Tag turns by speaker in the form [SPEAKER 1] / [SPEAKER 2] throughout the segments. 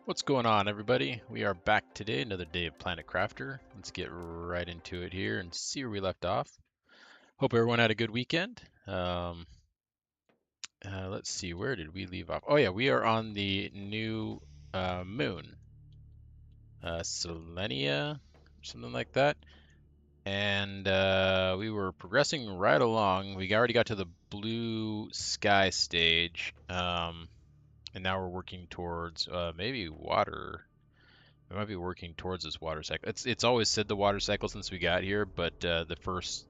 [SPEAKER 1] What's going on, everybody? We are back today, another day of Planet Crafter. Let's get right into it here and see where we left off. Hope everyone had a good weekend. Let's see, where did we leave off? Oh yeah, we are on the new moon, Selenea, something like that. And we were progressing right along. We already got to the blue sky stage, and now we're working towards maybe water. We might be working towards this water cycle. It's always said the water cycle since we got here, but the first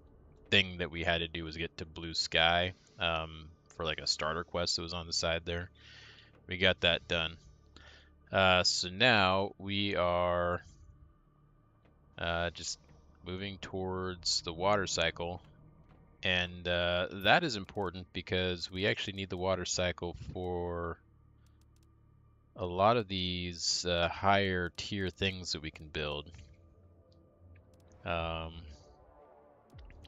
[SPEAKER 1] thing that we had to do was get to blue sky for like a starter quest that was on the side there. We got that done. So now we are just moving towards the water cycle, and that is important because we actually need the water cycle for a lot of these higher tier things that we can build. Um,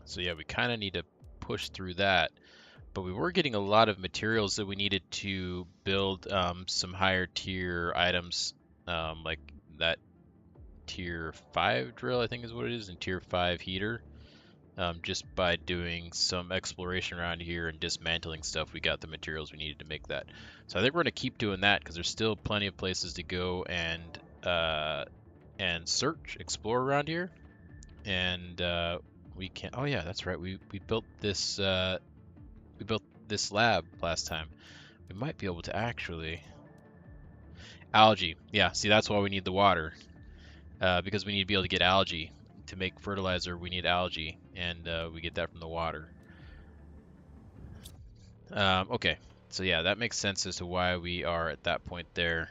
[SPEAKER 1] So yeah, we kind of need to push through that. But we were getting a lot of materials that we needed to build some higher tier items, like that tier 5 drill, I think is what it is, and tier 5 heater. Just by doing some exploration around here and dismantling stuff, we got the materials we needed to make that. So I think we're going to keep doing that because there's still plenty of places to go and search, explore around here. And we can. Oh yeah, that's right. We built this lab last time. We might be able to actually algae. Yeah, see that's why we need the water. Because we need to be able to get algae to make fertilizer. We need algae, and we get that from the water. Okay, so yeah, that makes sense as to why we are at that point there.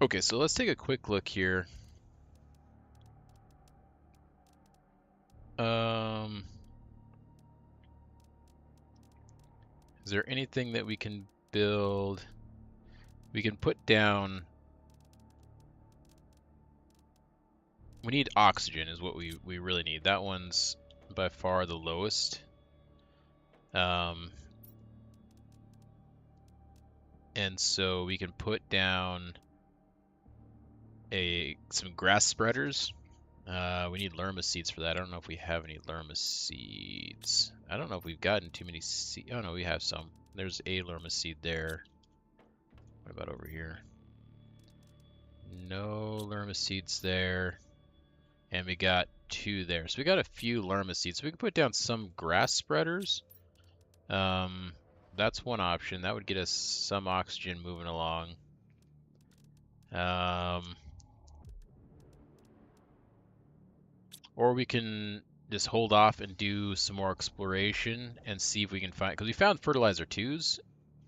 [SPEAKER 1] Okay, so let's take a quick look here. Is there anything that we can build? We can put down. We need oxygen is what we really need. That one's by far the lowest. And so we can put down some grass spreaders. We need lerma seeds for that. I don't know if we have any lerma seeds. I don't know if we've gotten too many seeds. Oh no, we have some. There's a lerma seed there. What about over here? No lerma seeds there. And we got 2 there. So we got a few lerma seeds. So we can put down some grass spreaders. That's one option. That would get us some oxygen moving along. Or we can just hold off and do some more exploration and see if we can find, because we found fertilizer 2s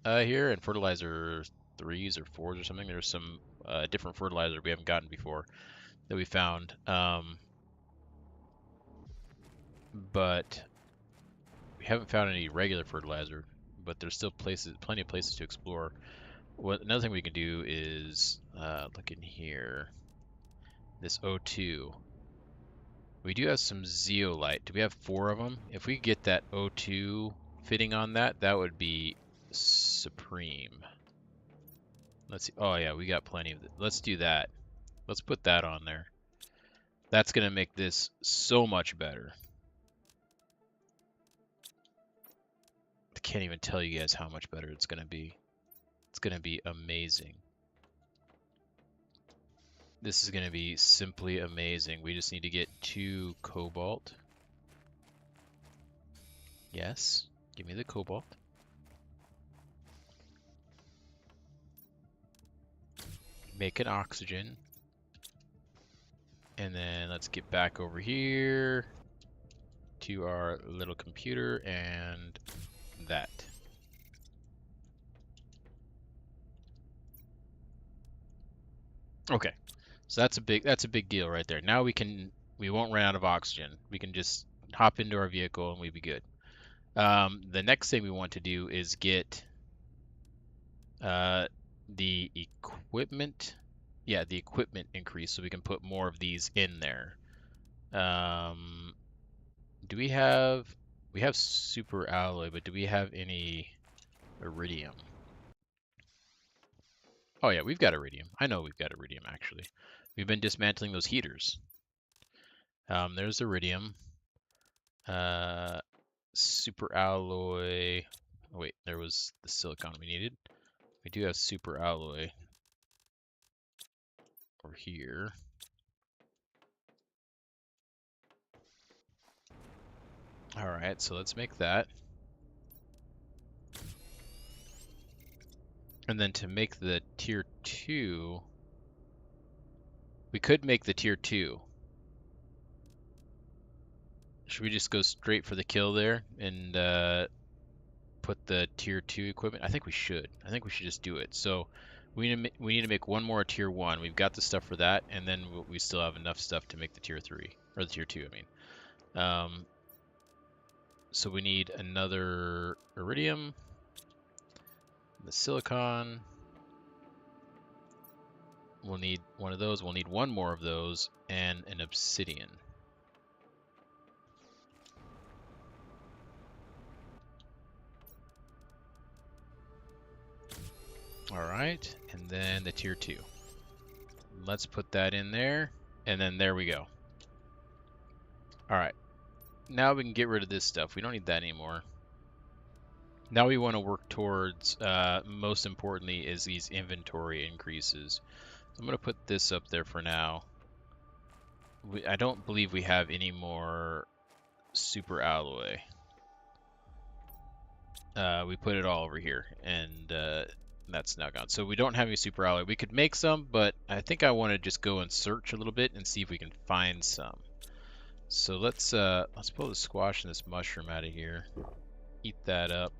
[SPEAKER 1] here and fertilizer 3s or 4s or something. There's some different fertilizer we haven't gotten before that we found. But we haven't found any regular fertilizer, but there's still plenty of places to explore. Another thing we can do is look in here. This O2. We do have some zeolite. Do we have 4 of them? If we get that O2 fitting on that, that would be supreme. Let's see. Oh yeah, we got plenty of it. Let's do that. Let's put that on there. That's gonna make this so much better. I can't even tell you guys how much better it's gonna be. It's gonna be amazing. This is gonna be simply amazing. We just need to get 2 cobalt. Yes, give me the cobalt. Make an oxygen. And then let's get back over here to our little computer and that. Okay, so that's a big deal right there. Now we won't run out of oxygen. We can just hop into our vehicle and we'd be good. The next thing we want to do is get the equipment. Yeah, the equipment increase so we can put more of these in there. Do we have super alloy, but do we have any iridium? Oh yeah, we've got iridium. I know we've got iridium actually. We've been dismantling those heaters. There's iridium. Uh, super alloy. Oh, wait, there was the silicon we needed. We do have super alloy over here. All right, so let's make that. And then to make the tier 2, we could make the tier 2. Should we just go straight for the kill there and put the tier 2 equipment? I think we should. I think we should just do it. So we need to make one more tier 1. We've got the stuff for that, and then we still have enough stuff to make the tier 3, or the tier 2, I mean. So we need another iridium, the silicon. We'll need one of those. We'll need one more of those, and an obsidian. All right, and then the tier 2. Let's put that in there, and then there we go. All right, now we can get rid of this stuff. We don't need that anymore. Now we want to work towards, most importantly, is these inventory increases. So I'm going to put this up there for now. I don't believe we have any more super alloy. We put it all over here, and that's now gone. So we don't have any super alloy. We could make some, but I think I want to just go and search a little bit and see if we can find some. So let's pull the squash and this mushroom out of here. Eat that up,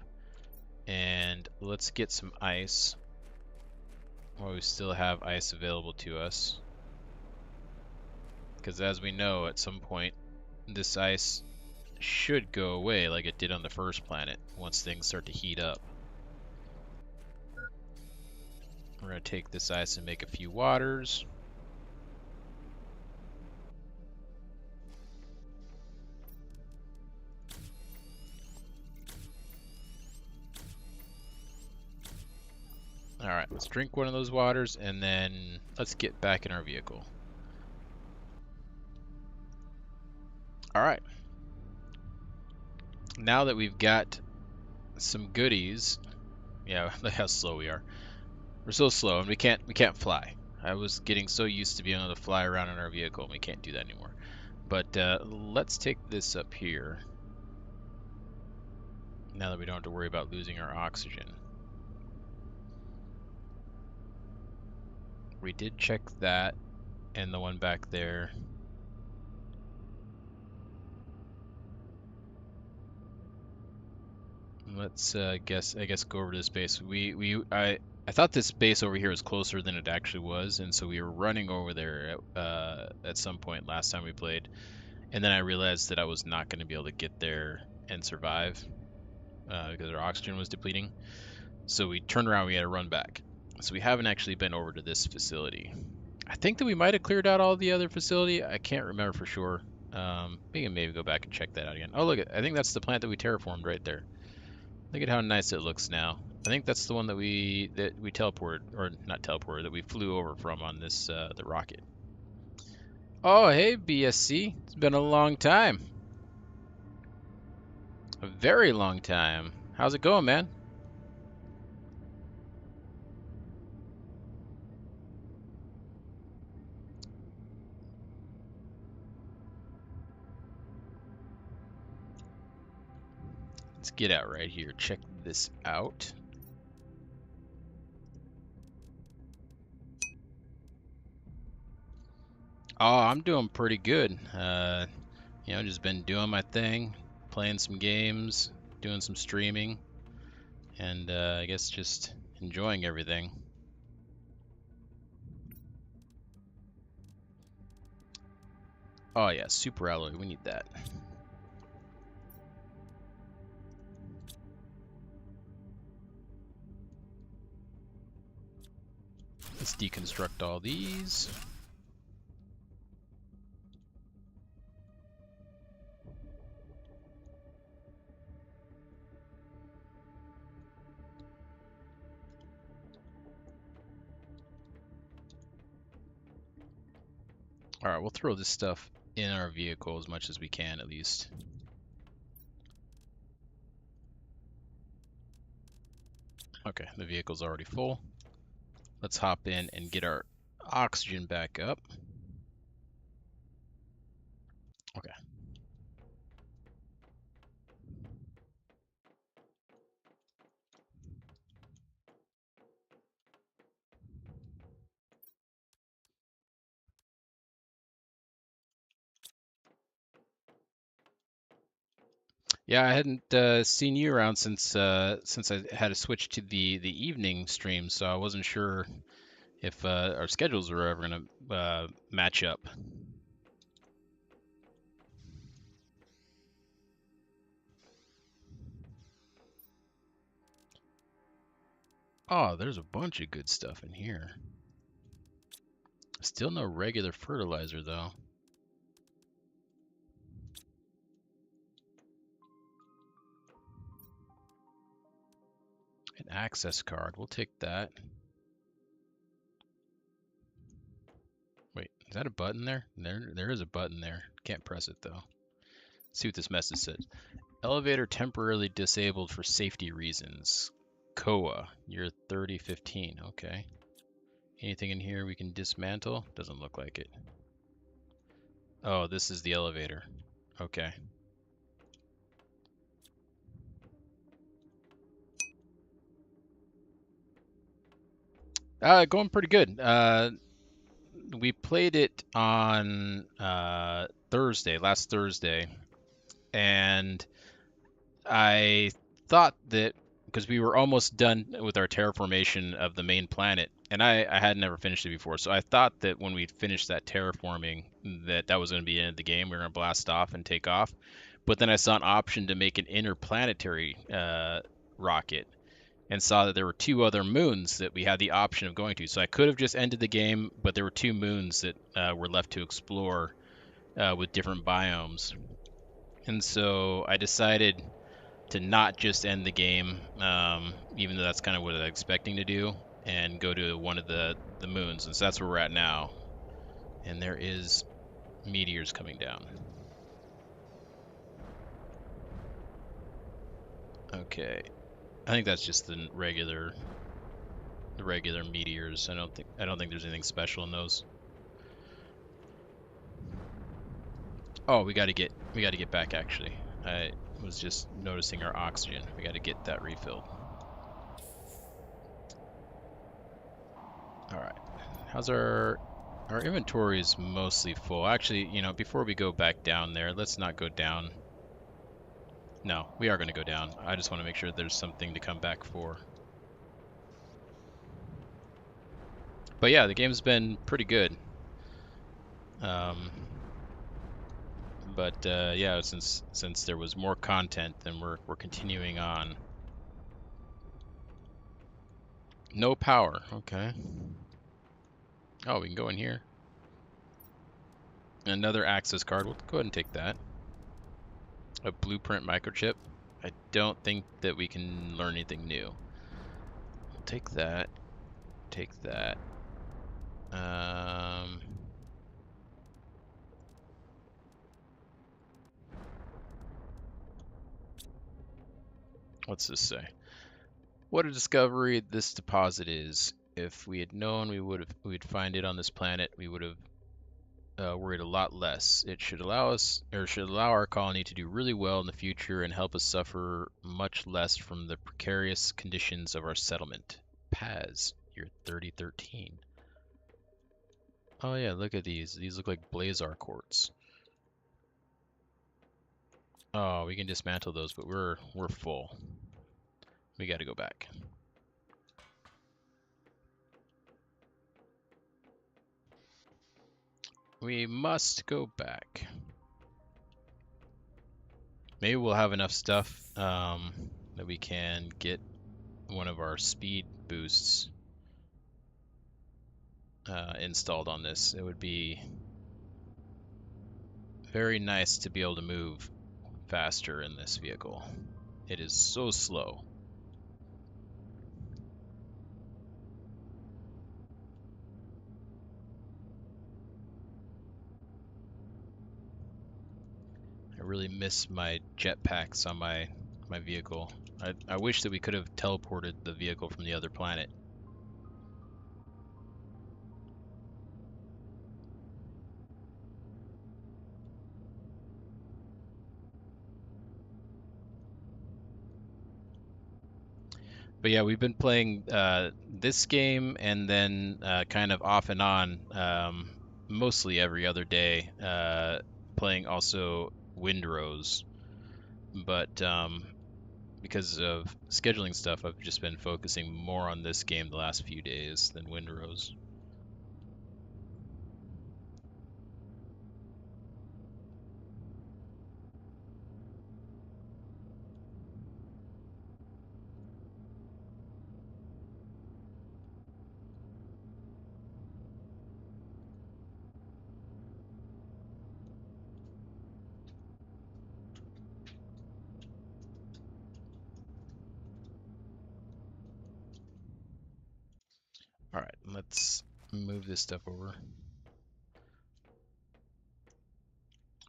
[SPEAKER 1] and let's get some ice while we still have ice available to us. Because as we know, at some point, this ice should go away like it did on the first planet once things start to heat up. We're going to take this ice and make a few waters. Alright, let's drink one of those waters and then let's get back in our vehicle. Alright. Now that we've got some goodies, yeah, look how slow we are. We're so slow and we can't fly. I was getting so used to being able to fly around in our vehicle and we can't do that anymore. But let's take this up here. Now that we don't have to worry about losing our oxygen. We did check that and the one back there. Let's I guess go over to this base. I thought this base over here was closer than it actually was, and so we were running over there at some point last time we played, and then I realized that I was not going to be able to get there and survive because our oxygen was depleting. So we turned around. We had to run back. So we haven't actually been over to this facility. I think that we might have cleared out all the other facility. I can't remember for sure. We can maybe go back and check that out again. Oh, look, I think that's the plant that we terraformed right there. Look at how nice it looks now. I think that's the one that we teleported, or not teleported, that we flew over from on this the rocket. Oh, hey BSC. It's been a long time. A very long time. How's it going, man? Let's get out right here. Check this out. Oh, I'm doing pretty good. You know, just been doing my thing, playing some games, doing some streaming, and I guess just enjoying everything. Oh yeah, super alloy. We need that. Let's deconstruct all these. All right, we'll throw this stuff in our vehicle as much as we can, at least. Okay, the vehicle's already full. Let's hop in and get our oxygen back up. Okay. Yeah, I hadn't seen you around since I had to switch to the evening stream, so I wasn't sure if our schedules were ever gonna match up. Oh, there's a bunch of good stuff in here. Still no regular fertilizer though. An access card, we'll take that. Wait, is that a button there? There is a button there. Can't press it though. See what this message says. Elevator temporarily disabled for safety reasons. Koa, you're 3015. Okay. Anything in here we can dismantle? Doesn't look like it. Oh, this is the elevator. Okay. Going pretty good. We played it on last Thursday, and I thought that because we were almost done with our terraformation of the main planet, and I had never finished it before, so I thought that when we finished that terraforming, that was going to be the end of the game. We were going to blast off and take off, but then I saw an option to make an interplanetary rocket, and saw that there were two other moons that we had the option of going to. So I could have just ended the game, but there were two moons that were left to explore with different biomes, and so I decided to not just end the game, even though that's kind of what I was expecting to do, and go to one of the moons. And so that's where we're at now. And there is meteors coming down. Okay, I think that's just the regular meteors. I don't think there's anything special in those. Oh, we got to get back actually. I was just noticing our oxygen. We got to get that refilled. All right. How's our inventory is mostly full. Actually, before we go back down there, let's not go down. No, we are going to go down. I just want to make sure there's something to come back for. But yeah, the game's been pretty good. Um, but yeah, since there was more content, then we're continuing on. No power. Okay. Oh, we can go in here. Another access card. We'll go ahead and take that. A blueprint microchip. I don't think that we can learn anything new. We'll take that. Take that. What's this say? What a discovery this deposit is. If we had known we'd find it on this planet, we would have worried a lot less. It should allow our colony to do really well in the future and help us suffer much less from the precarious conditions of our settlement. Paz, you're 3013. Oh yeah, look at these. These look like blazar quartz. Oh, we can dismantle those, but we're full. We got to go back. We must go back. Maybe we'll have enough stuff that we can get one of our speed boosts installed on this. It would be very nice to be able to move faster in this vehicle. It is so slow. really miss my jetpacks on my vehicle. I wish that we could have teleported the vehicle from the other planet. But yeah, we've been playing this game and then kind of off and on, mostly every other day, playing also Windrose. But because of scheduling stuff, I've just been focusing more on this game the last few days than Windrose. All right, let's move this stuff over.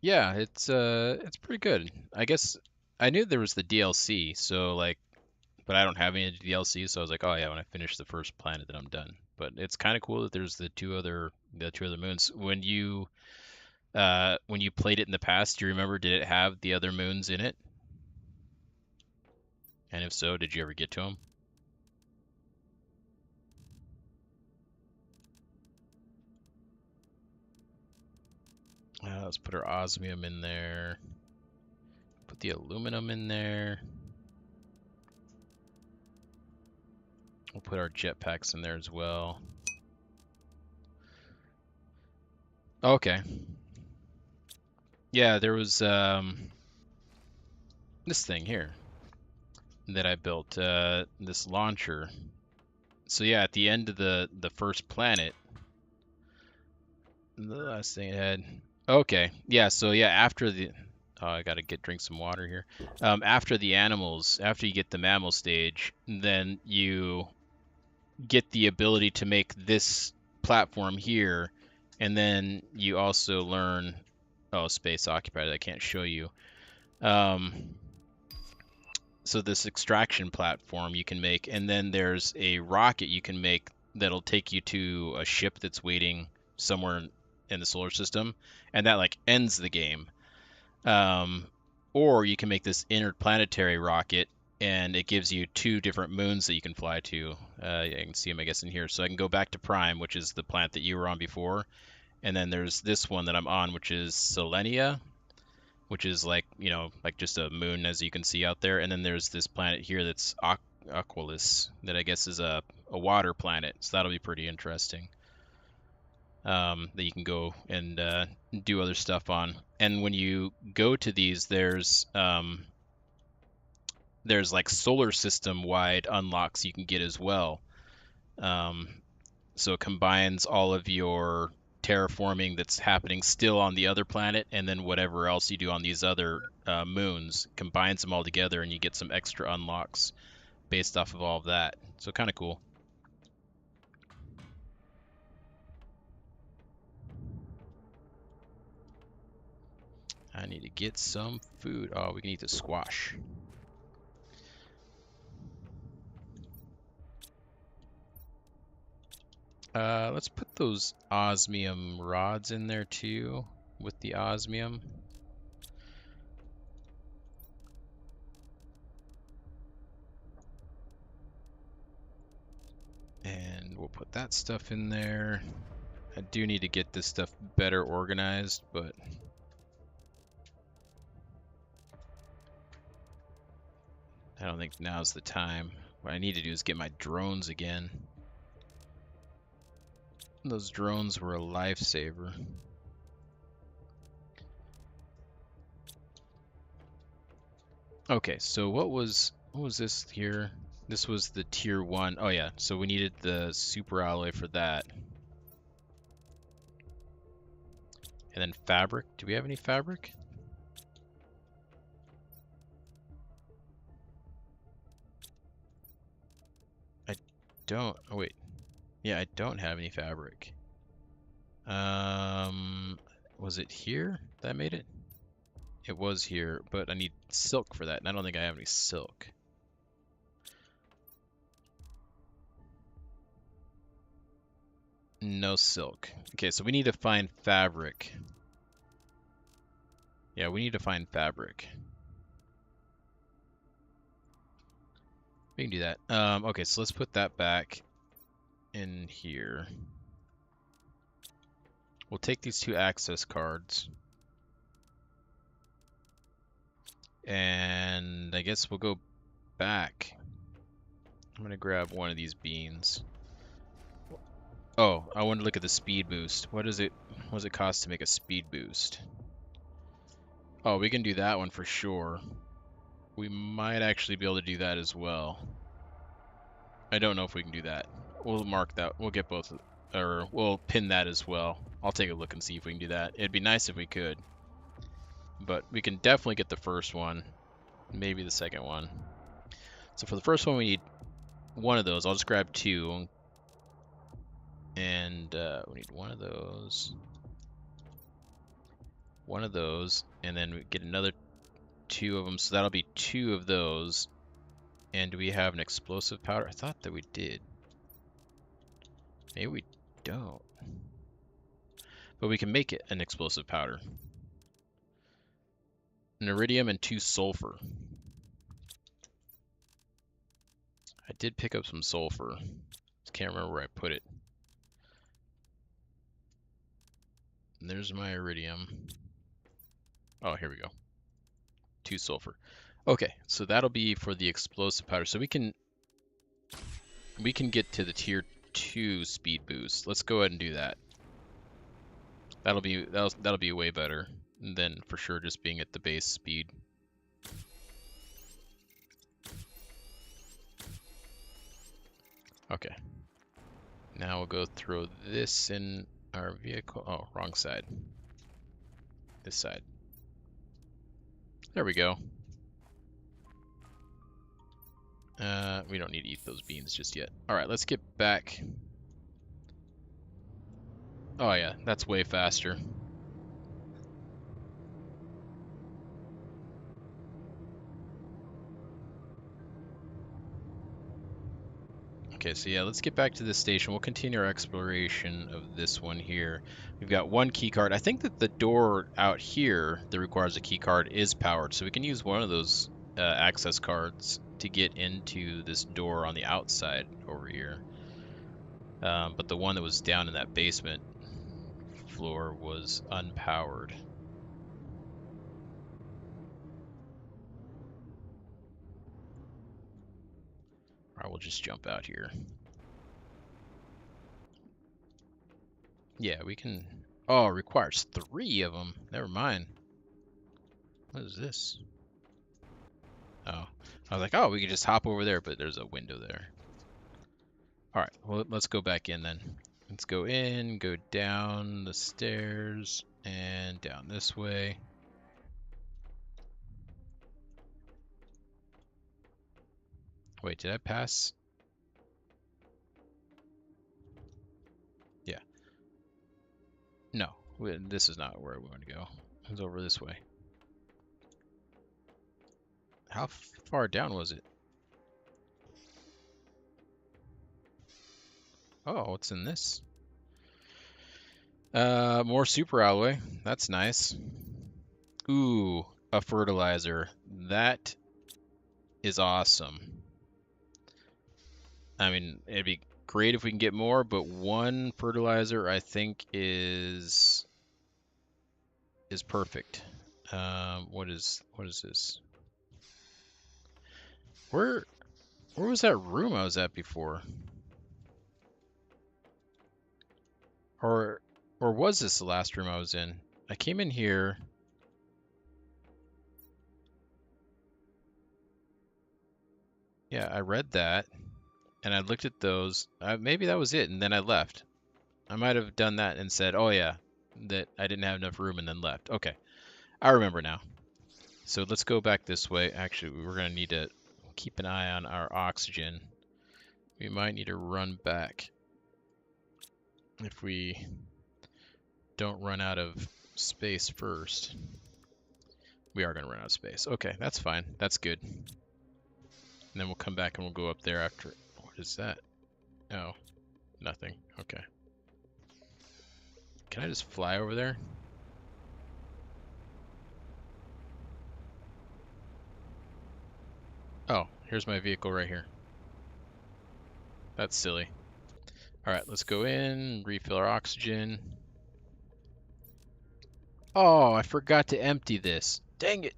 [SPEAKER 1] Yeah, it's pretty good. I guess I knew there was the DLC, so like, but I don't have any DLC, so I was like, oh yeah, when I finish the first planet, then I'm done. But it's kind of cool that there's the two other moons. When you played it in the past, do you remember, did it have the other moons in it? And if so, did you ever get to them? Let's put our osmium in there. Put the aluminum in there. We'll put our jetpacks in there as well. Okay. Yeah, there was this thing here that I built, this launcher. So yeah, at the end of the first planet, the last thing it had. Okay, yeah. So yeah, after the I gotta drink some water here. After the animals, after you get the mammal stage, then you get the ability to make this platform here, and then you also learn. Oh, space occupied. I can't show you. Um, so this extraction platform you can make, and then there's a rocket you can make that'll take you to a ship that's waiting somewhere in the solar system, and that like ends the game. Um, or you can make this interplanetary rocket, and it gives you two different moons that you can fly to. I can see them, I guess, in here. So I can go back to Prime, which is the planet that you were on before, and then there's this one that I'm on, which is Selenea, which is like, like just a moon as you can see out there. And then there's this planet here that's Aquilus, that I guess is a water planet. So that'll be pretty interesting. That you can go and do other stuff on. And when you go to these, there's like solar system wide unlocks you can get as well. Um, so it combines all of your terraforming that's happening still on the other planet, and then whatever else you do on these other moons, combines them all together, and you get some extra unlocks based off of all of that. So kind of cool. I need to get some food. Oh, we can eat the squash. Let's put those osmium rods in there too, with the osmium. And we'll put that stuff in there. I do need to get this stuff better organized, but I don't think now's the time. What I need to do is get my drones again. Those drones were a lifesaver. Okay, so what was this here? This was the tier 1. Oh yeah, so we needed the super alloy for that. And then fabric. Do we have any fabric? I don't. Oh wait. Yeah, I don't have any fabric. Was it here that I made it? It was here, but I need silk for that, and I don't think I have any silk. No silk. Okay, so we need to find fabric. Yeah, we need to find fabric. We can do that. Okay, so let's put that back in here. We'll take these 2 access cards. And I guess we'll go back. I'm gonna grab one of these beans. Oh, I want to look at the speed boost. What does it cost to make a speed boost? Oh, we can do that one for sure. We might actually be able to do that as well. I don't know if we can do that. We'll mark that. We'll get both, or we'll pin that as well. I'll take a look and see if we can do that. It'd be nice if we could. But we can definitely get the first one. Maybe the second one. So for the first one, we need one of those. I'll just grab 2. And we need one of those. One of those. And then we get another 2 of them. So that'll be 2 of those. And do we have an explosive powder? I thought that we did. Maybe we don't. But we can make it an explosive powder. An iridium and 2 sulfur. I did pick up some sulfur. Just can't remember where I put it. And there's my iridium. Oh, here we go. 2 sulfur. Okay, so that'll be for the explosive powder. So we can get to the tier 2 speed boost. Let's go ahead and do that. That'll be way better than for sure just being at the base speed. Okay. Now we'll go throw this in our vehicle. Oh, wrong side. This side. There we go. We don't need to eat those beans just yet. Alright, let's get back. Oh yeah, that's way faster. Okay, so yeah, let's get back to this station. We'll continue our exploration of this one here. We've got 1 key card. I think that the door out here that requires a key card is powered, so we can use one of those access cards to get into this door on the outside over here. But the one that was down in that basement floor was unpowered. Alright, we'll just jump out here. Yeah, we can... Oh, it requires 3 of them. Never mind. What is this? Oh, I was like, oh, we could just hop over there, but there's a window there. Alright, well, let's go back in then. Let's go in, go down the stairs, and down this way. Wait, did I pass? Yeah. No, this is not where we want to go. It's over this way. How far down was it? Oh, what's in this? More super alloy. That's nice. Ooh, a fertilizer. That is awesome. I mean, it'd be great if we can get more, but 1 fertilizer I think is perfect. What is this? Where was that room I was at before? Or was this the last room I was in? I came in here. Yeah, I read that. And I looked at those. Maybe that was it, and then I left. I might have done that and said, oh yeah, that I didn't have enough room and then left. Okay, I remember now. So let's go back this way. Actually, we're going to need to keep an eye on our oxygen. We might need to run back if we don't run out of space first. We are going to run out of space. Okay, that's fine. That's good. And then we'll come back and we'll go up there after. What is that? Oh, nothing. Okay. Can I just fly over there? Oh, here's my vehicle right here. That's silly. Alright, let's go in, refill our oxygen. Oh, I forgot to empty this. Dang it.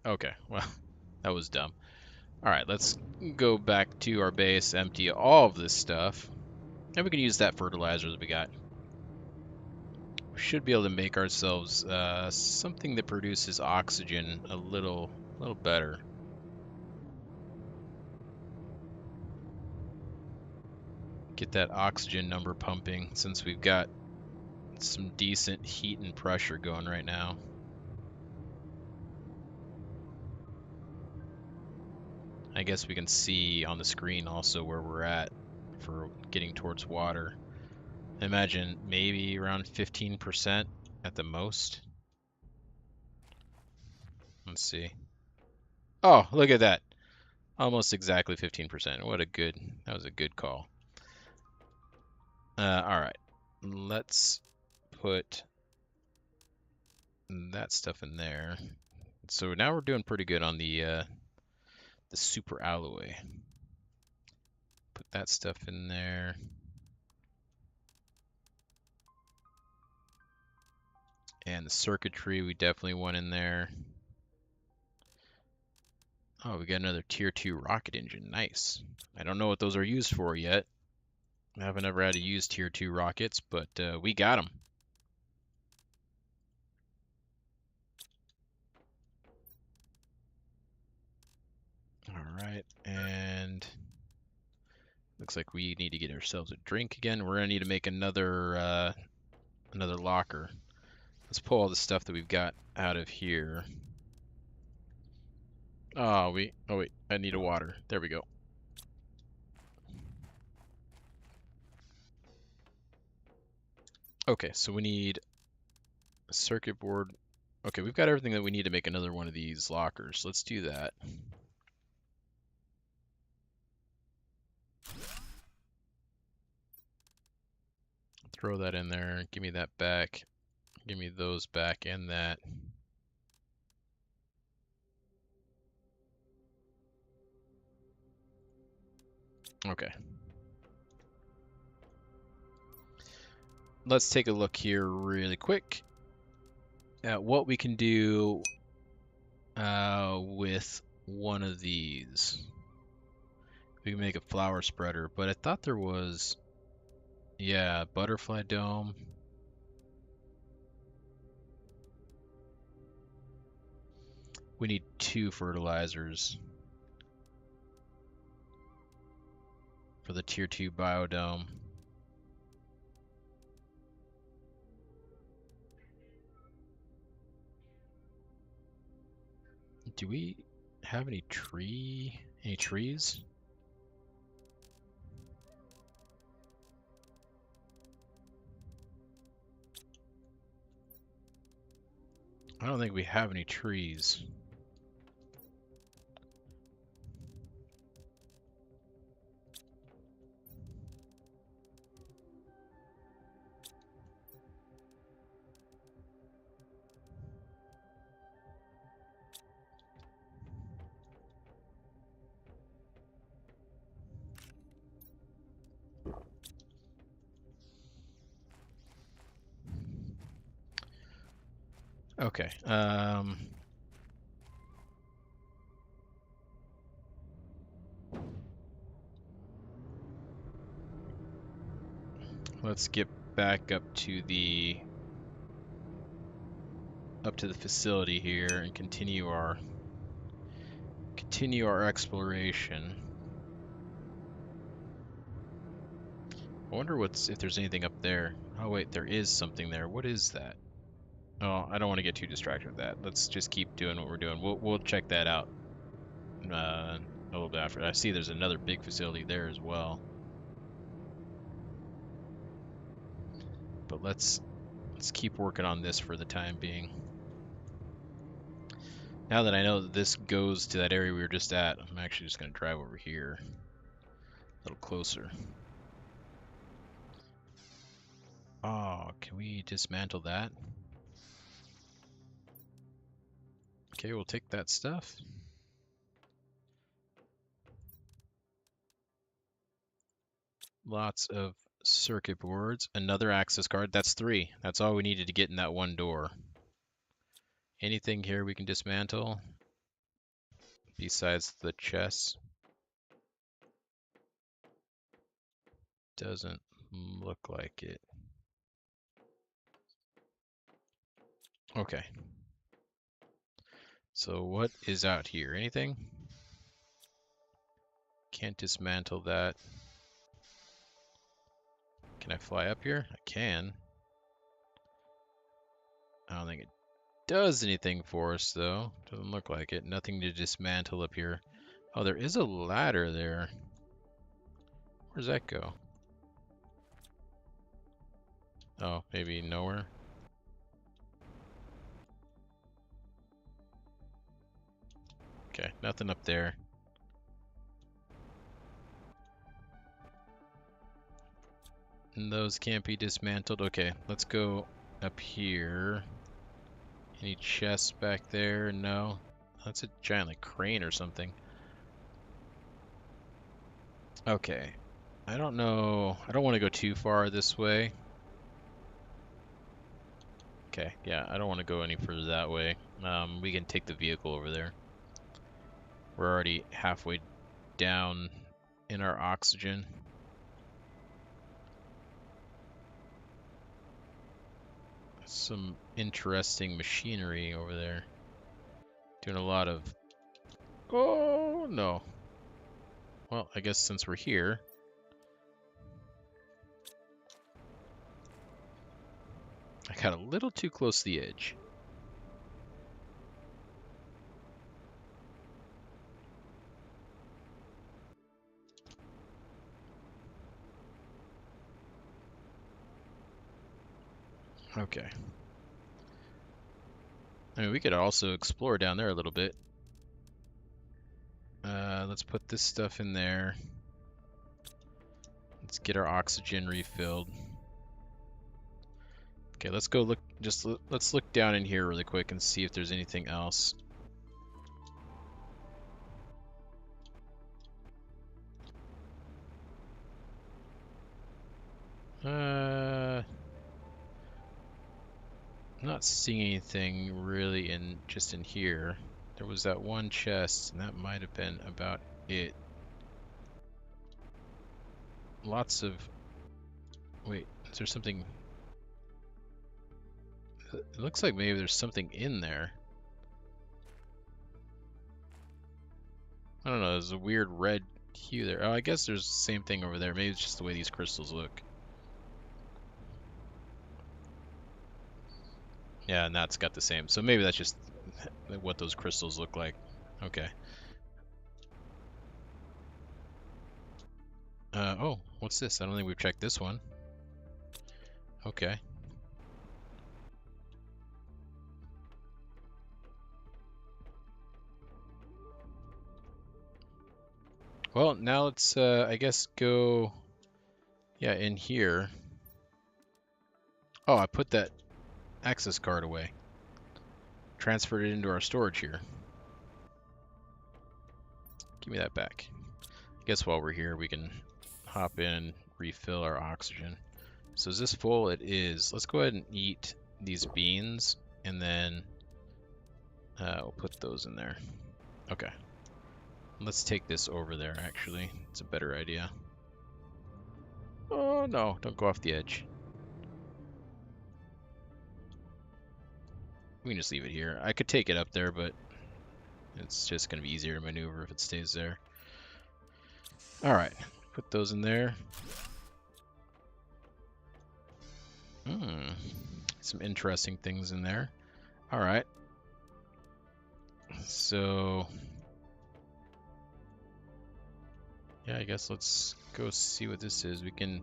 [SPEAKER 1] Okay, well, that was dumb. Alright, let's go back to our base, empty all of this stuff. And we can use that fertilizer that we got. We should be able to make ourselves something that produces oxygen a little better. Get that oxygen number pumping since we've got some decent heat and pressure going right now. I guess we can see on the screen also where we're at for getting towards water. I imagine maybe around 15% at the most. Let's see. Oh, look at that. Almost exactly 15%. That was a good call. All right. Let's put that stuff in there. So now we're doing pretty good on the super alloy. Put that stuff in there. And the circuitry we definitely want in there. Oh, we got another tier 2 rocket engine. Nice. I don't know what those are used for yet. I haven't ever had to use tier 2 rockets, but we got them. All right, and looks like we need to get ourselves a drink again. We're gonna need to make another locker. Let's pull all the stuff that we've got out of here. Oh wait, I need a water. There we go. Okay, so we need a circuit board. Okay, we've got everything that we need to make another one of these lockers. Let's do that. Throw that in there. Give me that back. Give me those back and that. Okay. Let's take a look here really quick at what we can do with one of these. We can make a flower spreader, but I thought there was, yeah, butterfly dome. We need 2 fertilizers for the tier 2 biodome. Do we have any trees? I don't think we have any trees. Okay. Let's get back up to the facility here and continue our exploration. I wonder if there's anything up there. Oh wait, there is something there. What is that? Oh, I don't want to get too distracted with that. Let's just keep doing what we're doing. We'll check that out a little bit after. I see there's another big facility there as well. But let's keep working on this for the time being. Now that I know that this goes to that area we were just at, I'm actually just going to drive over here a little closer. Oh, can we dismantle that? Okay, we'll take that stuff. Lots of circuit boards. Another access card. That's 3. That's all we needed to get in that one door. Anything here we can dismantle besides the chest? Doesn't look like it. Okay. So what is out here? Anything? Can't dismantle that. Can I fly up here? I can. I don't think it does anything for us, though. Doesn't look like it. Nothing to dismantle up here. Oh, there is a ladder there. Where's that go? Oh, maybe nowhere. Okay, nothing up there. And those can't be dismantled. Okay, let's go up here. Any chests back there? No. That's a giant like crane or something. Okay. I don't know. I don't want to go too far this way. Okay, yeah, I don't want to go any further that way. We can take the vehicle over there. We're already halfway down in our oxygen. Some interesting machinery over there. Doing a lot of... Oh, no. Well, I guess since we're here... I got a little too close to the edge. Okay. I mean, we could also explore down there a little bit. Let's put this stuff in there. Let's get our oxygen refilled. Okay, let's go look. Let's look down in here really quick and see if there's anything else. I'm not seeing anything really just in here. There was that one chest, and that might have been about it. Lots of... Wait, is there something... It looks like maybe there's something in there. I don't know, there's a weird red hue there. Oh, I guess there's the same thing over there. Maybe it's just the way these crystals look. Yeah, and that's got the same. So maybe that's just what those crystals look like. Okay. Oh, what's this? I don't think we've checked this one. Okay. Well, now let's, I guess, go, yeah, in here. Oh, I put that access card away. Transferred it into our storage here. Give me that back. I guess while we're here, we can hop in and refill our oxygen. So is this full? It is. Let's go ahead and eat these beans, and then we'll put those in there. Okay. Let's take this over there, actually. It's a better idea. Oh, no. Don't go off the edge. We can just leave it here. I could take it up there, but it's just going to be easier to maneuver if it stays there. Alright. Put those in there. Some interesting things in there. Alright. So... yeah, I guess let's go see what this is. We can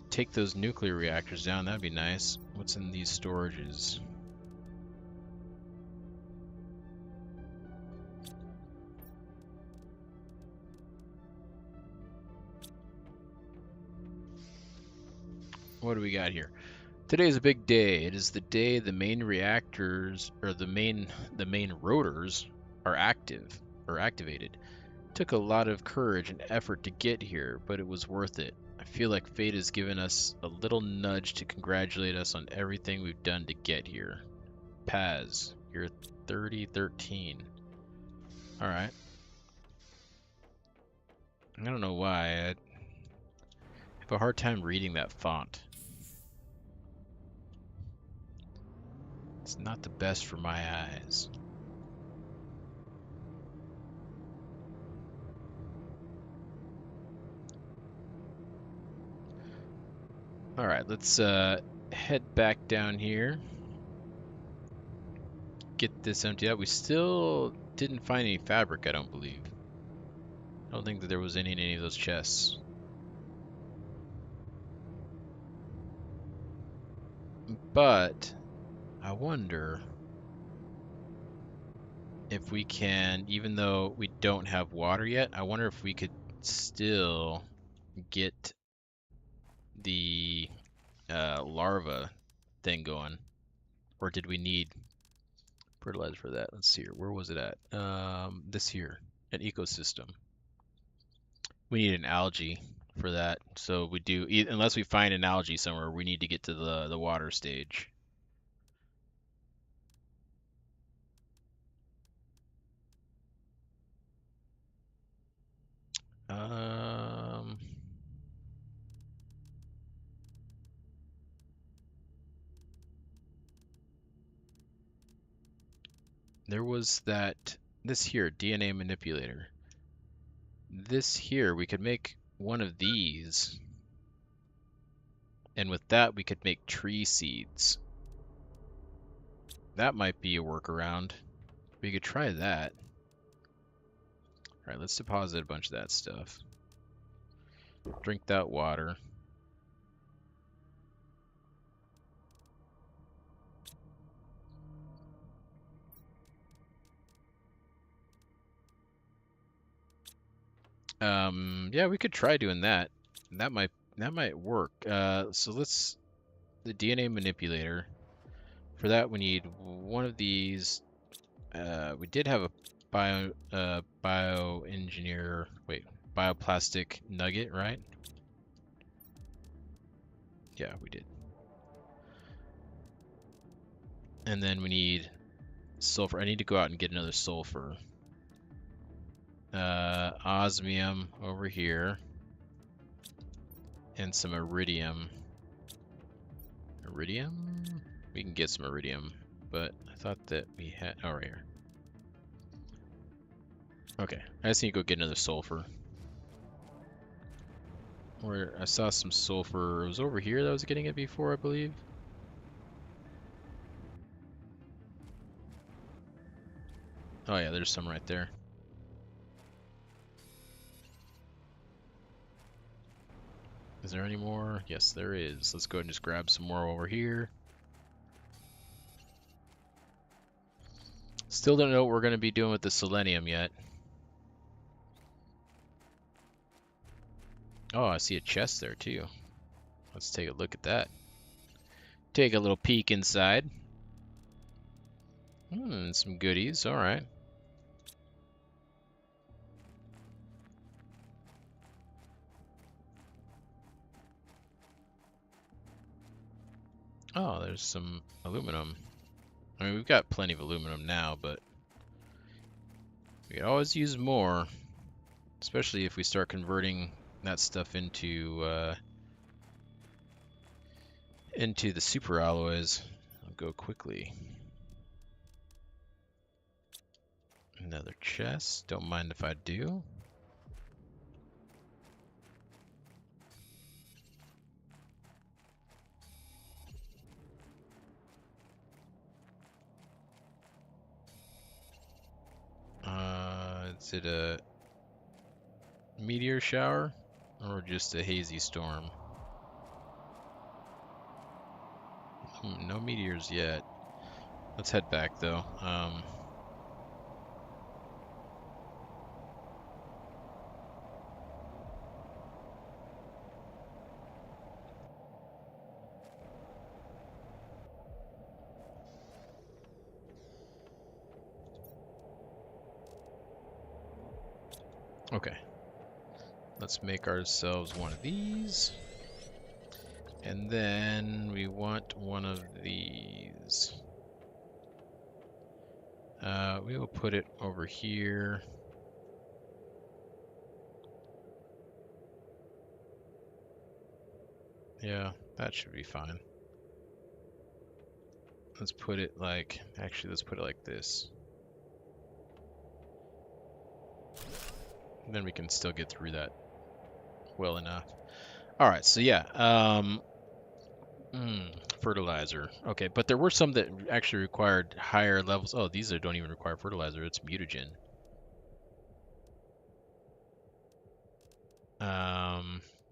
[SPEAKER 1] take those nuclear reactors down. That'd be nice. What's in these storages? What do we got here? Today is a big day. It is the day the main reactors, or the main rotors are activated. It took a lot of courage and effort to get here, but it was worth it. I feel like fate has given us a little nudge to congratulate us on everything we've done to get here. Paz, you're 3013. Alright. I don't know why. I have a hard time reading that font. It's not the best for my eyes. Alright, let's head back down here. Get this emptied out. We still didn't find any fabric, I don't believe. I don't think that there was any in any of those chests. But I wonder if we can, even though we don't have water yet, I wonder if we could still get the larva thing going. Or did we need fertilizer for that? Let's see here. Where was it at? This here, an ecosystem. We need an algae for that. So we do, unless we find an algae somewhere, we need to get to the water stage. Um, there was this here, DNA manipulator. This here, we could make one of these. And with that, we could make tree seeds. That might be a workaround. We could try that. All right, let's deposit a bunch of that stuff. Drink that water. Yeah, we could try doing that. That might work. So let's the DNA manipulator. For that, we need one of these. We did have a bioengineer. Wait, bioplastic nugget, right? Yeah, we did. And then we need sulfur. I need to go out and get another sulfur. Osmium over here. And some iridium. Iridium? We can get some iridium, but I thought that we had... Oh, right here. Okay, I just need to go get another sulfur. Where I saw some sulfur. It was over here that I was getting it before, I believe. Oh yeah, there's some right there. Is there any more? Yes, there is. Let's go ahead and just grab some more over here. Still don't know what we're going to be doing with the selenium yet. Oh, I see a chest there too. Let's take a look at that. Take a little peek inside. Some goodies. All right. Oh, there's some aluminum. I mean, we've got plenty of aluminum now, but we could always use more, especially if we start converting that stuff into the super alloys. I'll go quickly. Another chest. Don't mind if I do. Is it a meteor shower or just a hazy storm? No meteors yet. Let's head back though. Okay. Let's make ourselves one of these. And then we want one of these. We will put it over here. Yeah, that should be fine. Let's put it like, actually, let's put it like this. And then we can still get through that well enough. All right, so yeah, fertilizer. Okay, but there were some that actually required higher levels. Oh, these don't even require fertilizer. It's mutagen.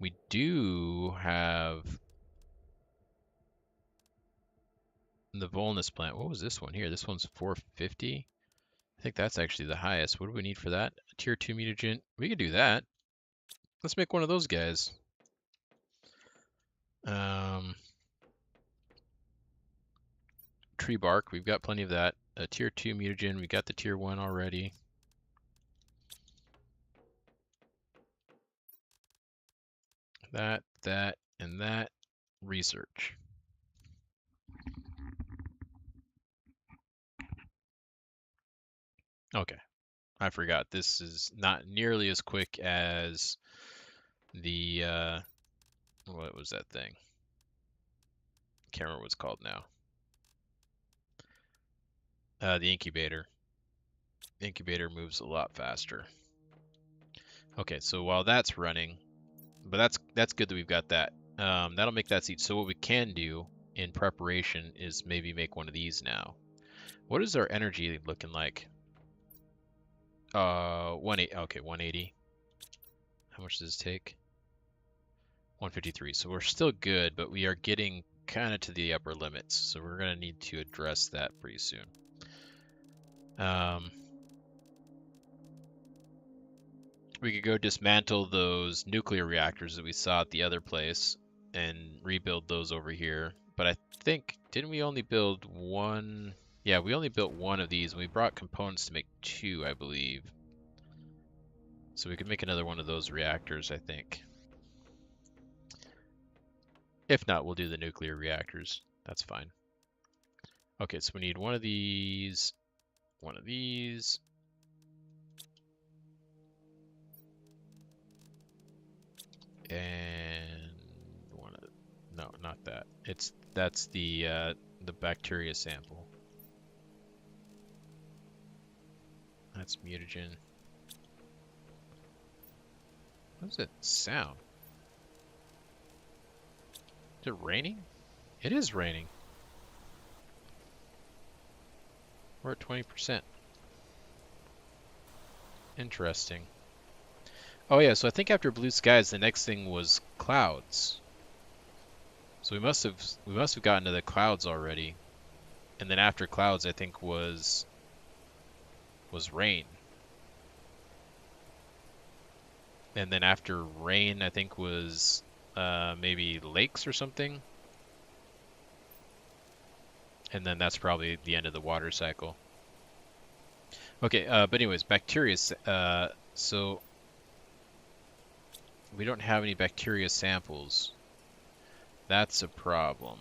[SPEAKER 1] We do have the Volnus plant. What was this one here? This one's 450. I think that's actually the highest. What do we need for that? A tier 2 mutagen. We could do that. Let's make one of those guys. Tree bark. We've got plenty of that. A tier 2 mutagen. We got the tier 1 already. That, and that. Research. Okay. I forgot. This is not nearly as quick as the, what was that thing? Can't remember what it's called now. The incubator. The incubator moves a lot faster. Okay, so while that's running, but that's good that we've got that. That'll make that seed. So what we can do in preparation is maybe make one of these now. What is our energy looking like? 180. Okay, 180. How much does this take? 153. So we're still good, but we are getting kind of to the upper limits. So we're going to need to address that pretty soon. We could go dismantle those nuclear reactors that we saw at the other place and rebuild those over here. But I think, didn't we only build one? Yeah, we only built one of these, and we brought components to make two, I believe. So we could make another one of those reactors, I think. If not, we'll do the nuclear reactors. That's fine. Okay, so we need one of these, one of these. And one of, no, not that. That's the bacteria sample. That's mutagen. What does it sound? Is it raining? It is raining. We're at 20%. Interesting. Oh yeah, so I think after blue skies, the next thing was clouds. So we must have gotten to the clouds already. And then after clouds, I think was rain. And then after rain, I think was maybe lakes or something. And then that's probably the end of the water cycle. Okay, but anyways, bacteria. So we don't have any bacteria samples. That's a problem.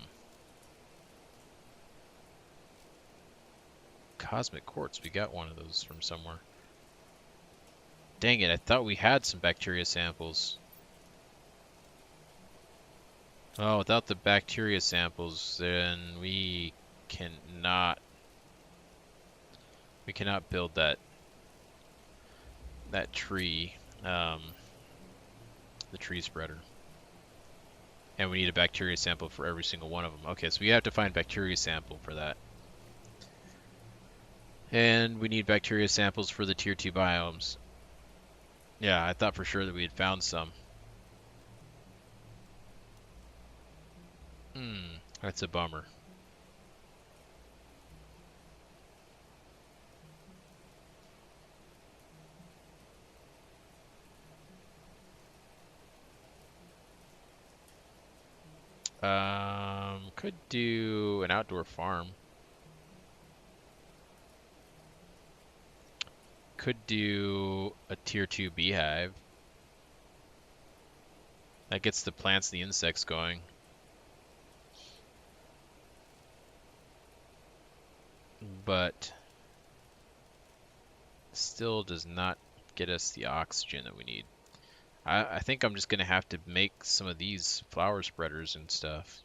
[SPEAKER 1] Cosmic quartz. We got one of those from somewhere. Dang it, I thought we had some bacteria samples. Oh, without the bacteria samples, then we cannot build that tree, the tree spreader. And we need a bacteria sample for every single one of them. Okay, so we have to find bacteria sample for that. And we need bacteria samples for the tier 2 biomes. Yeah, I thought for sure that we had found some. That's a bummer. Could do an outdoor farm. could do a tier 2 beehive. That gets the plants and the insects going. But still does not get us the oxygen that we need. I think I'm just going to have to make some of these flower spreaders and stuff.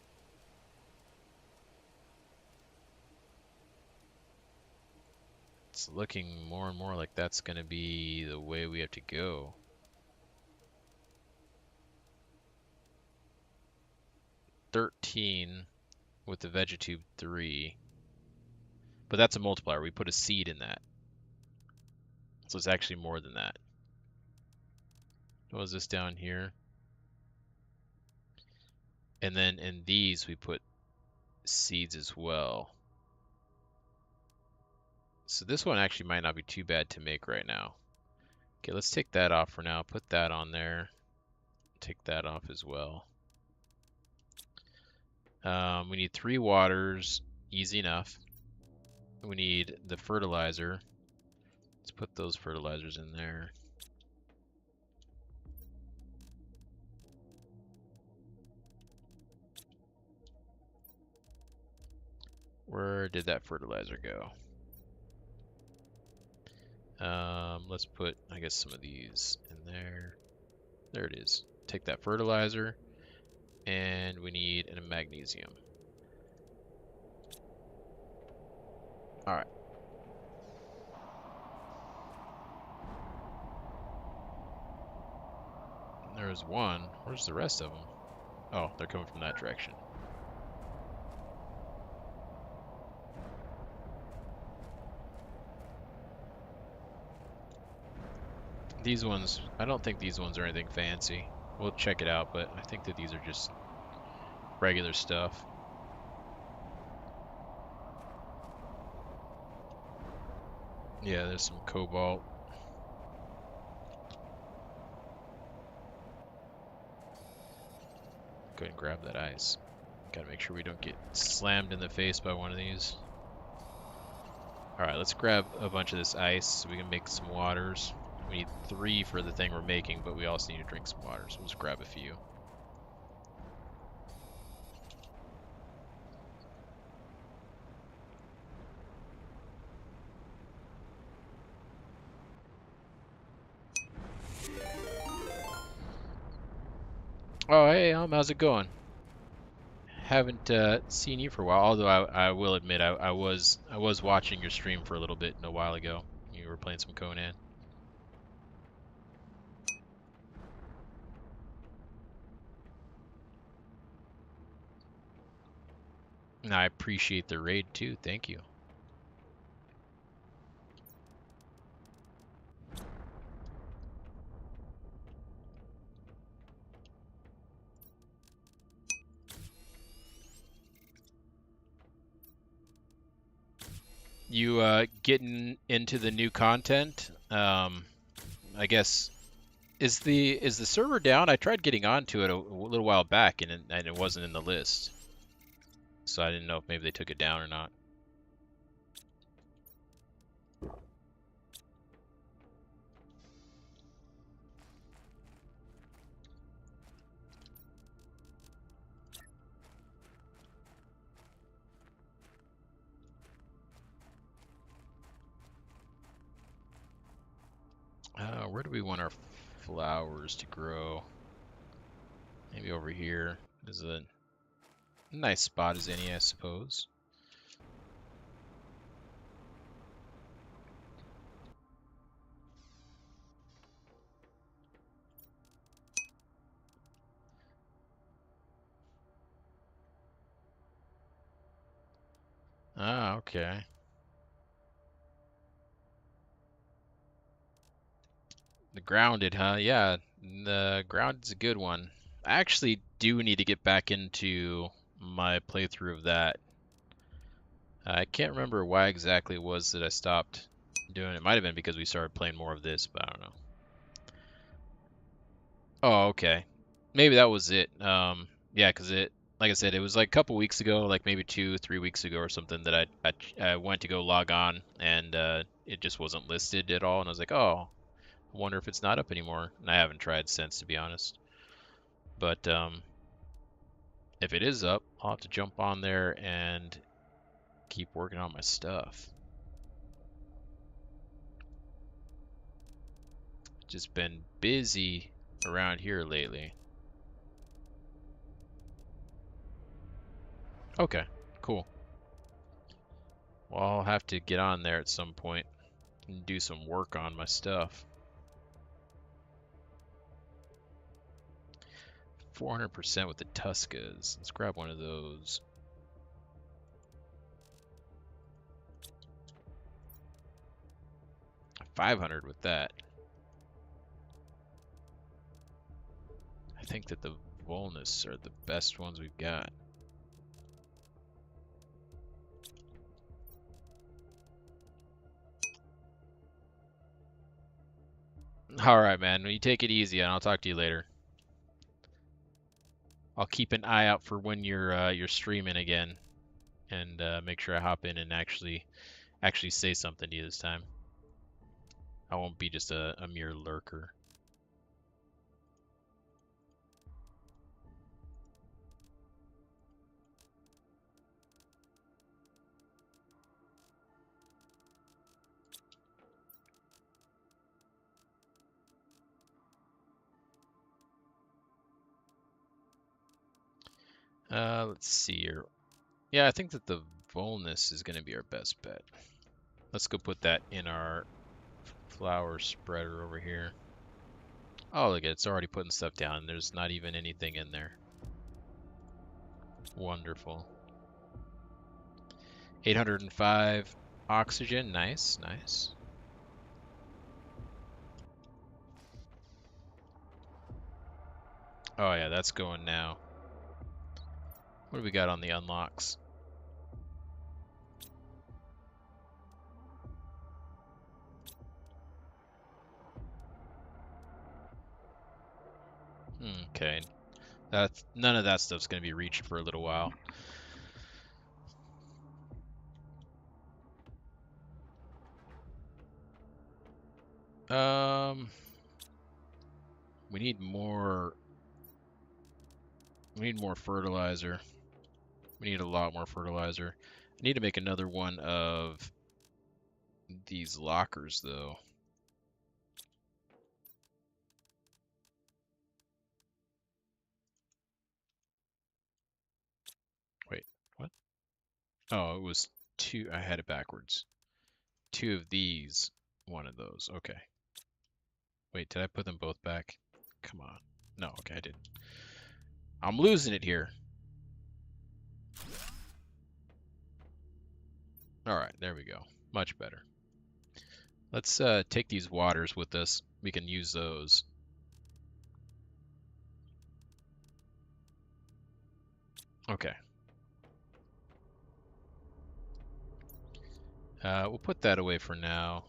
[SPEAKER 1] It's looking more and more like that's going to be the way we have to go. 13 with the Vegetube 3. But that's a multiplier. We put a seed in that. So it's actually more than that. What was this down here? And then in these we put seeds as well. So this one actually might not be too bad to make right now. Okay, let's take that off for now. Put that on there. Take that off as well. We need 3 waters. Easy enough. We need the fertilizer. Let's put those fertilizers in there. Where did that fertilizer go? Let's put, I guess, some of these in there. There it is. Take that fertilizer, and we need a magnesium. All right. There's one. Where's the rest of them? Oh, they're coming from that direction. These ones, I don't think these ones are anything fancy. We'll check it out, but I think that these are just regular stuff. Yeah, there's some cobalt. Go ahead and grab that ice. Gotta make sure we don't get slammed in the face by one of these. Alright, let's grab a bunch of this ice so we can make some waters. We need 3 for the thing we're making, but we also need to drink some water, so we'll just grab a few. Oh, hey, how's it going? Haven't seen you for a while, although I will admit I was watching your stream for a little bit a while ago. You were playing some Conan. And I appreciate the raid too. Thank you. You getting into the new content? I guess is the server down? I tried getting onto it a little while back and it wasn't in the list. So I didn't know if maybe they took it down or not. Where do we want our flowers to grow? Maybe over here. This is a nice spot as any, I suppose. Ah, okay. The grounded, huh? Yeah, the grounded's a good one. I actually do need to get back into my playthrough of that. I can't remember why exactly it was that I stopped doing it. It might have been because we started playing more of this, but I don't know. Oh, okay. Maybe that was it. Yeah, because like I said, it was like a couple weeks ago, like maybe 2, 3 weeks ago or something that I went to go log on and it just wasn't listed at all, and I was like, oh, I wonder if it's not up anymore. And I haven't tried since, to be honest. But if it is up, I'll have to jump on there and keep working on my stuff. Just been busy around here lately. Okay, cool. Well, I'll have to get on there at some point and do some work on my stuff. 400% with the Tuskas. Let's grab one of those. 500 with that. I think that the Volnus are the best ones we've got. Alright, man. You take it easy, and I'll talk to you later. I'll keep an eye out for when you're streaming again, and make sure I hop in and actually say something to you this time. I won't be just a mere lurker. Let's see here. Yeah, I think that the Volnus is going to be our best bet. Let's go put that in our flower spreader over here. Oh, look, it's already putting stuff down. There's not even anything in there. Wonderful. 805 oxygen. Nice, nice. Oh, yeah, that's going now. What do we got on the unlocks? Okay. None of that stuff's going to be reached for a little while. We need more fertilizer. We need a lot more fertilizer. I need to make another one of these lockers, though. Wait, what? Oh, it was two. I had it backwards. Two of these, one of those. Okay. Wait, did I put them both back? Come on. No, okay, I didn't. I'm losing it here. Alright, there we go. Much better. Let's take these waters with us. We can use those. Okay. We'll put that away for now.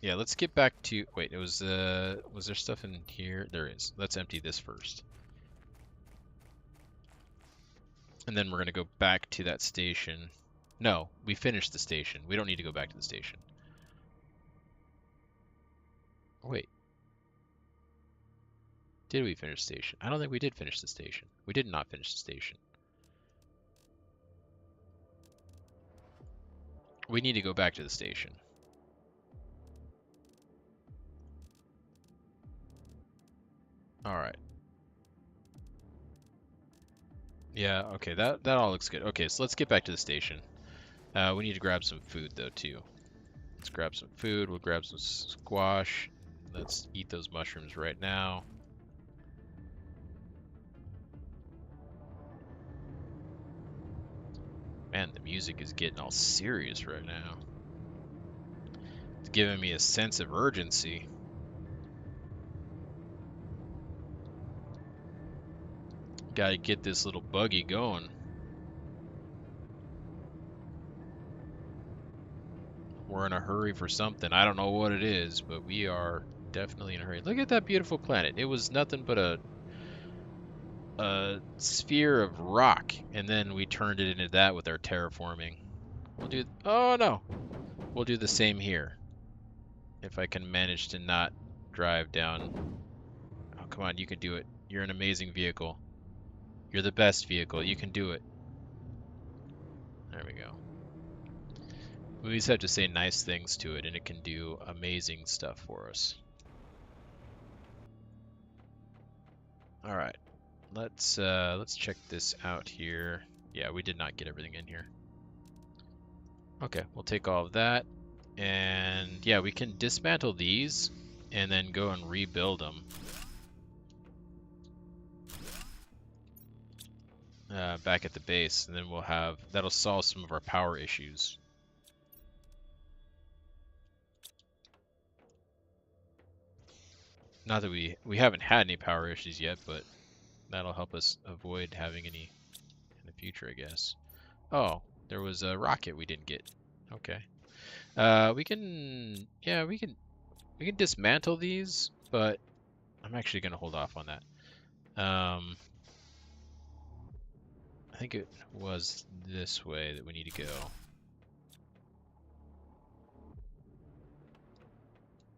[SPEAKER 1] Yeah, let's get back to... Wait, it was there stuff in here? There is. Let's empty this first. And then we're going to go back to that station. No, we finished the station. We don't need to go back to the station. Wait. Did we finish the station? I don't think we did finish the station. We did not finish the station. We need to go back to the station. Alright. Yeah, okay, that all looks good. Okay, so let's get back to the station. We need to grab some food, though, too. Let's grab some food. We'll grab some squash. Let's eat those mushrooms right now. Man, the music is getting all serious right now. It's giving me a sense of urgency. Gotta get this little buggy going. We're in a hurry for something. I don't know what it is, but we are definitely in a hurry. Look at that beautiful planet. It was nothing but a sphere of rock, and then we turned it into that with our terraforming. We'll do... Oh, no. We'll do the same here. If I can manage to not drive down. Oh, come on, you can do it. You're an amazing vehicle. You're the best vehicle. You can do it. There we go. We just have to say nice things to it, and it can do amazing stuff for us. All right, let's check this out here. Yeah, we did not get everything in here. Okay, we'll take all of that, and yeah, we can dismantle these and then go and rebuild them. Back at the base, and then that'll solve some of our power issues. Not that we haven't had any power issues yet, but that'll help us avoid having any in the future, I guess. Oh, there was a rocket we didn't get. Okay. We can dismantle these, but I'm actually gonna hold off on that. I think it was this way that we need to go.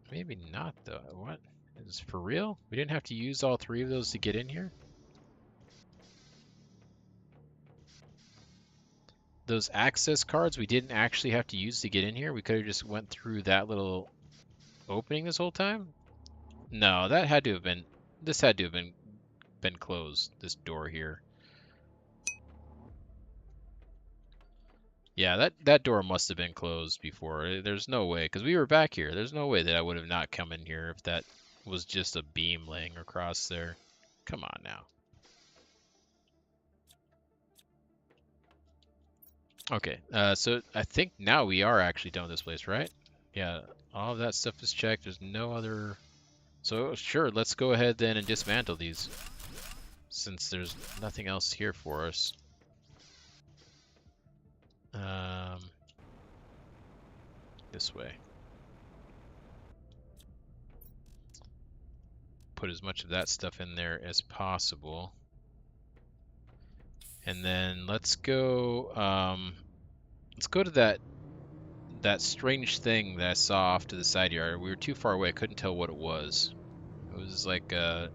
[SPEAKER 1] Maybe not though. What? Is this for real? We didn't have to use all 3 of those to get in here? Those access cards we didn't actually have to use to get in here? We could have just went through that little opening this whole time? No, that had to have been... This had to have been closed, this door here. Yeah, that door must have been closed before. There's no way, because we were back here. There's no way that I would have not come in here if that was just a beam laying across there. Come on now. Okay, so I think now we are actually done with this place, right? Yeah, all of that stuff is checked. There's no other... So sure, let's go ahead then and dismantle these, since there's nothing else here for us. This way. Put as much of that stuff in there as possible. And then let's go to that strange thing that I saw off to the side yard. We were too far away, I couldn't tell what it was. It was like a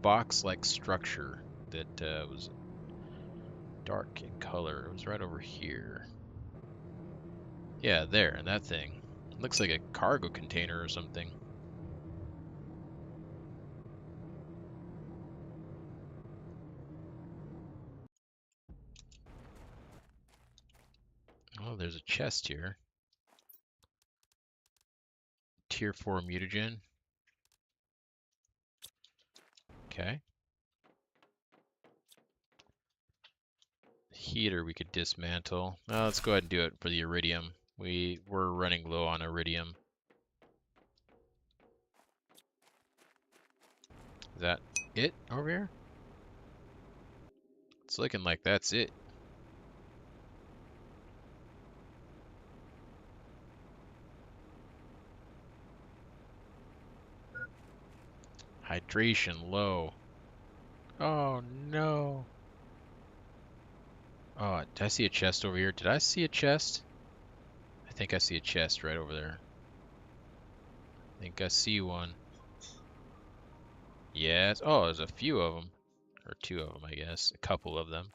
[SPEAKER 1] box-like structure that was dark in color. It was right over here. Yeah, there, that thing. It looks like a cargo container or something. Oh, there's a chest here. Tier 4 mutagen. Okay. Heater we could dismantle. Let's go ahead and do it for the iridium. We're running low on iridium. Is that it over here? It's looking like that's it. Hydration low. Oh no. Oh, did I see a chest over here? Did I see a chest? I think I see a chest right over there. I think I see one. Yes. Oh, there's a few of them. Or 2 of them, I guess. A couple of them.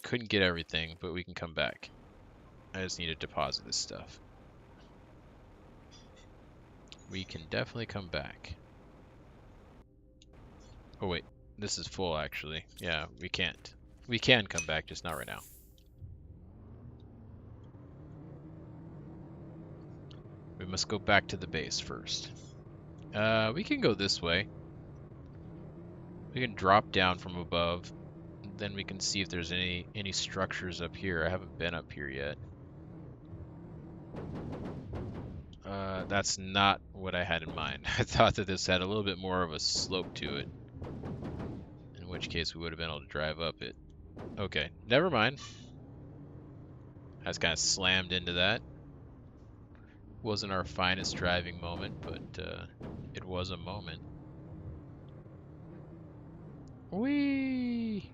[SPEAKER 1] Couldn't get everything, but we can come back. I just need to deposit this stuff. We can definitely come back. Oh wait, this is full actually. Yeah, we can't. We can come back, just not right now. We must go back to the base first. We can go this way. We can drop down from above. Then we can see if there's any structures up here. I haven't been up here yet. That's not what I had in mind. I thought that this had a little bit more of a slope to it. In which case we would have been able to drive up it. Okay, never mind. I just kind of slammed into that. Wasn't our finest driving moment, but it was a moment. Whee!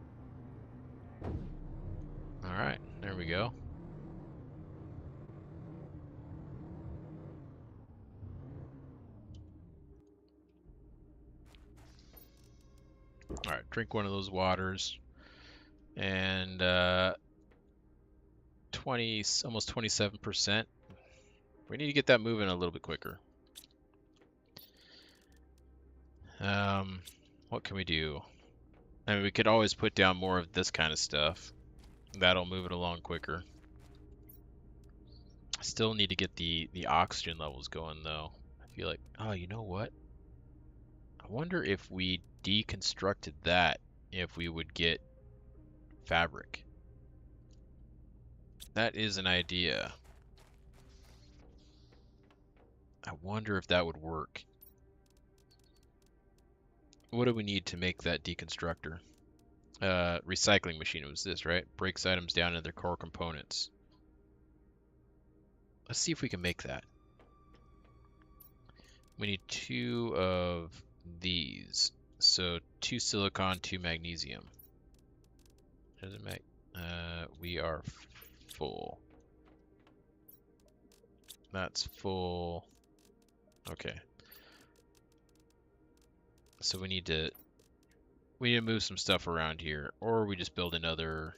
[SPEAKER 1] drink one of those waters. And 20, almost 27%. We need to get that moving a little bit quicker. What can we do? I mean, we could always put down more of this kind of stuff. That'll move it along quicker. Still need to get the oxygen levels going though. I feel like, oh, you know what? I wonder if we deconstructed that, if we would get fabric. That is an idea. I wonder if that would work. What do we need to make that deconstructor? Recycling machine was this, right? Breaks items down into their core components. Let's see if we can make that. We need 2 of these. So 2 silicon, 2 magnesium. Does it make? We are full. That's full. Okay. So we need to move some stuff around here, or we just build another.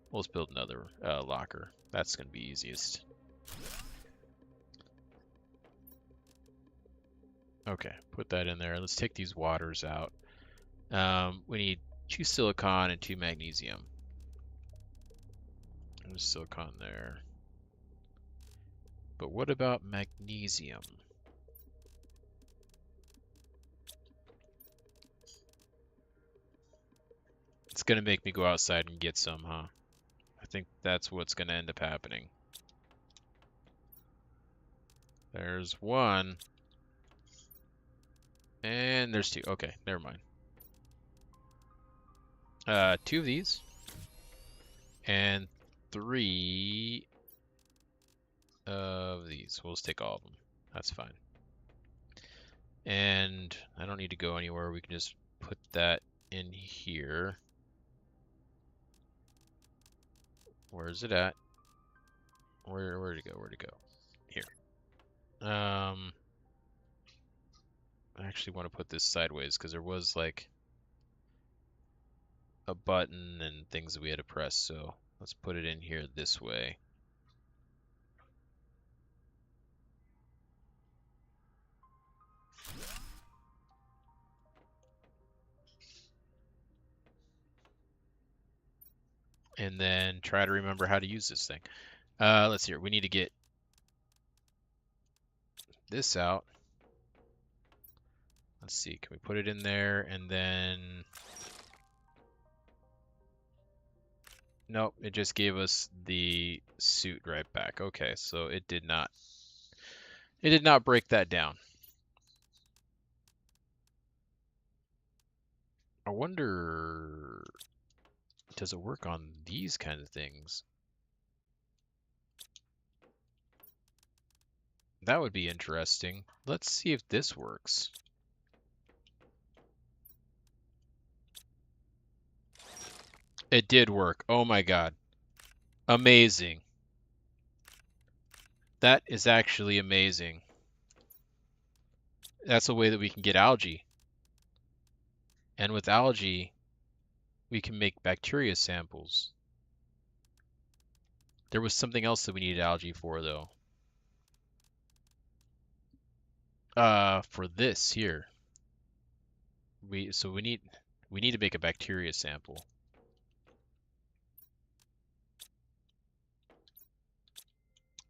[SPEAKER 1] We'll just build another locker. That's gonna be easiest. Okay, put that in there. Let's take these waters out. We need 2 silicon and 2 magnesium. There's silicon there. But what about magnesium? It's gonna make me go outside and get some, huh? I think that's what's gonna end up happening. There's 1. And there's 2. Okay, never mind. 2 of these. And 3 of these. We'll just take all of them. That's fine. And I don't need to go anywhere. We can just put that in here. Where is it at? Where'd it go? Where'd it go? Here. I actually want to put this sideways because there was like a button and things that we had to press. So let's put it in here this way. And then try to remember how to use this thing. Let's see here. We need to get this out. Let's see. Can we put it in there and then... Nope, it just gave us the suit right back. Okay, so it did not break that down. I wonder, does it work on these kind of things? That would be interesting. Let's see if this works. It did work. Oh my god. Amazing. That is actually amazing. That's a way that we can get algae. And with algae, we can make bacteria samples. There was something else that we needed algae for, though. For this here. We need to make a bacteria sample.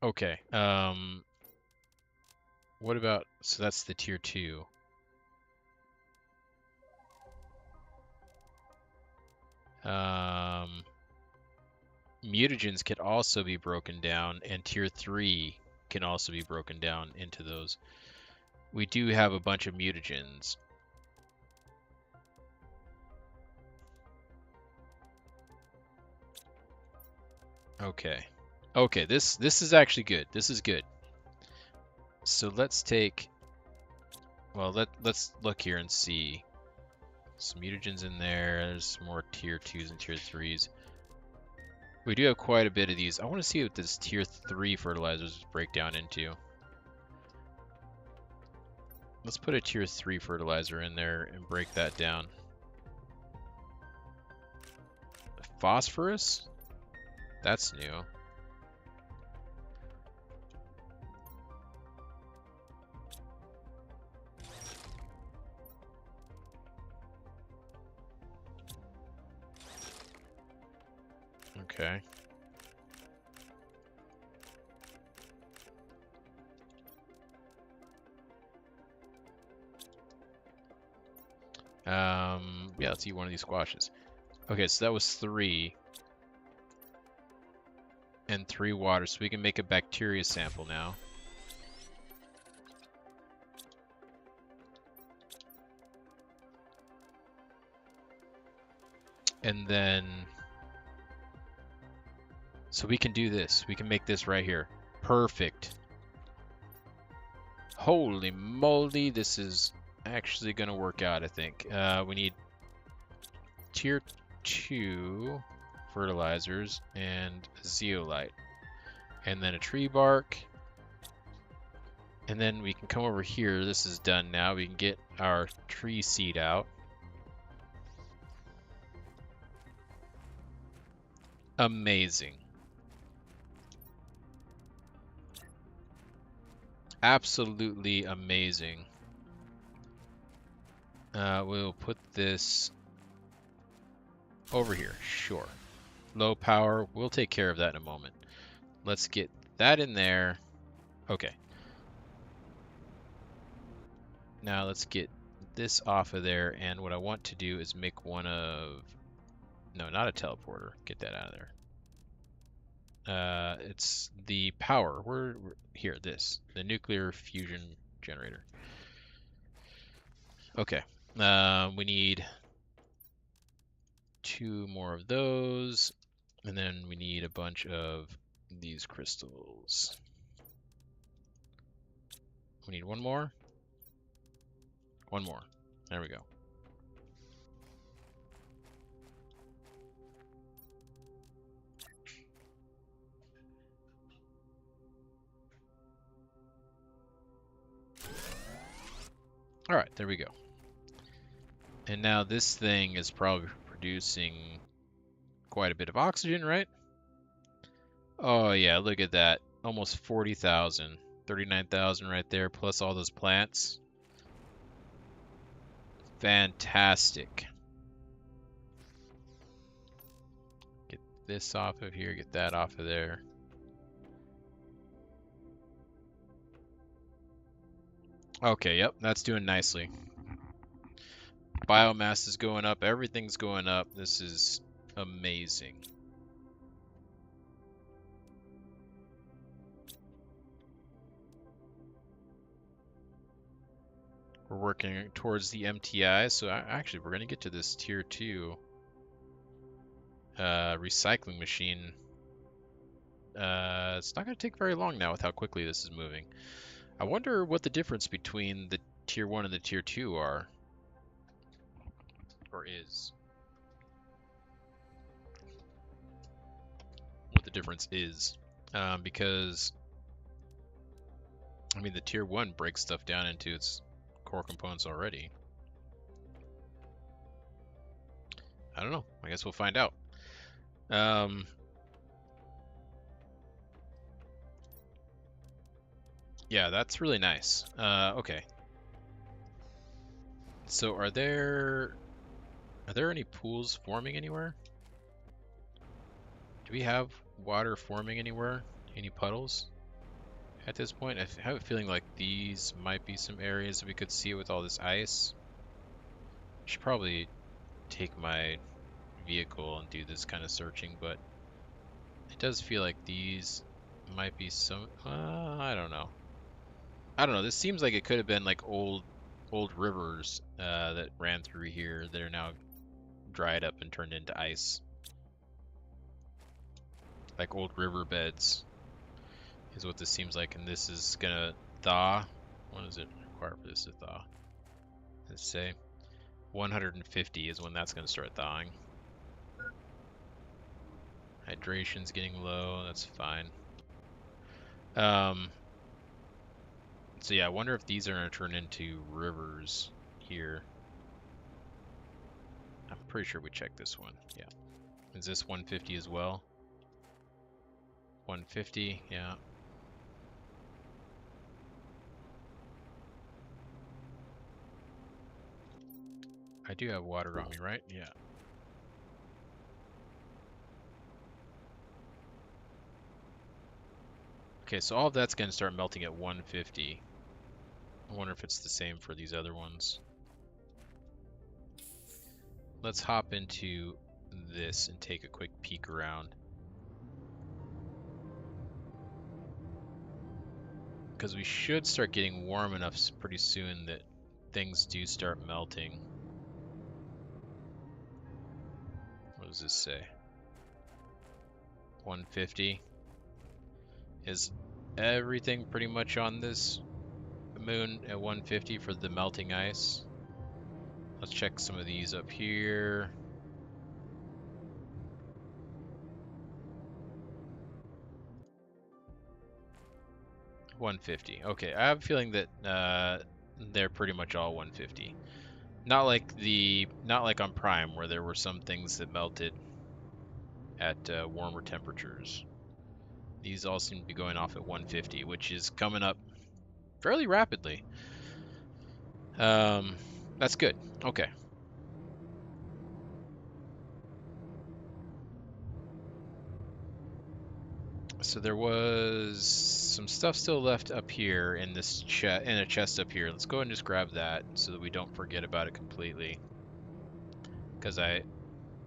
[SPEAKER 1] Okay. What about, so that's the tier 2. Mutagens can also be broken down, and tier 3 can also be broken down into those. We do have a bunch of mutagens. Okay. Okay, this is actually good. This is good. So let's take, well, let's look here and see. Some mutagens in there. There's more tier 2s and tier 3s. We do have quite a bit of these. I want to see what this tier 3 fertilizers break down into. Let's put a tier 3 fertilizer in there and break that down. phosphorus? That's new. Okay. Yeah, let's eat one of these squashes. Okay, so that was 3. And 3 water, so we can make a bacteria sample now. And then... So we can do this. We can make this right here. Perfect. Holy moly, this is actually going to work out, I think. We need tier 2 fertilizers and zeolite. And then a tree bark. And then we can come over here. This is done now. We can get our tree seed out. Amazing. Absolutely amazing. We'll put this over here. Sure. Low power. We'll take care of that in a moment. Let's get that in there. Okay. Now let's get this off of there. And what I want to do is make one of... No, not a teleporter. Get that out of there. It's the power. We're here, this. The nuclear fusion generator. Okay. We need 2 more of those. And then we need a bunch of these crystals. We need 1 more. 1 more. There we go. All right, there we go. And now this thing is probably producing quite a bit of oxygen, right? Oh yeah, look at that. Almost 40,000. 39,000 right there, plus all those plants. Fantastic. Get this off of here, get that off of there. Okay, yep, that's doing nicely. Biomass is going up, everything's going up. This is amazing. We're working towards the MTI, so actually we're going to get to this tier 2 recycling machine. It's not going to take very long now with how quickly this is moving. I wonder what the difference between the tier 1 and the tier 2 are. Or is. What the difference is. Because, I mean, the tier 1 breaks stuff down into its core components already. I don't know. I guess we'll find out. Yeah, that's really nice. Okay. So are there any pools forming anywhere? Do we have water forming anywhere? Any puddles? At this point, I have a feeling like these might be some areas that we could see with all this ice. I should probably take my vehicle and do this kind of searching, but it does feel like these might be some... I don't know. I don't know. This seems like it could have been like old rivers that ran through here that are now dried up and turned into ice. Like old riverbeds is what this seems like, and this is gonna thaw. What does it require for this to thaw? Let's say 150 is when that's gonna start thawing. Hydration's getting low, that's fine. So yeah, I wonder if these are gonna turn into rivers here. I'm pretty sure we checked this one, yeah. Is this 150 as well? 150, yeah. I do have water on me, right? Yeah. Okay, so all of that's going to start melting at 150. I wonder if it's the same for these other ones. Let's hop into this and take a quick peek around. Because we should start getting warm enough pretty soon that things do start melting. What does this say? 150. Is everything pretty much on this moon at 150 for the melting ice? Let's check some of these up here. $150. Okay, I have a feeling that they're pretty much all 150. Not like on Prime where there were some things that melted at warmer temperatures. These all seem to be going off at 150, which is coming up fairly rapidly. That's good. Okay. So there was some stuff still left up here in this chest, in a chest up here. Let's go ahead and just grab that so that we don't forget about it completely. Because I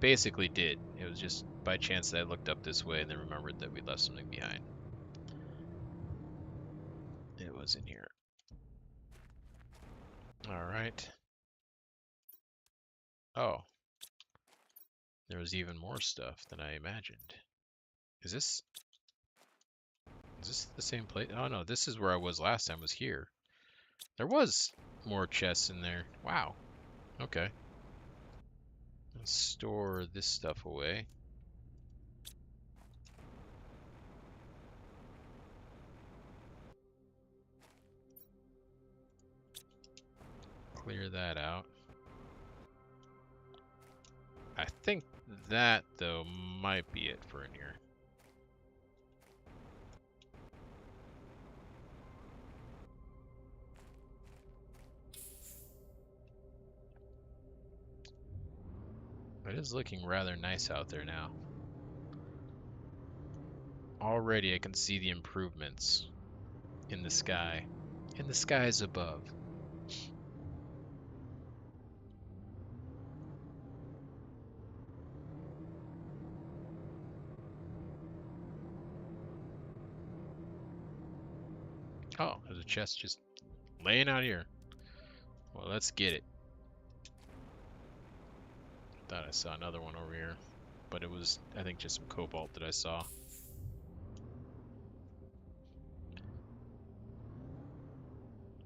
[SPEAKER 1] basically did. It was just by chance that I looked up this way and then remembered that we left something behind. It was in here. All right. Oh, there was even more stuff than I imagined. Is this the same place? Oh no, this is where I was last time. Was here. There was more chests in there. Wow. Okay. Let's store this stuff away. Clear that out. I think that, though, might be it for in here. It is looking rather nice out there now. Already I can see the improvements in the sky. In the skies above. Oh, there's a chest just laying out here. Well, let's get it. Thought I saw another one over here. But it was, I think, just some cobalt that I saw.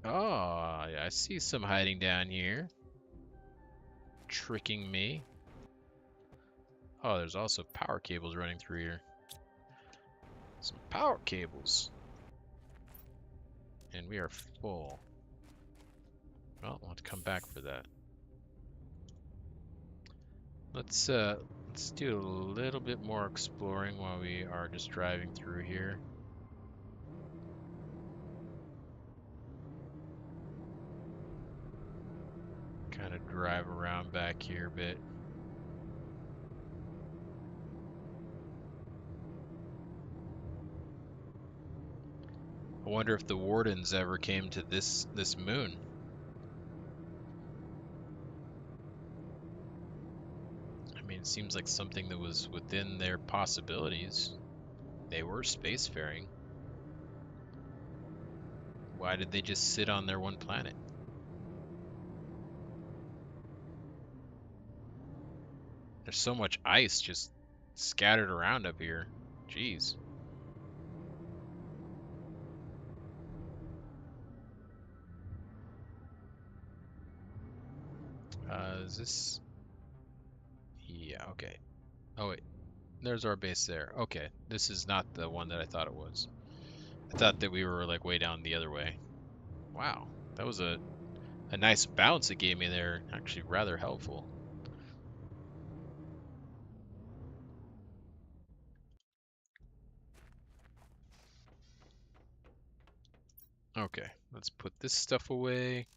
[SPEAKER 1] Oh, yeah, I see some hiding down here. Tricking me. Oh, there's also power cables running through here. Some power cables. And we are full. Well, I'll have to come back for that. Let's do a little bit more exploring while we are just driving through here. Kind of drive around back here a bit. I wonder if the wardens ever came to this moon. I mean, it seems like something that was within their possibilities. They were spacefaring. Why did they just sit on their one planet? There's so much ice just scattered around up here. Jeez. Is this... Yeah, okay. Oh, wait. There's our base there. Okay, this is not the one that I thought it was. I thought that we were like way down the other way. Wow, that was a nice bounce it gave me there. Actually rather helpful. Okay, let's put this stuff away.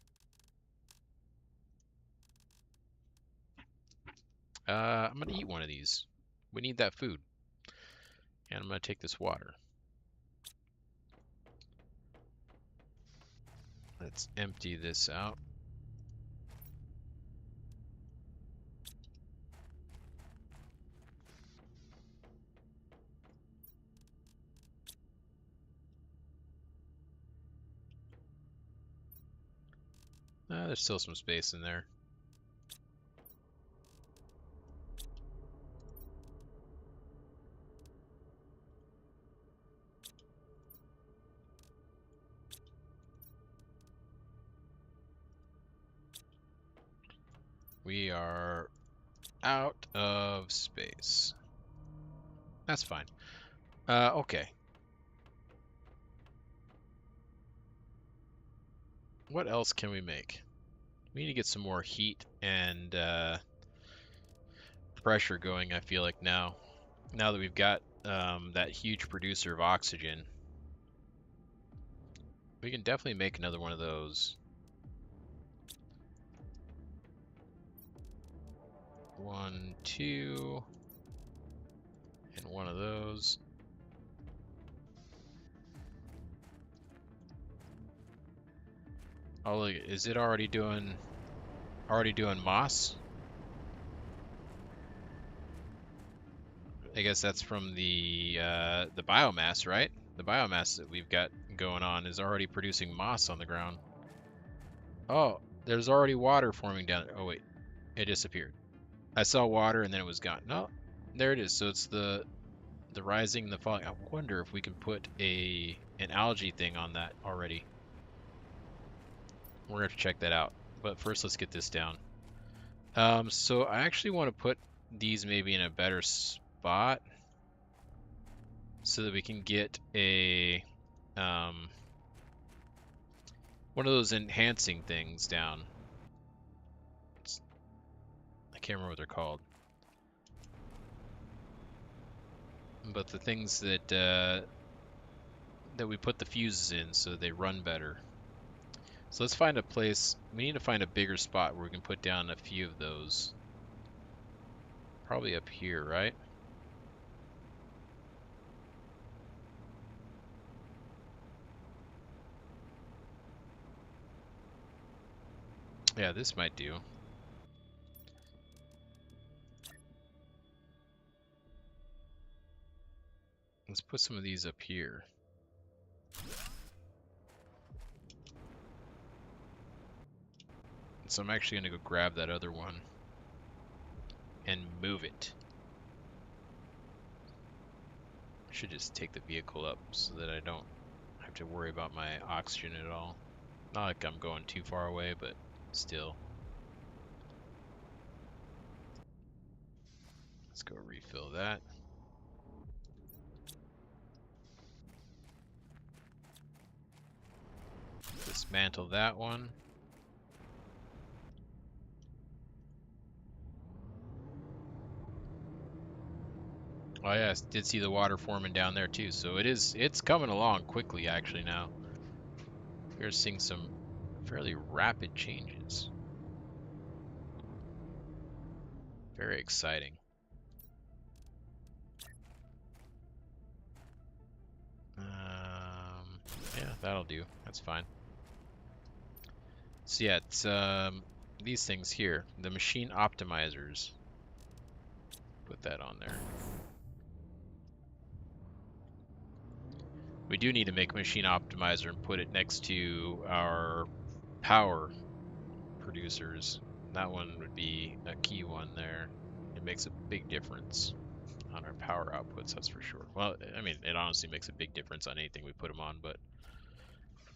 [SPEAKER 1] I'm gonna eat one of these. We need that food. And I'm gonna take this water. Let's empty this out. There's still some space in there. We are out of space. That's fine. Okay. What else can we make? We need to get some more heat and pressure going, I feel like now. Now that we've got that huge producer of oxygen, we can definitely make another one of those. One, two, and one of those. Oh, look, is it already doing moss? I guess that's from the biomass, right? The biomass that we've got going on is already producing moss on the ground. Oh, there's already water forming down there. Oh wait, it disappeared. I saw water and then it was gone. No, there it is. So it's the rising and the falling. I wonder if we can put an algae thing on that already. We're gonna have to check that out. But first, let's get this down. So I actually want to put these maybe in a better spot so that we can get a one of those enhancing things down. I can't remember what they're called. But the things that that we put the fuses in so they run better. So let's find a place. We need to find a bigger spot where we can put down a few of those. Probably up here, right? Yeah, this might do. Let's put some of these up here. So I'm actually going to go grab that other one and move it. I should just take the vehicle up so that I don't have to worry about my oxygen at all. Not like I'm going too far away, but still. Let's go refill that. Dismantle that one. Oh yeah, I did see the water forming down there too, so it's coming along quickly actually now. We're seeing some fairly rapid changes. Very exciting. Yeah, that'll do. That's fine. So yeah, it's these things here, the machine optimizers. Put that on there. We do need to make a machine optimizer and put it next to our power producers. That one would be a key one there. It makes a big difference on our power outputs, that's for sure. Well, I mean, it honestly makes a big difference on anything we put them on, but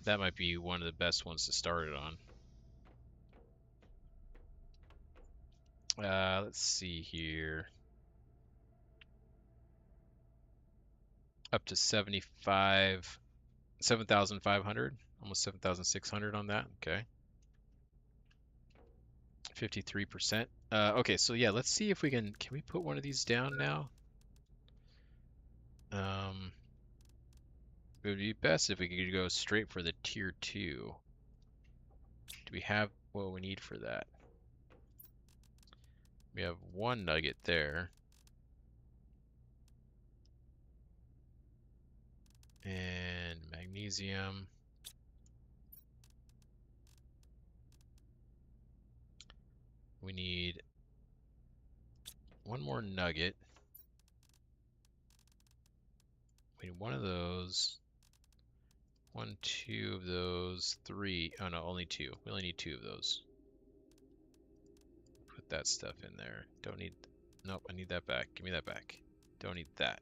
[SPEAKER 1] that might be one of the best ones to start it on. Let's see here. Up to 7,500, almost 7,600 on that. Okay. 53%. Okay, so yeah, let's see if we can we put one of these down now? It would be best if we could go straight for the tier 2. Do we have what we need for that? We have 1 nugget there. And magnesium. We need 1 more nugget. We need 1 of those. 1, 2 of those. 3. Oh no, only 2. We only need 2 of those. Put that stuff in there. Don't need... Nope, I need that back. Give me that back. Don't need that.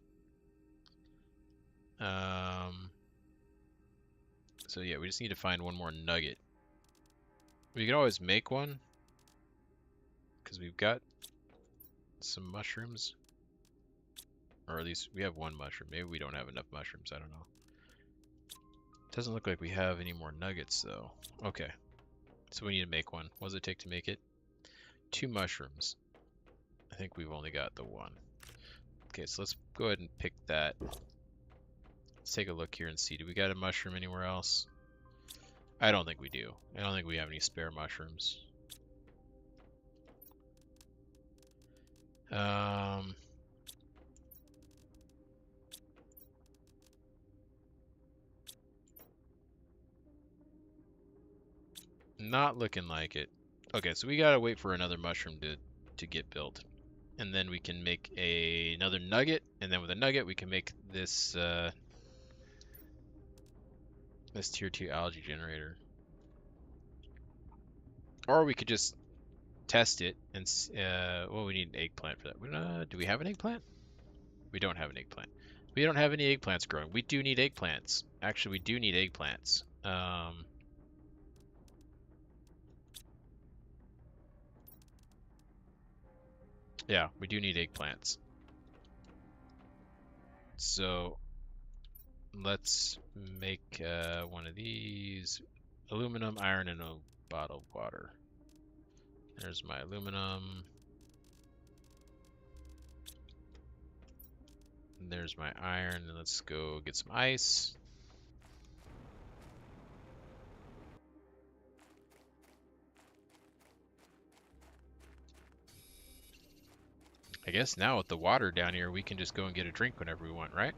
[SPEAKER 1] So yeah, we just need to find 1 more nugget. We can always make one, because we've got some mushrooms. Or at least we have 1 mushroom. Maybe we don't have enough mushrooms, I don't know. Doesn't look like we have any more nuggets though. Okay, so we need to make one. What does it take to make it? 2 mushrooms. I think we've only got the 1. Okay, so let's go ahead and pick that. Let's take a look here and see. Do we got a mushroom anywhere else? I don't think we do. I don't think we have any spare mushrooms. Not looking like it. Okay, so we gotta wait for another mushroom to get built. And then we can make another nugget, and then with a nugget we can make this this tier 2 algae generator. Or we could just test it and well, we need an eggplant for that. Do we have an eggplant? We don't have an eggplant. We don't have any eggplants growing. We do need eggplants. Actually, we do need eggplants. Yeah, we do need eggplants. So let's make 1 of these. Aluminum, iron, and a bottle of water. There's my aluminum. And there's my iron. And let's go get some ice. I guess now with the water down here, we can just go and get a drink whenever we want, right?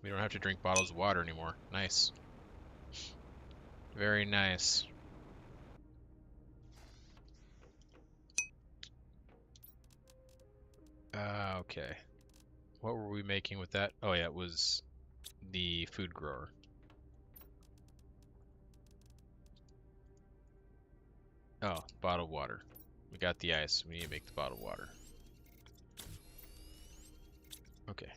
[SPEAKER 1] We don't have to drink bottles of water anymore. Nice. Very nice. Okay. What were we making with that? Oh yeah, it was the food grower. Oh, bottled water. We got the ice. We need to make the bottled water. Okay.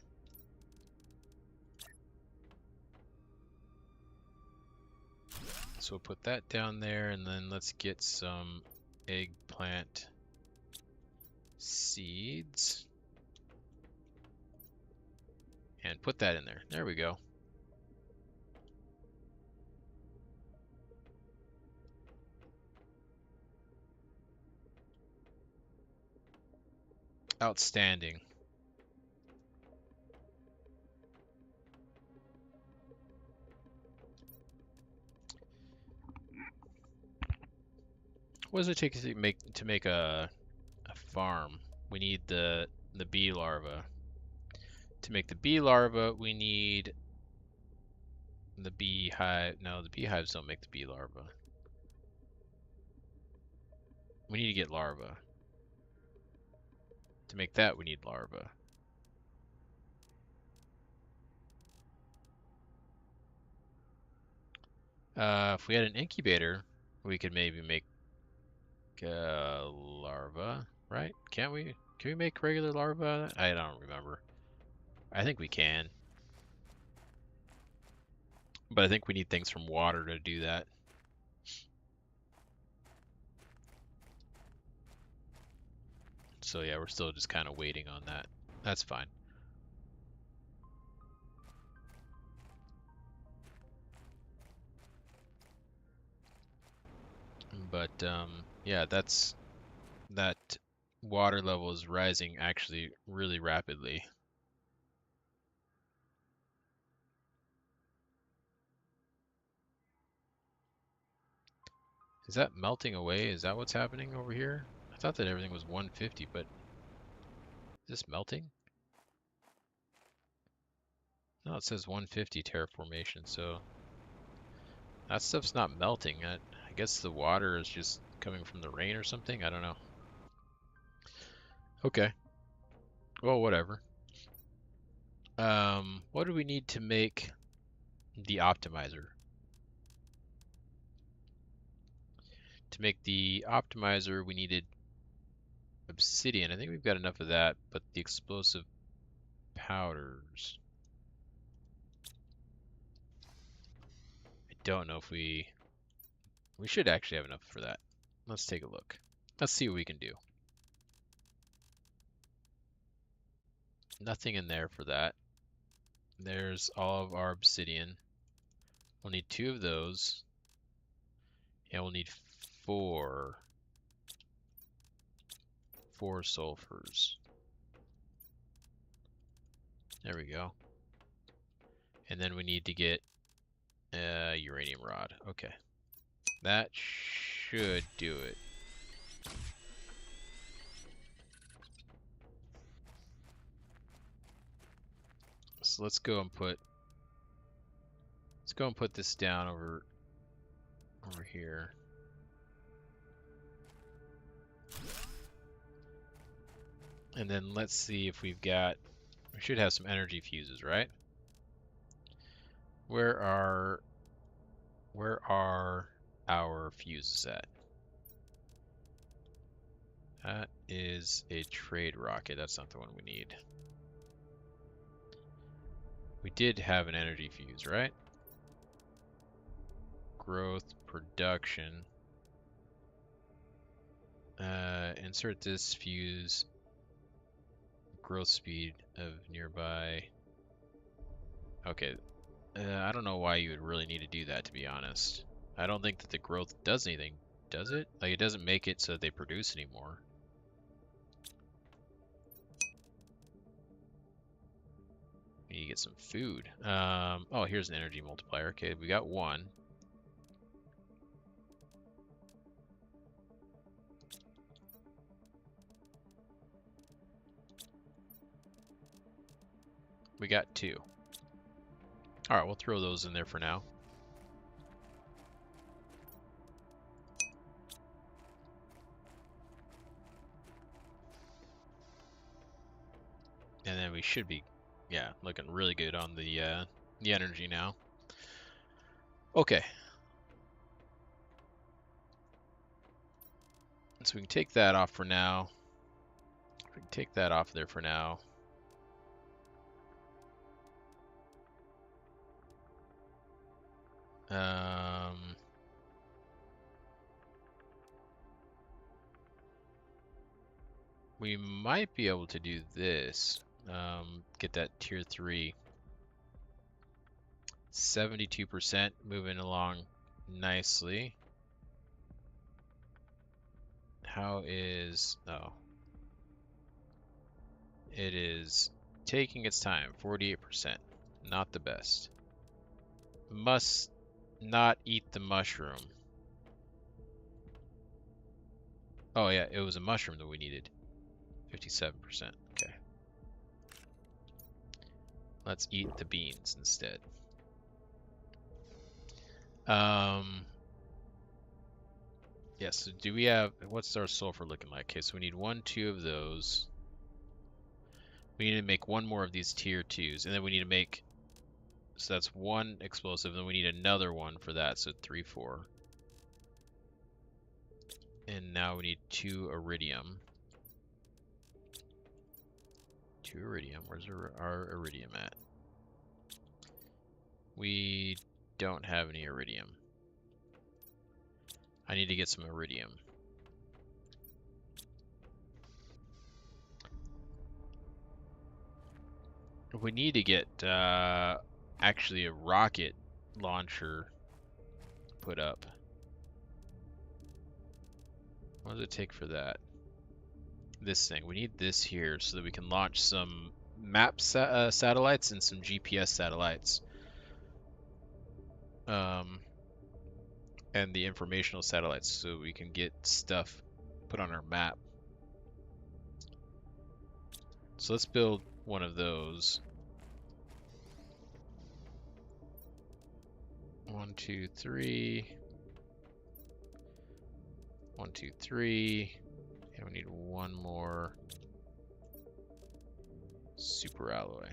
[SPEAKER 1] So we'll put that down there, and then let's get some eggplant seeds. And put that in there. There we go. Outstanding. What does it take to make a farm? We need the bee larva. To make the bee larva, we need the beehive. No, the beehives don't make the bee larva. We need to get larva. To make that, we need larva. If we had an incubator, we could maybe make larva, right? Can't we? Can we make regular larva? I don't remember. I think we can. But I think we need things from water to do that. So yeah, we're still just kind of waiting on that. That's fine. But yeah, that water level is rising actually really rapidly. Is that melting away? Is that what's happening over here? I thought that everything was 150, but is this melting? No, it says 150 terraformation, so that stuff's not melting. I guess the water is just coming from the rain or something. I don't know. Okay. Well, whatever. What do we need to make the optimizer? To make the optimizer, we needed obsidian. I think we've got enough of that, but the explosive powders. I don't know if we should actually have enough for that. Let's take a look. Let's see what we can do. Nothing in there for that. There's all of our obsidian. We'll need 2 of those. And we'll need 4 sulfurs. There we go. And then we need to get uranium rod. Okay. That should do it. So let's go and put this down over here. And then let's see if we should have some energy fuses, right? Where are our fuses at? That is a trade rocket. That's not the one we need. We did have an energy fuse, right? Growth, production. Insert this fuse. Growth speed of nearby. Okay. I don't know why you would really need to do that, to be honest. I don't think that the growth does anything, does it? Like, it doesn't make it so that they produce anymore. We need to get some food. Oh, here's an energy multiplier. Okay, we got 1. We got 2. Alright, we'll throw those in there for now. And then we should be, yeah, looking really good on the energy now. Okay. So we can take that off for now. We can take that off there for now. We might be able to do this. Get that tier 3. 72% moving along nicely. How is... Oh. It is taking its time. 48%. Not the best. Must not eat the mushroom. Oh yeah, it was a mushroom that we needed. 57%. Okay. Let's eat the beans instead. Yeah, so do we have, what's our sulfur looking like? Okay, so we need 1, 2 of those. We need to make 1 more of these tier 2s, and then we need to make, so that's 1 explosive, and then we need another one for that, so 3, 4. And now we need 2 iridium. 2 iridium, where's our iridium at? We don't have any iridium. I need to get some iridium. We need to get actually a rocket launcher put up. What does it take for that? This thing. We need this here so that we can launch some map satellites and some GPS satellites. and the informational satellites so we can get stuff put on our map. So let's build one of those. 1, 2, 3. 1, 2, 3. And we need one more super alloy.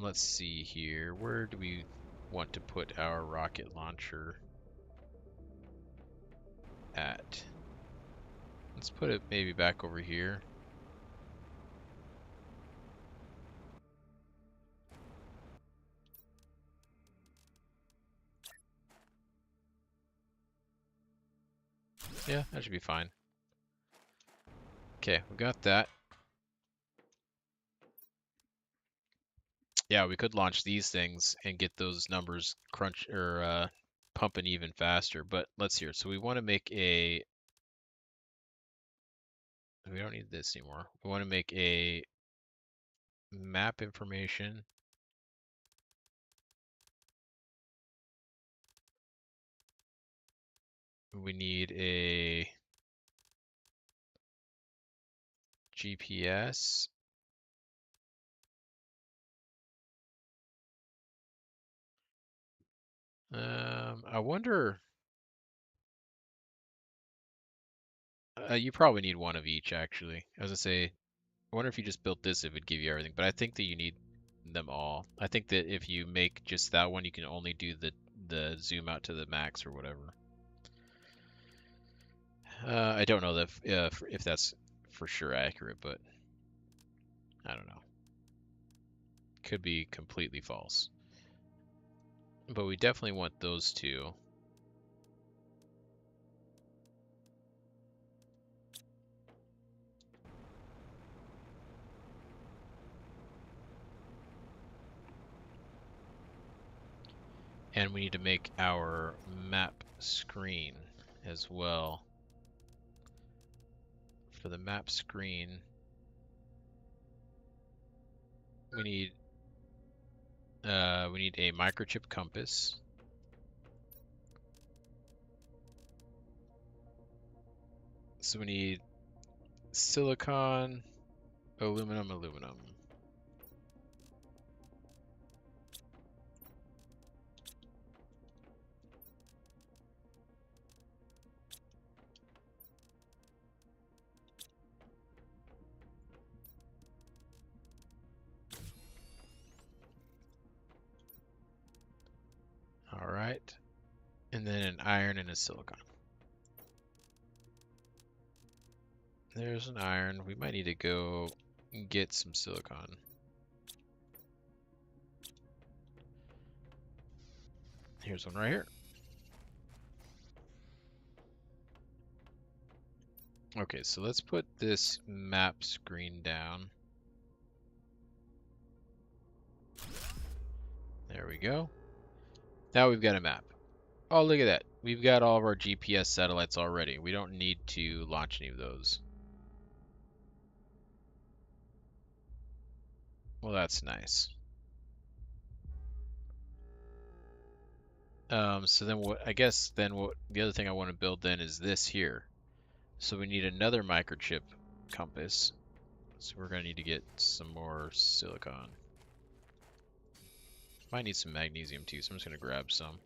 [SPEAKER 1] Let's see here. Where do we want to put our rocket launcher at? Let's put it maybe back over here. Yeah, that should be fine. Okay, we got that. Yeah, we could launch these things and get those numbers crunch or pumping even faster. But let's hear. So we want to make a. We don't need this anymore. We want to make a map information. We need a GPS. I wonder. You probably need one of each, actually. I was gonna say, I wonder if you just built this, it would give you everything. But I think that you need them all. I think that if you make just that one, you can only do the zoom out to the max or whatever. I don't know that if that's for sure accurate, but I don't know. Could be completely false. But we definitely want those two. And we need to make our map screen as well. For the map screen, we need a microchip compass. So we need silicon, aluminum, aluminum. All right. And then an iron and a silicon. There's an iron. We might need to go get some silicon. Here's one right here. Okay, so let's put this map screen down. There we go. Now we've got a map. Oh, look at that. We've got all of our GPS satellites already. We don't need to launch any of those. Well, that's nice. So then what, I guess then what the other thing I want to build then is this here. So we need another microchip compass. So we're going to need to get some more silicon. Might need some magnesium too, so I'm just going to grab some.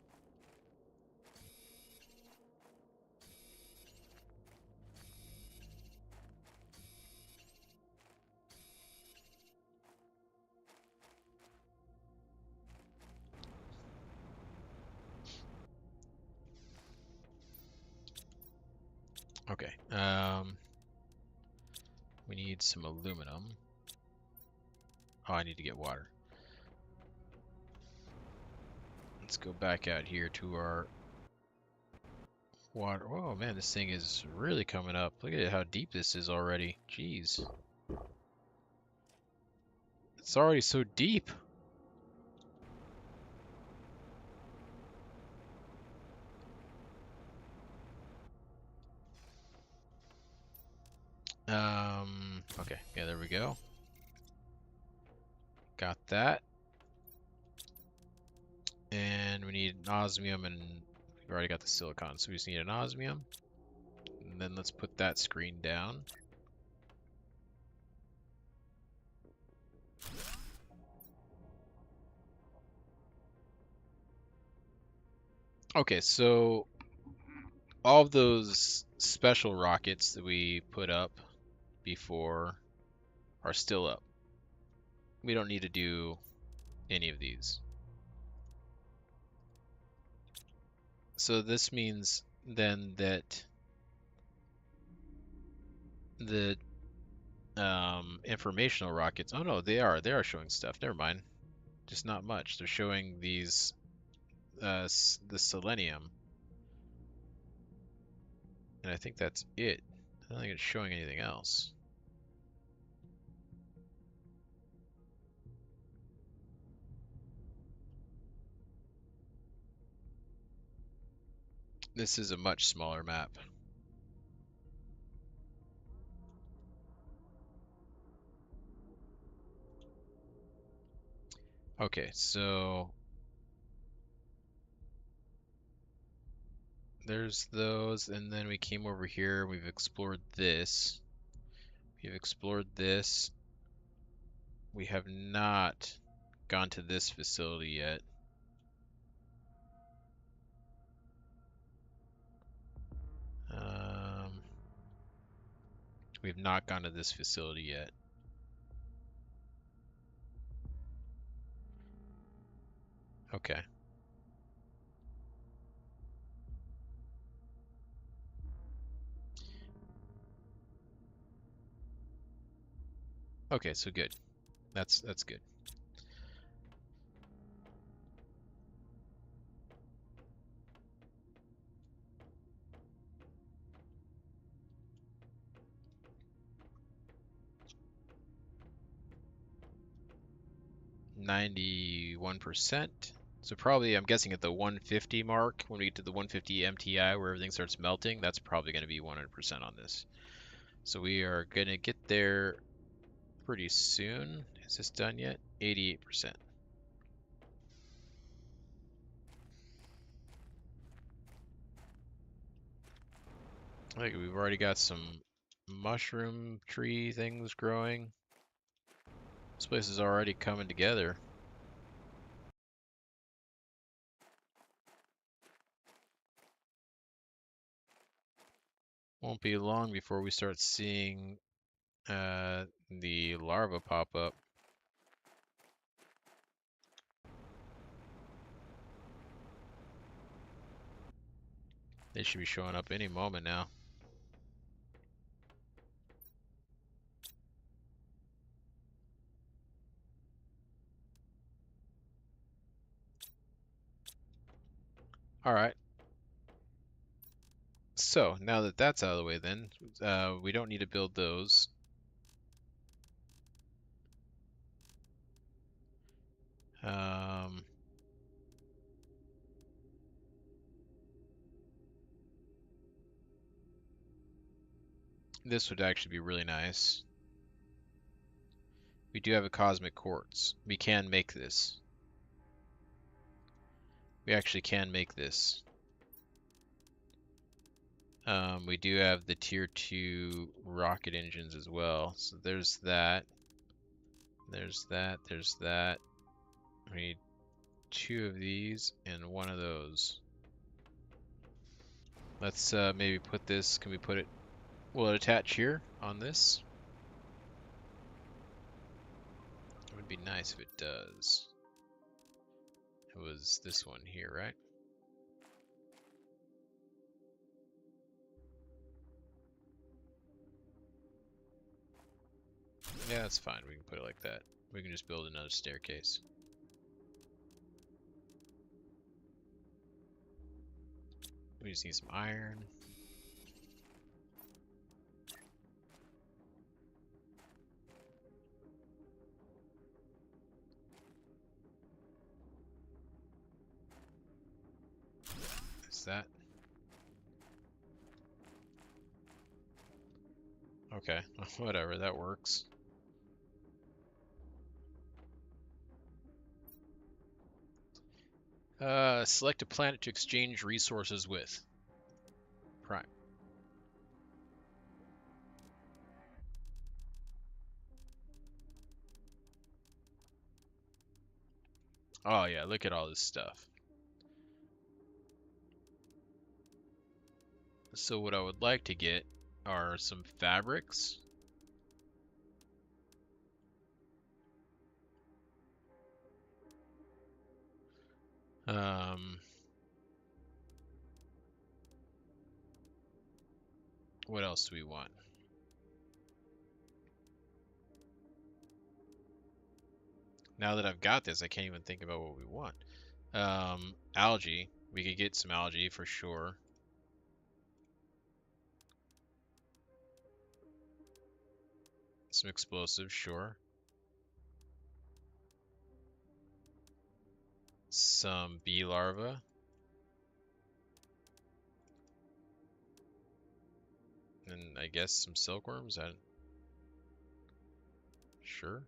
[SPEAKER 1] Okay. We need some aluminum. Oh, I need to get water. Let's go back out here to our water. Oh man, this thing is really coming up. Look at how deep this is already. Jeez. It's already so deep. Okay. Yeah, there we go. Got that. And we need an osmium, and we've already got the silicon, so we just need an osmium. And then let's put that screen down. Okay, so all of those special rockets that we put up before are still up. We don't need to do any of these. So this means then that the informational rockets, oh no, they are showing stuff. Never mind. Just not much. They're showing these the selenium. And I think that's it. I don't think it's showing anything else. This is a much smaller map. Okay, so there's those, and then we came over here, we've explored this. We've explored this. We have not gone to this facility yet. We've not gone to this facility yet. Okay. Okay, so good. That's good. %91%. So probably, I'm guessing at the 150 mark, when we get to the 150 MTI where everything starts melting, that's probably going to be 100% on this. So we are going to get there pretty soon. Is this done yet? 88%. I think we've already got some mushroom tree things growing. This place is already coming together. Won't be long before we start seeing the larva pop up. They should be showing up any moment now. All right. So now that that's out of the way, then we don't need to build those. This would actually be really nice. We do have a cosmic quartz. We can make this. We actually can make this. We do have the tier 2 rocket engines as well. So there's that. There's that. There's that. We need 2 of these and 1 of those. Let's maybe put this. Can we put it? Will it attach here on this? It would be nice if it does. It was this one here, right? Yeah, that's fine. We can put it like that. We can just build another staircase. We just need some iron. Is that? Okay, whatever, that works. Select a planet to exchange resources with. Prime. Oh yeah, look at all this stuff. So what I would like to get are some fabrics. What else do we want? Now that I've got this, I can't even think about what we want. Algae. We could get some algae for sure. Some explosives, sure. Some bee larvae. And I guess some silkworms. Sure.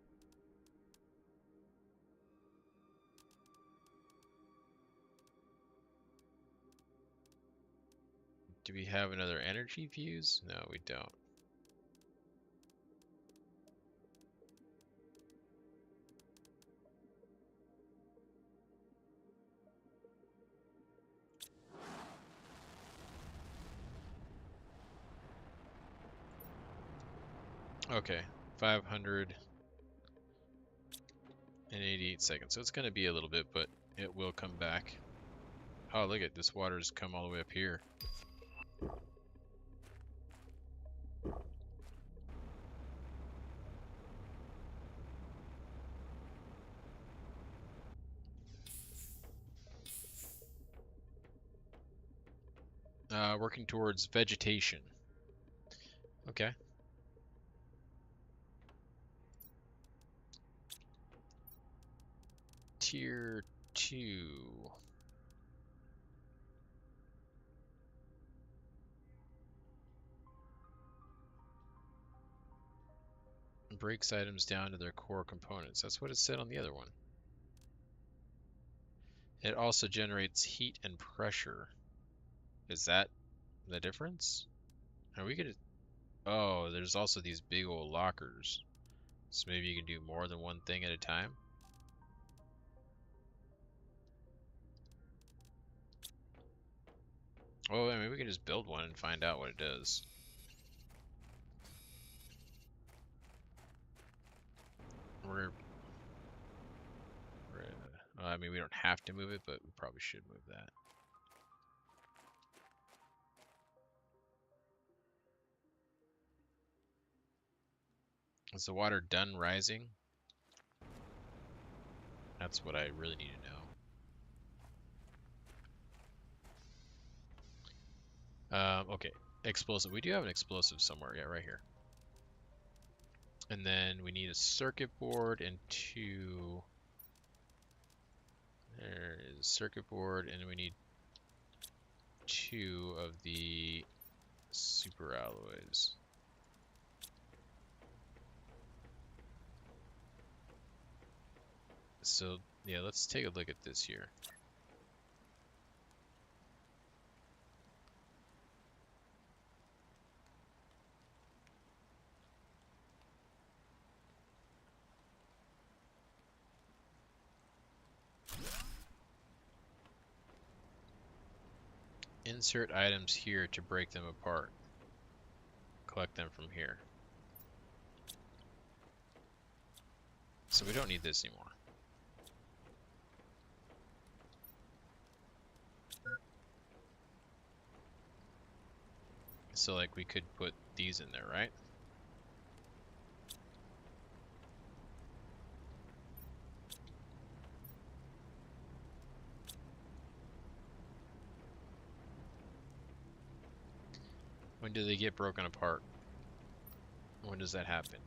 [SPEAKER 1] Do we have another energy fuse? No, we don't. Okay, 588 seconds. So it's going to be a little bit, but it will come back. Oh, look at this water's come all the way up here. Working towards vegetation. Okay. Tier 2. Breaks items down to their core components. That's what it said on the other one. It also generates heat and pressure. Is that the difference? Are we gonna... Oh, there's also these big old lockers. So maybe you can do more than one thing at a time? Oh, I mean, we can just build one and find out what it does. I mean, we don't have to move it, but we probably should move that. Is the water done rising? That's what I really need to know. Okay, explosive. We do have an explosive somewhere. Yeah, right here. And then we need a circuit board and two... There is circuit board, and we need two of the super alloys. So, yeah, let's take a look at this here. Insert items here to break them apart. Collect them from here. So we don't need this anymore. So like we could put these in there, right? When do they get broken apart? When does that happen?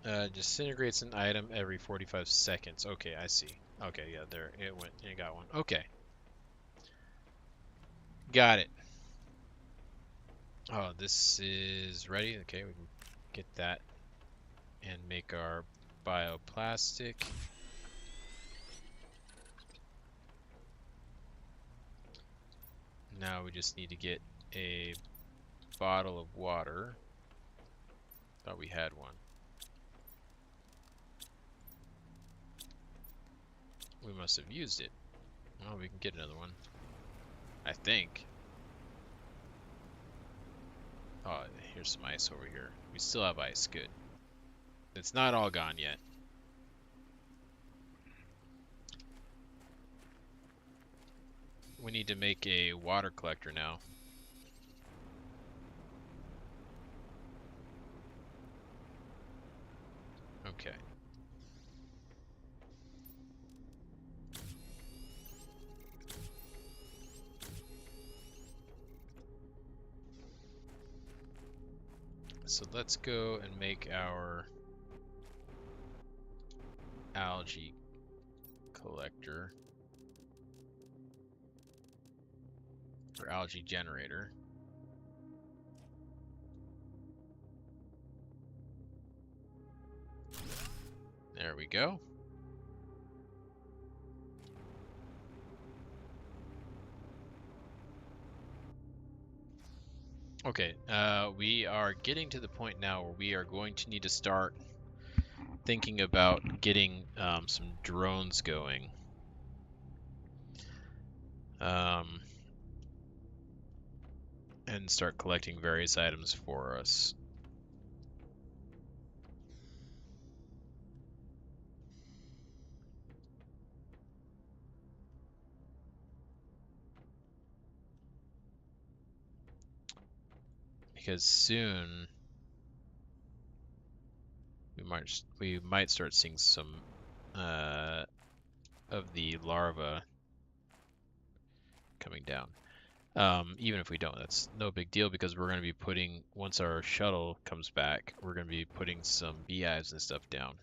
[SPEAKER 1] Disintegrates an item every 45 seconds. Okay, I see. Okay, yeah, there it went. It got one. Okay, got it. Oh, this is ready. Okay, we can get that and make our bioplastic. Now we just need to get a bottle of water. Thought we had one. We must have used it. Oh, we can get another one. I think. Oh, here's some ice over here. We still have ice. Good. It's not all gone yet. We need to make a water collector now. Okay. So let's go and make our algae collector, or algae generator. There we go. Okay, we are getting to the point now where we are going to need to start thinking about getting some drones going. And start collecting various items for us. Because soon we might start seeing some of the larvae coming down. Even if we don't, that's no big deal because we're going to be putting, once our shuttle comes back, we're going to be putting some beehives and stuff down.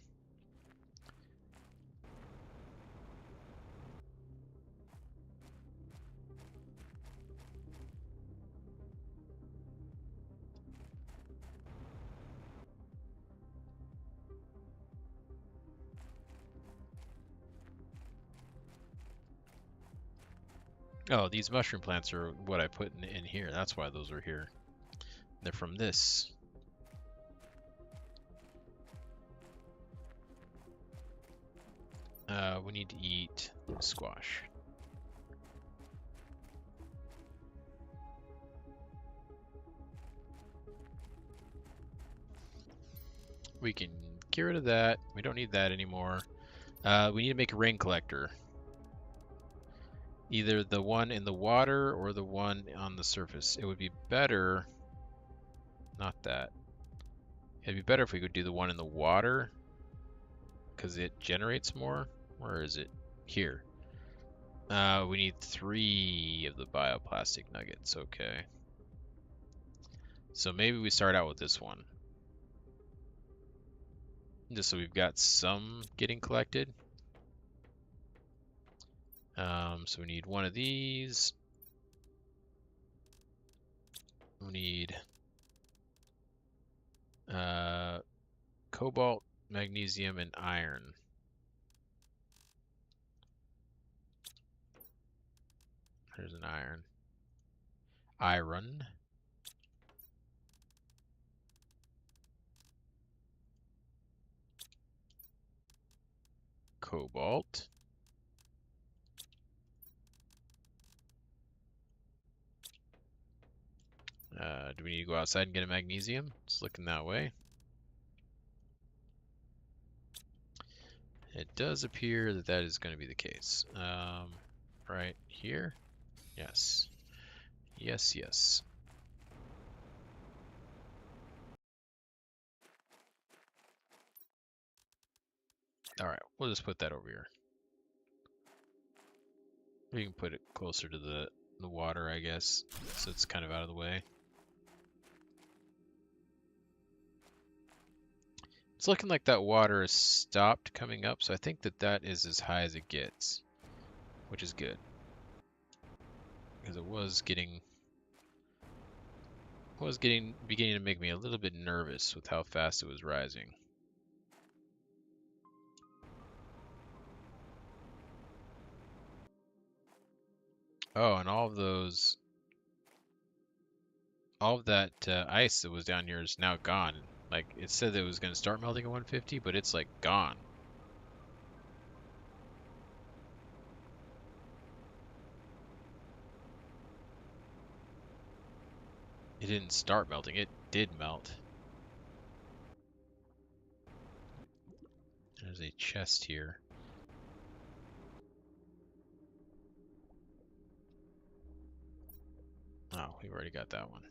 [SPEAKER 1] Oh, these mushroom plants are what I put in here. That's why those are here. They're from this. We need to eat squash. We can get rid of that. We don't need that anymore. We need to make a rain collector. Either the one in the water or the one on the surface. It would be better... Not that. It'd be better if we could do the one in the water, because it generates more. Where is it? Here. We need 3 of the bioplastic nuggets. Okay. So maybe we start out with this one. Just so we've got some getting collected. So we need one of these. We need cobalt, magnesium, and iron. There's an iron. Iron. Cobalt. Do we need to go outside and get a magnesium? It's looking that way. It does appear that that is going to be the case. Right here? Yes. Yes, yes. Alright, we'll just put that over here. We can put it closer to the water, I guess, so it's kind of out of the way. It's looking like that water has stopped coming up, so I think that that is as high as it gets, which is good. Because it was beginning to make me a little bit nervous with how fast it was rising. Oh, and all of that ice that was down here is now gone. Like, it said that it was going to start melting at 150, but it's like gone. It didn't start melting, it did melt. There's a chest here. Oh, we've already got that one.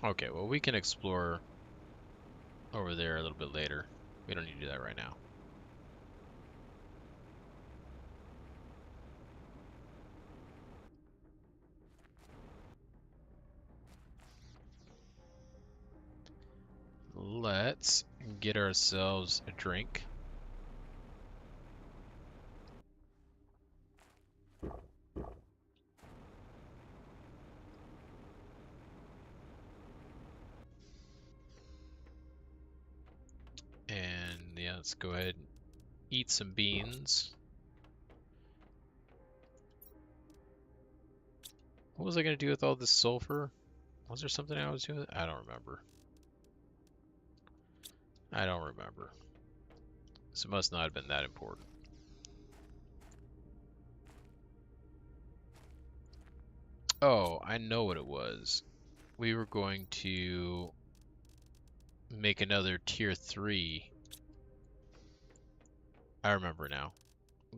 [SPEAKER 1] Okay, well, we can explore over there a little bit later. We don't need to do that right now. Let's get ourselves a drink. And yeah, let's go ahead and eat some beans. What was I going to do with all this sulfur? Was there something I was doing? I don't remember. I don't remember. So it must not have been that important. Oh, I know what it was. We were going to make another tier 3. I remember now.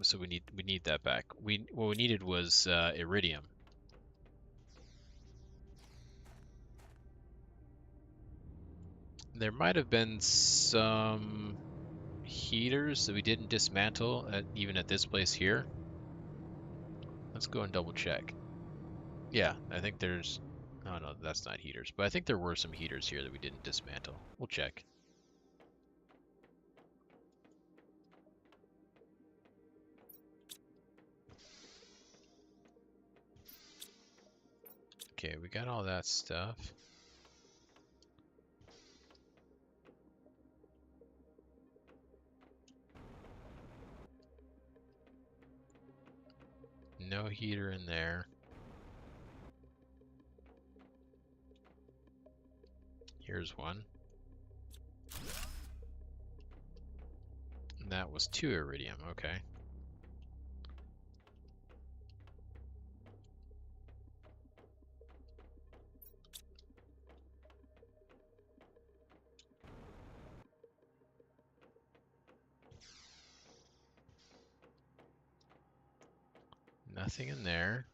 [SPEAKER 1] So we need that back. What we needed was iridium. There might have been some heaters that we didn't dismantle even at this place here. Let's go and double check. Yeah, I think there's... Oh no, that's not heaters. But I think there were some heaters here that we didn't dismantle. We'll check. Okay, we got all that stuff. No heater in there. Here's one. And that was 2 iridium, okay. Nothing in there.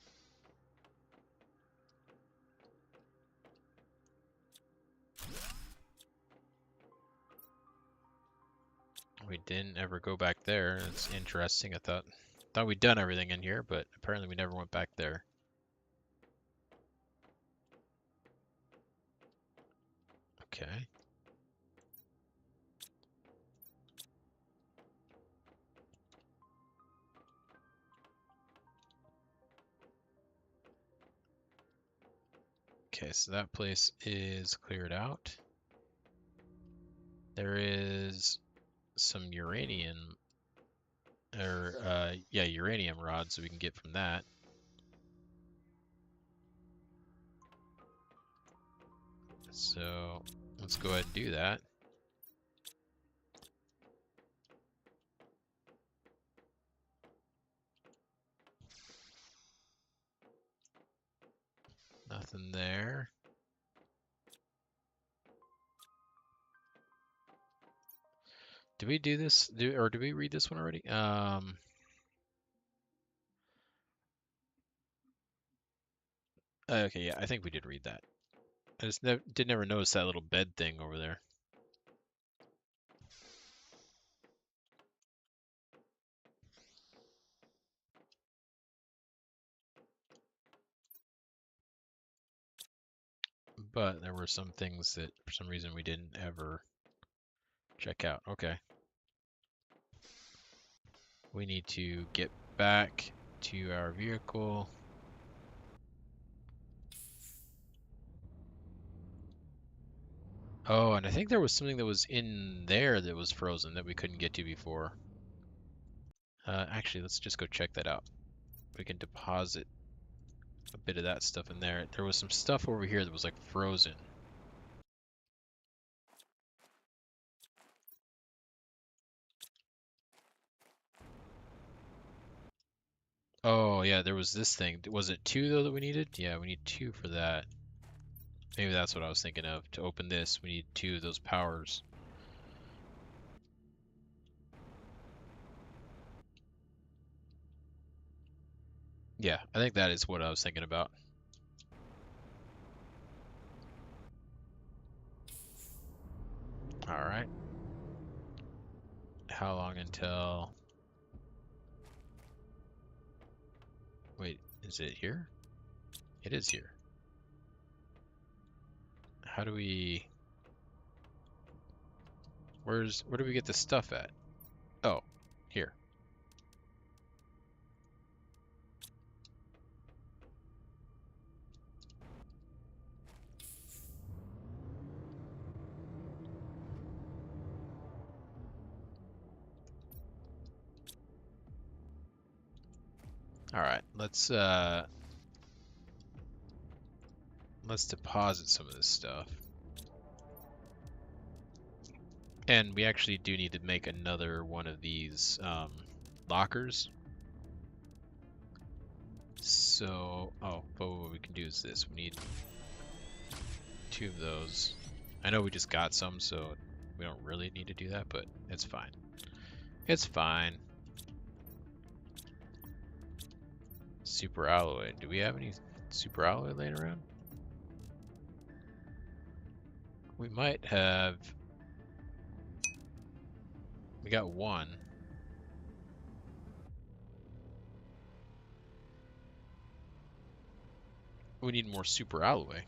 [SPEAKER 1] We didn't ever go back there. It's interesting. I thought we'd done everything in here, but apparently we never went back there. Okay. Okay, so that place is cleared out. There is some uranium, or yeah, uranium rods that we can get from that. So let's go ahead and do that. Nothing there. Did we do this? Or did we read this one already? Okay, yeah, I think we did read that. I just did never notice that little bed thing over there. But there were some things that for some reason we didn't ever check out. Okay. We need to get back to our vehicle. Oh, and I think there was something that was in there that was frozen that we couldn't get to before. Actually, let's just go check that out. We can deposit a bit of that stuff in there. There was some stuff over here that was like frozen. Oh, yeah, there was this thing. Was it two, though, that we needed? Yeah, we need two for that. Maybe that's what I was thinking of. To open this, we need two of those powers. Yeah, I think that is what I was thinking about. All right. How long until... Wait, is it here? It is here. How do we... Where do we get the stuff at? Oh, here. All right, let's deposit some of this stuff. And we actually do need to make another one of these lockers. So, but what we can do is this. We need two of those. I know we just got some, so we don't really need to do that, but it's fine. It's fine. Super alloy. Do we have any super alloy laying around? We might have. We got one. We need more super alloy.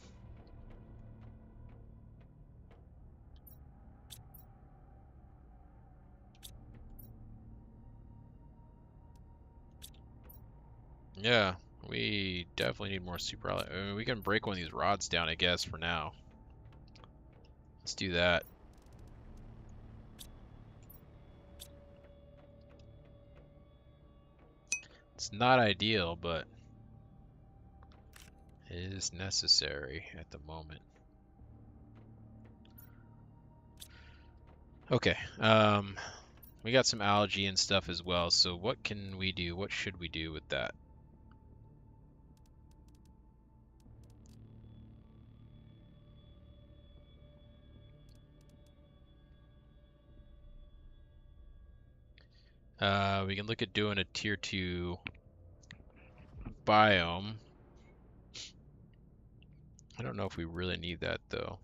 [SPEAKER 1] Yeah, we definitely need more super alloy. I mean, we can break one of these rods down, I guess, for now. Let's do that. It's not ideal, but it is necessary at the moment. Okay, we got some algae and stuff as well, so what can we do? What should we do with that? We can look at doing a tier 2 biome. I don't know if we really need that though.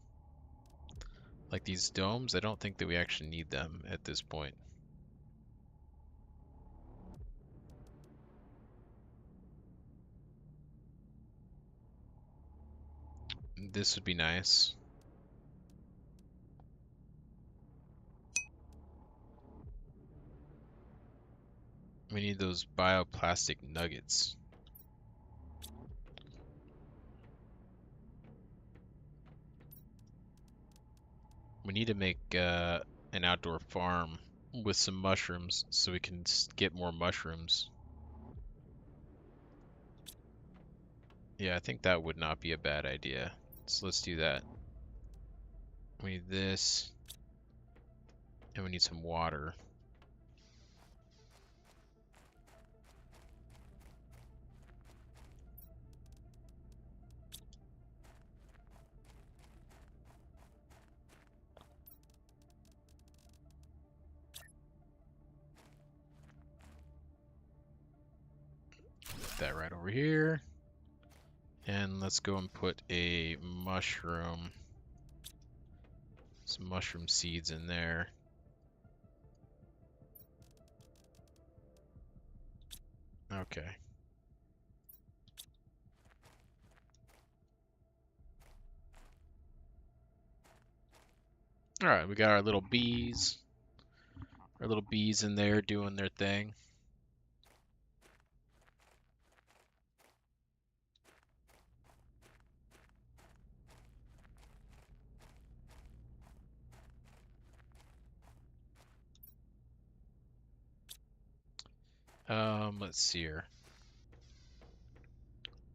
[SPEAKER 1] Like these domes, I don't think that we actually need them at this point. This would be nice. We need those bioplastic nuggets. We need to make an outdoor farm with some mushrooms so we can get more mushrooms. Yeah, I think that would not be a bad idea. So let's do that. We need this. And we need some water. Put that right over here. And let's go and put a mushroom, some mushroom seeds in there. Okay. All right, we got our little bees. Our little bees in there doing their thing. Let's see here.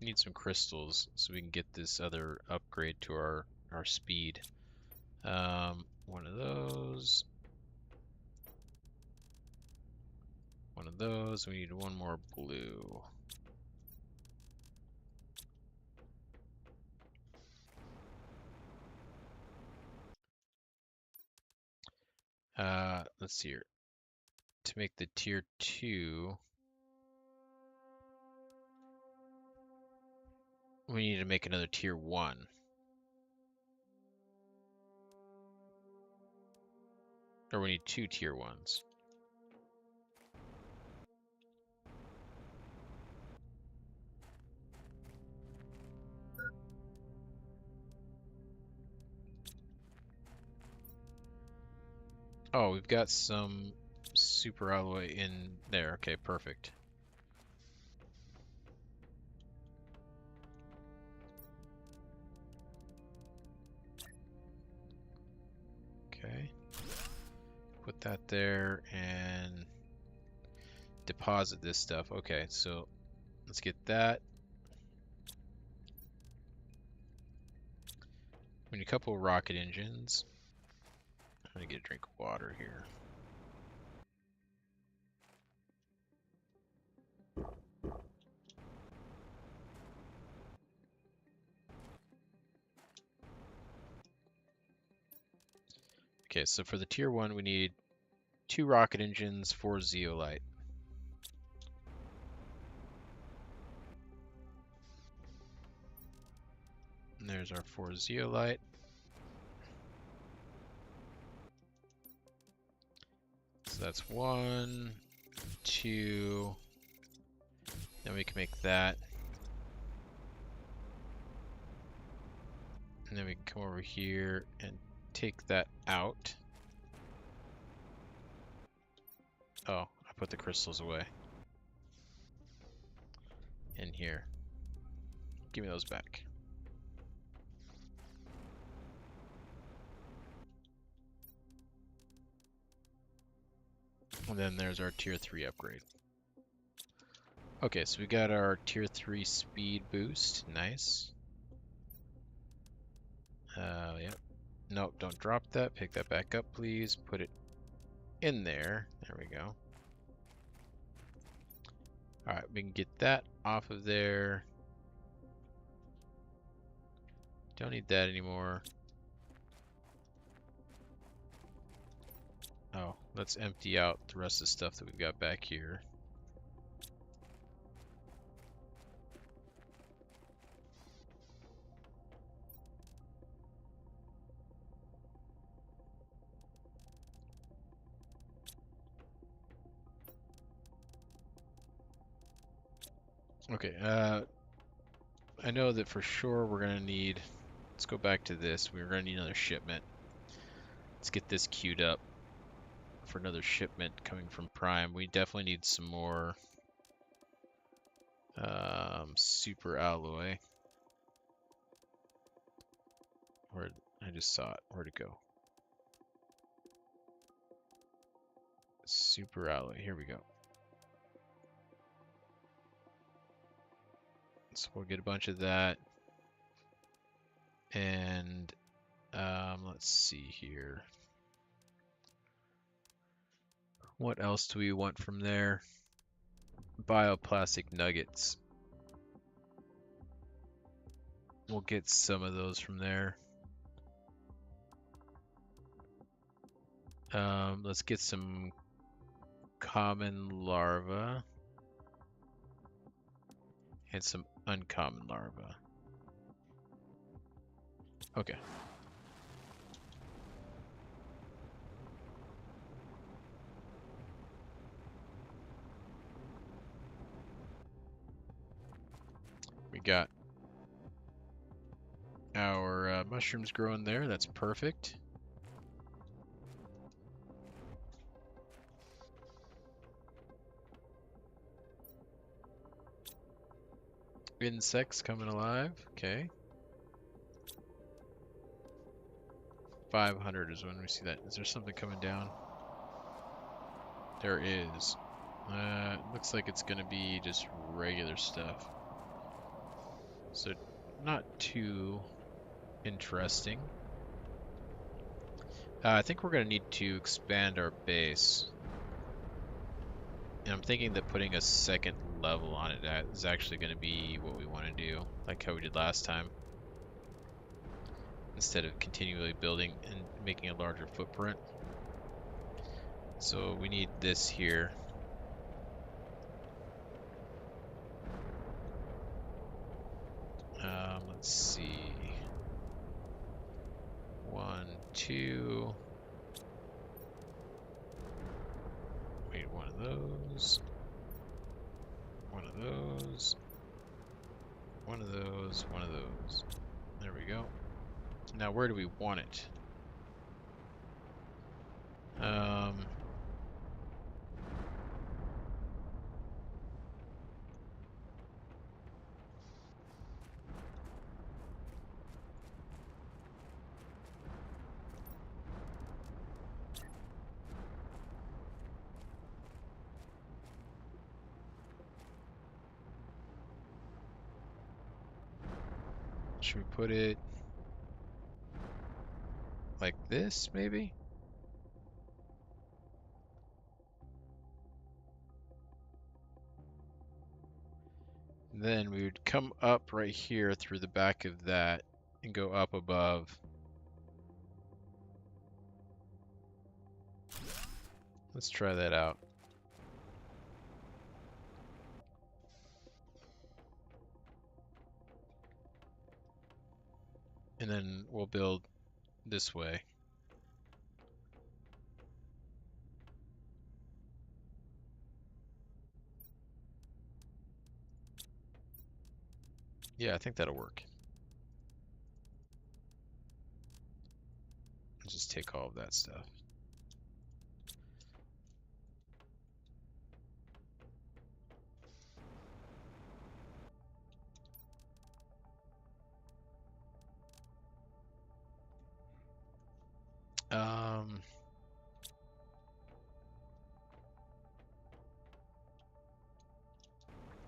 [SPEAKER 1] Need some crystals so we can get this other upgrade to our speed. One of those. One of those. We need one more blue. Let's see here. To make the tier 2, we need to make another tier 1. Or we need 2 tier 1s. Oh, we've got some super alloy in there. Okay, perfect. Okay. Put that there and deposit this stuff. Okay, so let's get that. We need a couple of rocket engines. I'm gonna get a drink of water here. Okay, so for the tier 1, we need 2 rocket engines, 4 zeolite. And there's our 4 zeolite. So that's 1, 2. Then we can make that. And then we can come over here and take that out. Oh, I put the crystals away. In here. Give me those back. And then there's our tier 3 upgrade. Okay, so we got our tier 3 speed boost. Nice. Yep. Nope, don't drop that. Pick that back up, please. Put it in there. There we go. Alright, we can get that off of there. Don't need that anymore. Oh, let's empty out the rest of the stuff that we've got back here. Okay, I know that for sure we're gonna need, let's go back to this. We're gonna need another shipment. Let's get this queued up for another shipment coming from Prime. We definitely need some more super alloy. Where I just saw it. Where'd it go? Super alloy. Here we go. So we'll get a bunch of that. And let's see here. What else do we want from there? Bioplastic nuggets. We'll get some of those from there. Let's get some common larva and some uncommon larva. Okay. We got our mushrooms growing there. That's perfect. Insects coming alive. Okay. 500 is when we see that. Is there something coming down? There is. Looks like it's gonna be just regular stuff. So not too interesting. I think we're gonna need to expand our base. And I'm thinking that putting a second level on it is actually gonna be what we want to do, like how we did last time. Instead of continually building and making a larger footprint. So we need this here. Let's see. 1, 2. Wait, one of those. One of those. One of those. One of those. There we go. Now where do we want it? Should we put it like this, maybe? Then we would come up right here through the back of that and go up above. Let's try that out. And then we'll build this way. Yeah, I think that'll work. Let's just take all of that stuff.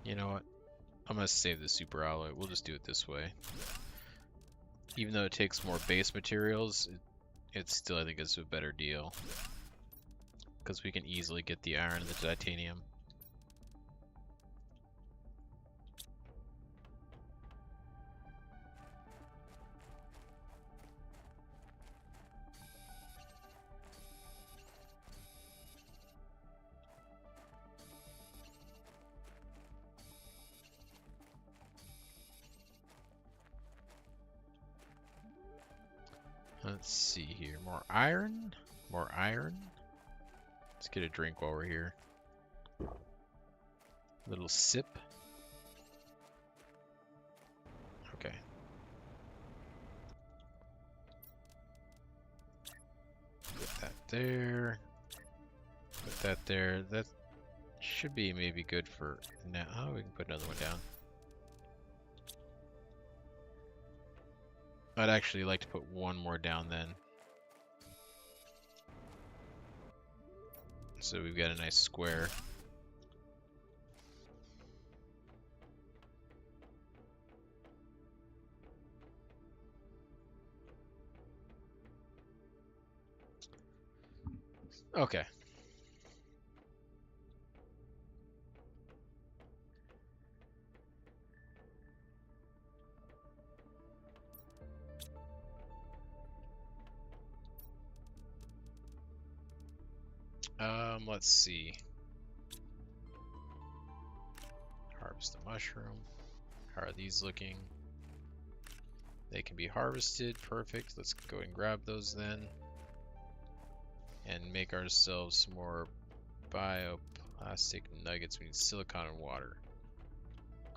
[SPEAKER 1] You know what? I'm gonna save the super alloy. We'll just do it this way. Even though it takes more base materials, it's still, I think, it's a better deal. Because we can easily get the iron and the titanium. Let's see here. More iron? More iron? Let's get a drink while we're here. Little sip. Okay. Put that there. Put that there. That should be maybe good for now. Oh, we can put another one down. I'd actually like to put one more down then. So we've got a nice square. Okay. Let's see. Harvest the mushroom. How are these looking? They can be harvested. Perfect. Let's go and grab those then. And make ourselves some more bioplastic nuggets. We need silicon and water.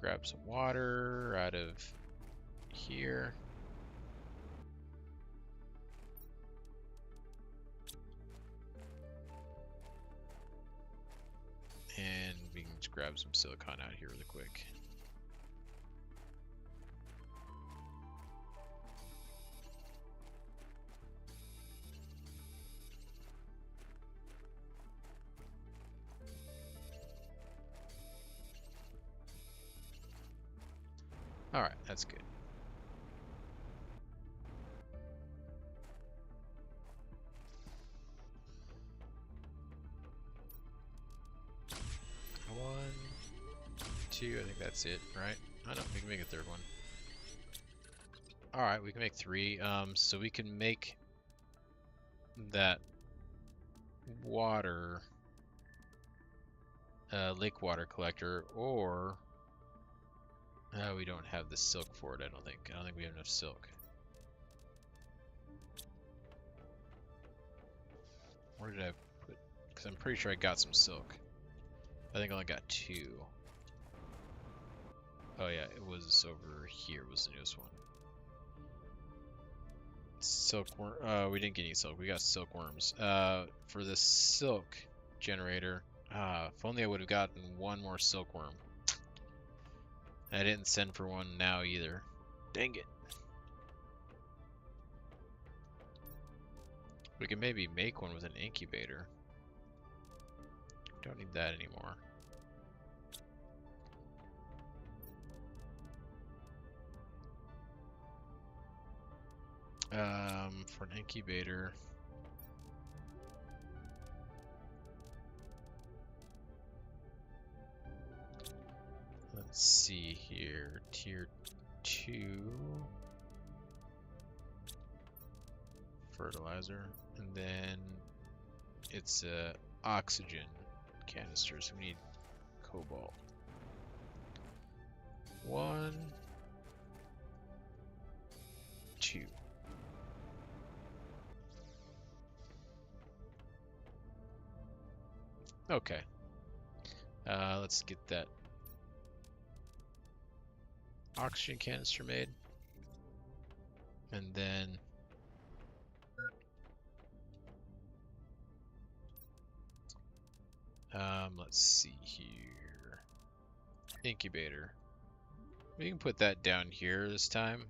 [SPEAKER 1] Grab some water out of here. And we can just grab some silicon out here really quick. Alright, that's good. One, two, I think that's it, right? I know, we can make a third one. Alright, we can make three. So we can make that water, lake water collector, or we don't have the silk for it, I don't think. I don't think we have enough silk. Where did I put? Because I'm pretty sure I got some silk. I think I only got 2. Oh yeah, it was over here was the newest one. Silkworm. We didn't get any silk. We got silkworms. For the silk generator. If only I would have gotten one more silkworm. I didn't send for one now either. Dang it. We can maybe make one with an incubator. Don't need that anymore. For an incubator. Let's see here. Tier 2 fertilizer, and then it's oxygen canister, so we need cobalt. 1, 2. Okay. Let's get that oxygen canister made. And then let's see here. Incubator. We can put that down here this time.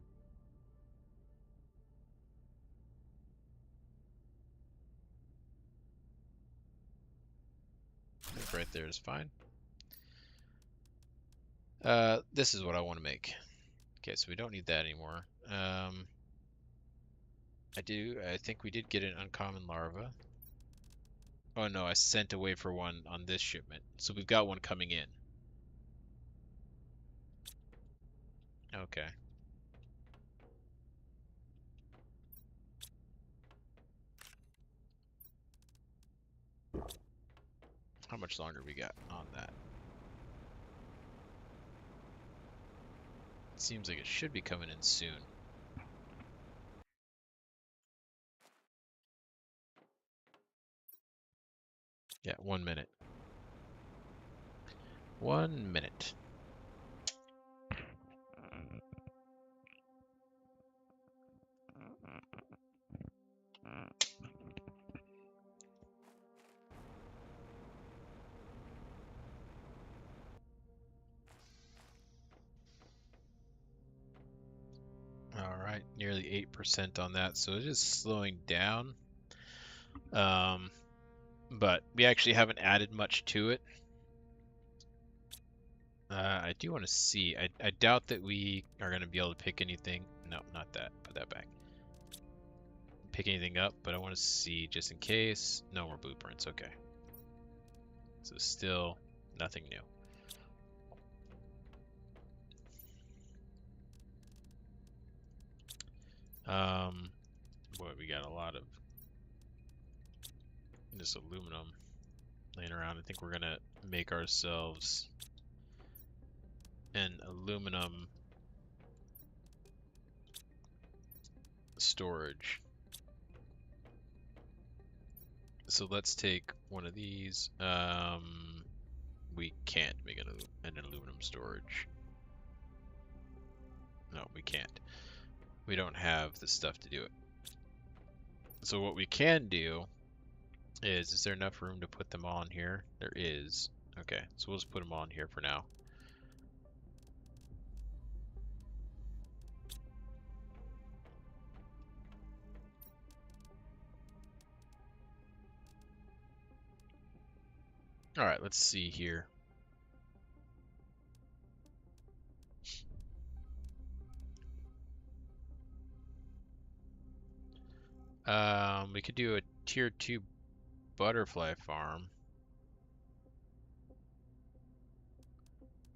[SPEAKER 1] I think right there is fine. This is what I want to make. Okay, so we don't need that anymore. I think we did get an uncommon larva. Oh no, I sent away for one on this shipment. So we've got one coming in. Okay. How much longer we got on that? Seems like it should be coming in soon. Yeah, 1 minute. 1 minute. Alright, nearly 8% on that, so it is slowing down. But we actually haven't added much to it. I do want to see. I doubt that we are going to be able to pick anything. No, not that. Put that back. Pick anything up, but I want to see just in case. No more blueprints. Okay. So still nothing new. Boy, we got a lot of just aluminum laying around. I think we're gonna make ourselves an aluminum storage. So let's take one of these. We can't make an aluminum storage. No, we can't. We don't have the stuff to do it. So what we can do is there enough room to put them all in here? There is. Okay, so we'll just put them all in here for now. All right, let's see here. We could do a tier 2 butterfly farm.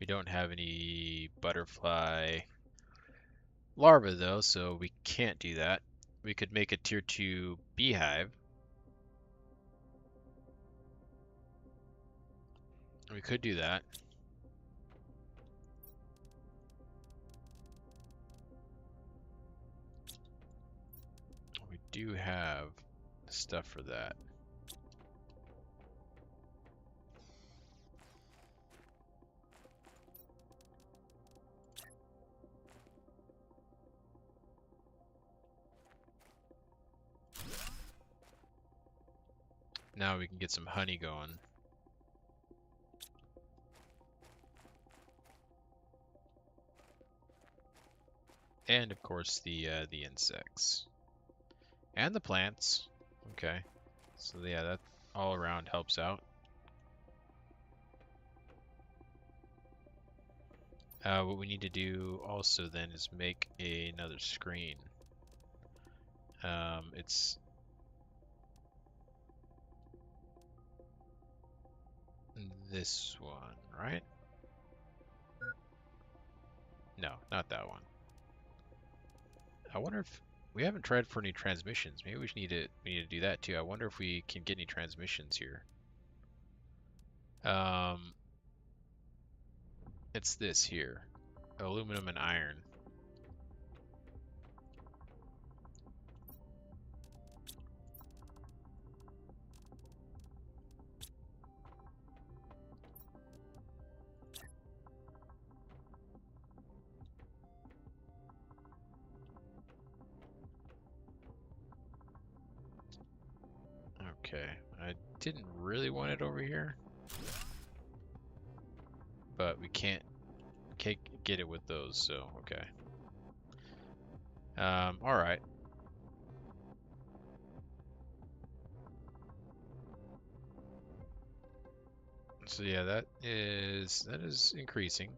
[SPEAKER 1] We don't have any butterfly larvae though, so we can't do that. We could make a tier 2 beehive. We could do that. We do have stuff for that. Now we can get some honey going. And of course the insects. And the plants. Okay. So yeah, that all around helps out. What we need to do also then is make another screen. It's this one, right? No, not that one. I wonder if we haven't tried for any transmissions. Maybe we need to do that too. I wonder if we can get any transmissions here. It's this here, aluminum and iron. Okay, I didn't really want it over here, but we can't get it with those, so okay. All right. So yeah, that is increasing.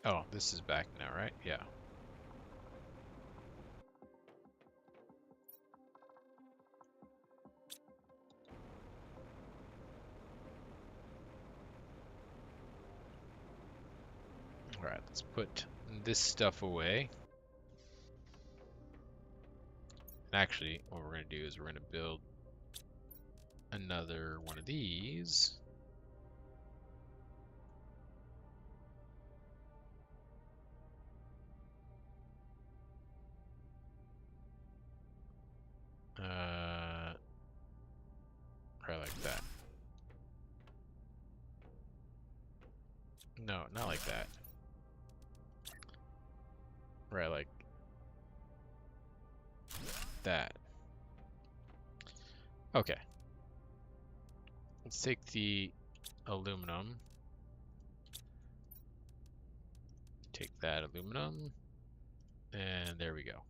[SPEAKER 1] Oh, this is back now, right? Yeah. All right, let's put this stuff away. Actually, what we're going to do is we're going to build another one of these. Right like that. No, not like that. Right like that. Okay. Let's take the aluminum. Take that aluminum. And there we go.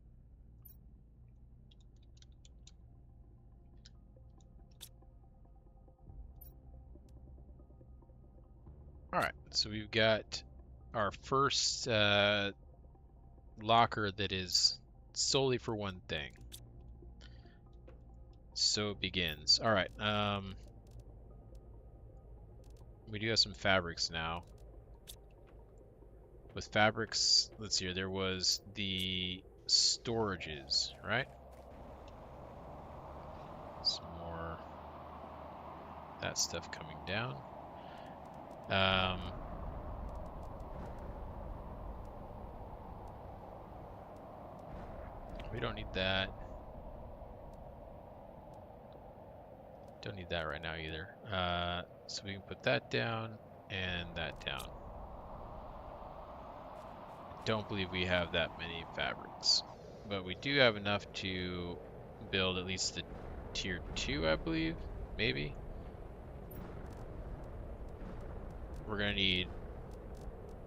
[SPEAKER 1] Alright, so we've got our first locker that is solely for one thing. So it begins. Alright, we do have some fabrics now. With fabrics, let's see here, there was the storages, right? Some more that stuff coming down. We don't need that. Don't need that right now either. So we can put that down and that down. Don't believe we have that many fabrics, but we do have enough to build at least the tier 2, I believe, maybe. We're gonna need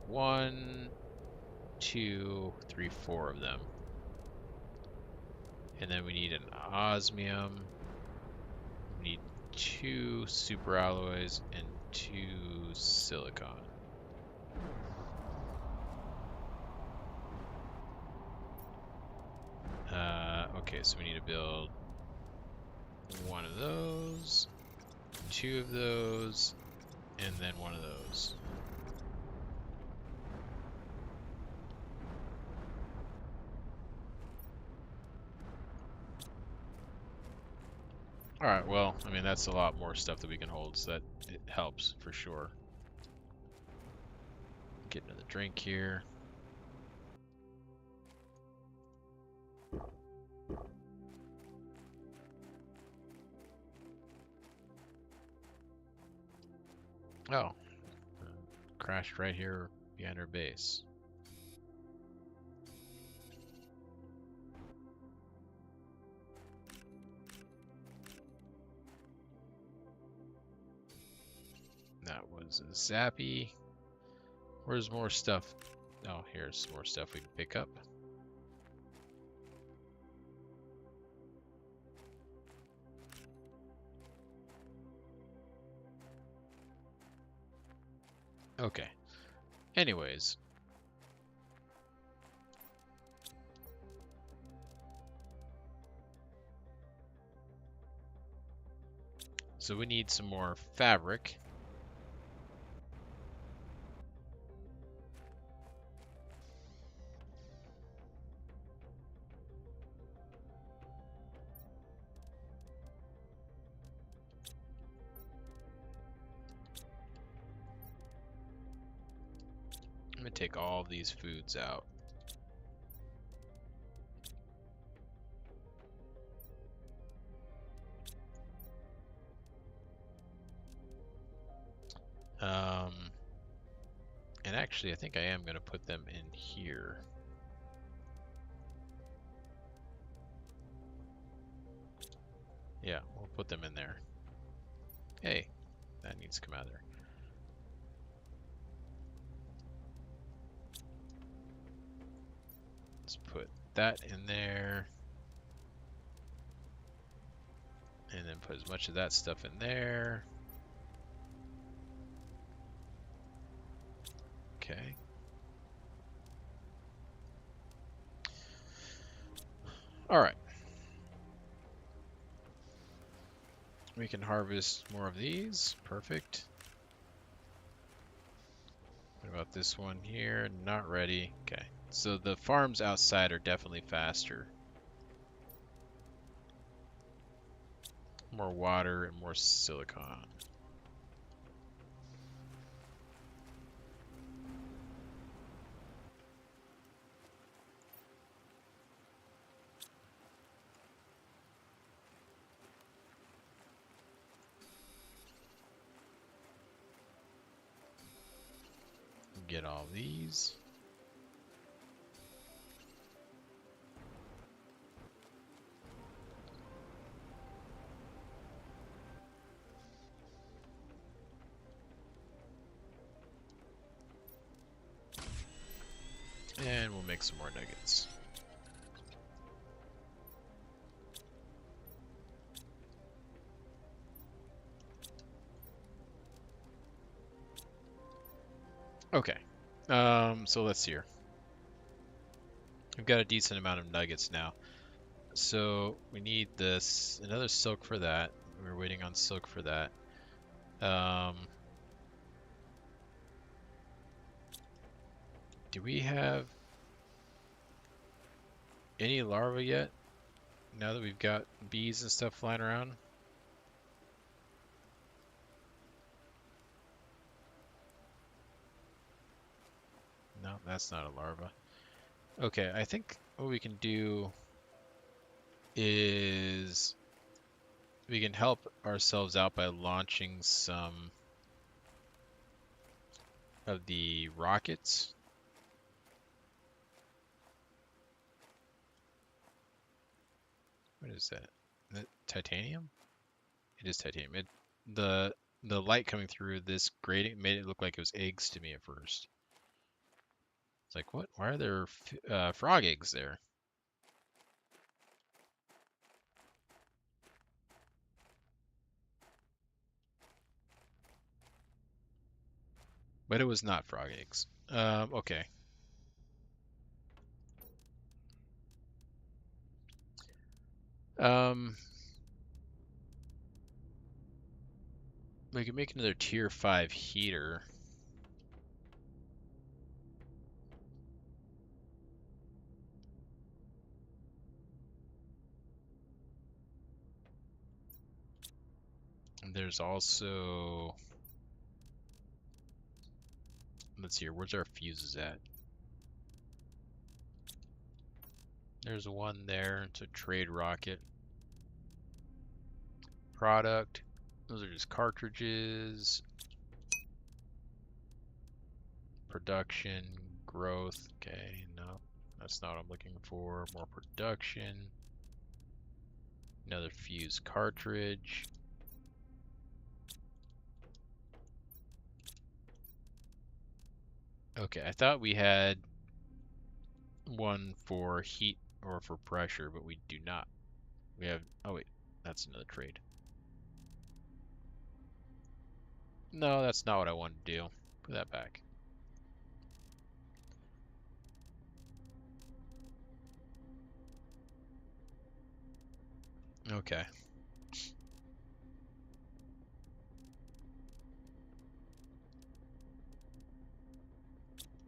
[SPEAKER 1] 1, 2, 3, 4 of them. And then we need an osmium. We need 2 super alloys and 2 silicon. Okay, so we need to build one of those, two of those, and then one of those. Alright, well, I mean, that's a lot more stuff that we can hold, so that it helps for sure. Get another drink here. Oh, crashed right here behind our base. That was a zappy. Where's more stuff? Oh, here's more stuff we can pick up. Okay. Anyways. So we need some more fabric. I'm gonna take all of these foods out. And actually, I think I am gonna put them in here. Yeah, we'll put them in there. Hey, that needs to come out of there. Let's put that in there. And then put as much of that stuff in there. Okay. All right. We can harvest more of these. Perfect. What about this one here? Not ready. Okay. So the farms outside are definitely faster. More water and more silicon. Get all these. And we'll make some more nuggets. Okay. So let's see here. We've got a decent amount of nuggets now. So we need this, another silk for that. We're waiting on silk for that. Do we have any larvae yet? Now that we've got bees and stuff flying around? No, that's not a larva. Okay, I think what we can do is we can help ourselves out by launching some of the rockets. What is that? Is that titanium? It is titanium. The light coming through this grating made it look like it was eggs to me at first. It's like, what? Why are there frog eggs there? But it was not frog eggs. Okay. Um, we can make another tier 5 heater. And there's also, let's see here, where's our fuses at? There's one there. It's a trade rocket. Product. Those are just cartridges. Production. Growth. Okay, no. That's not what I'm looking for. More production. Another fuse cartridge. Okay, I thought we had one for heat or for pressure, but we do not. We have, oh wait, that's another trade. No, that's not what I wanted to do. Put that back. Okay.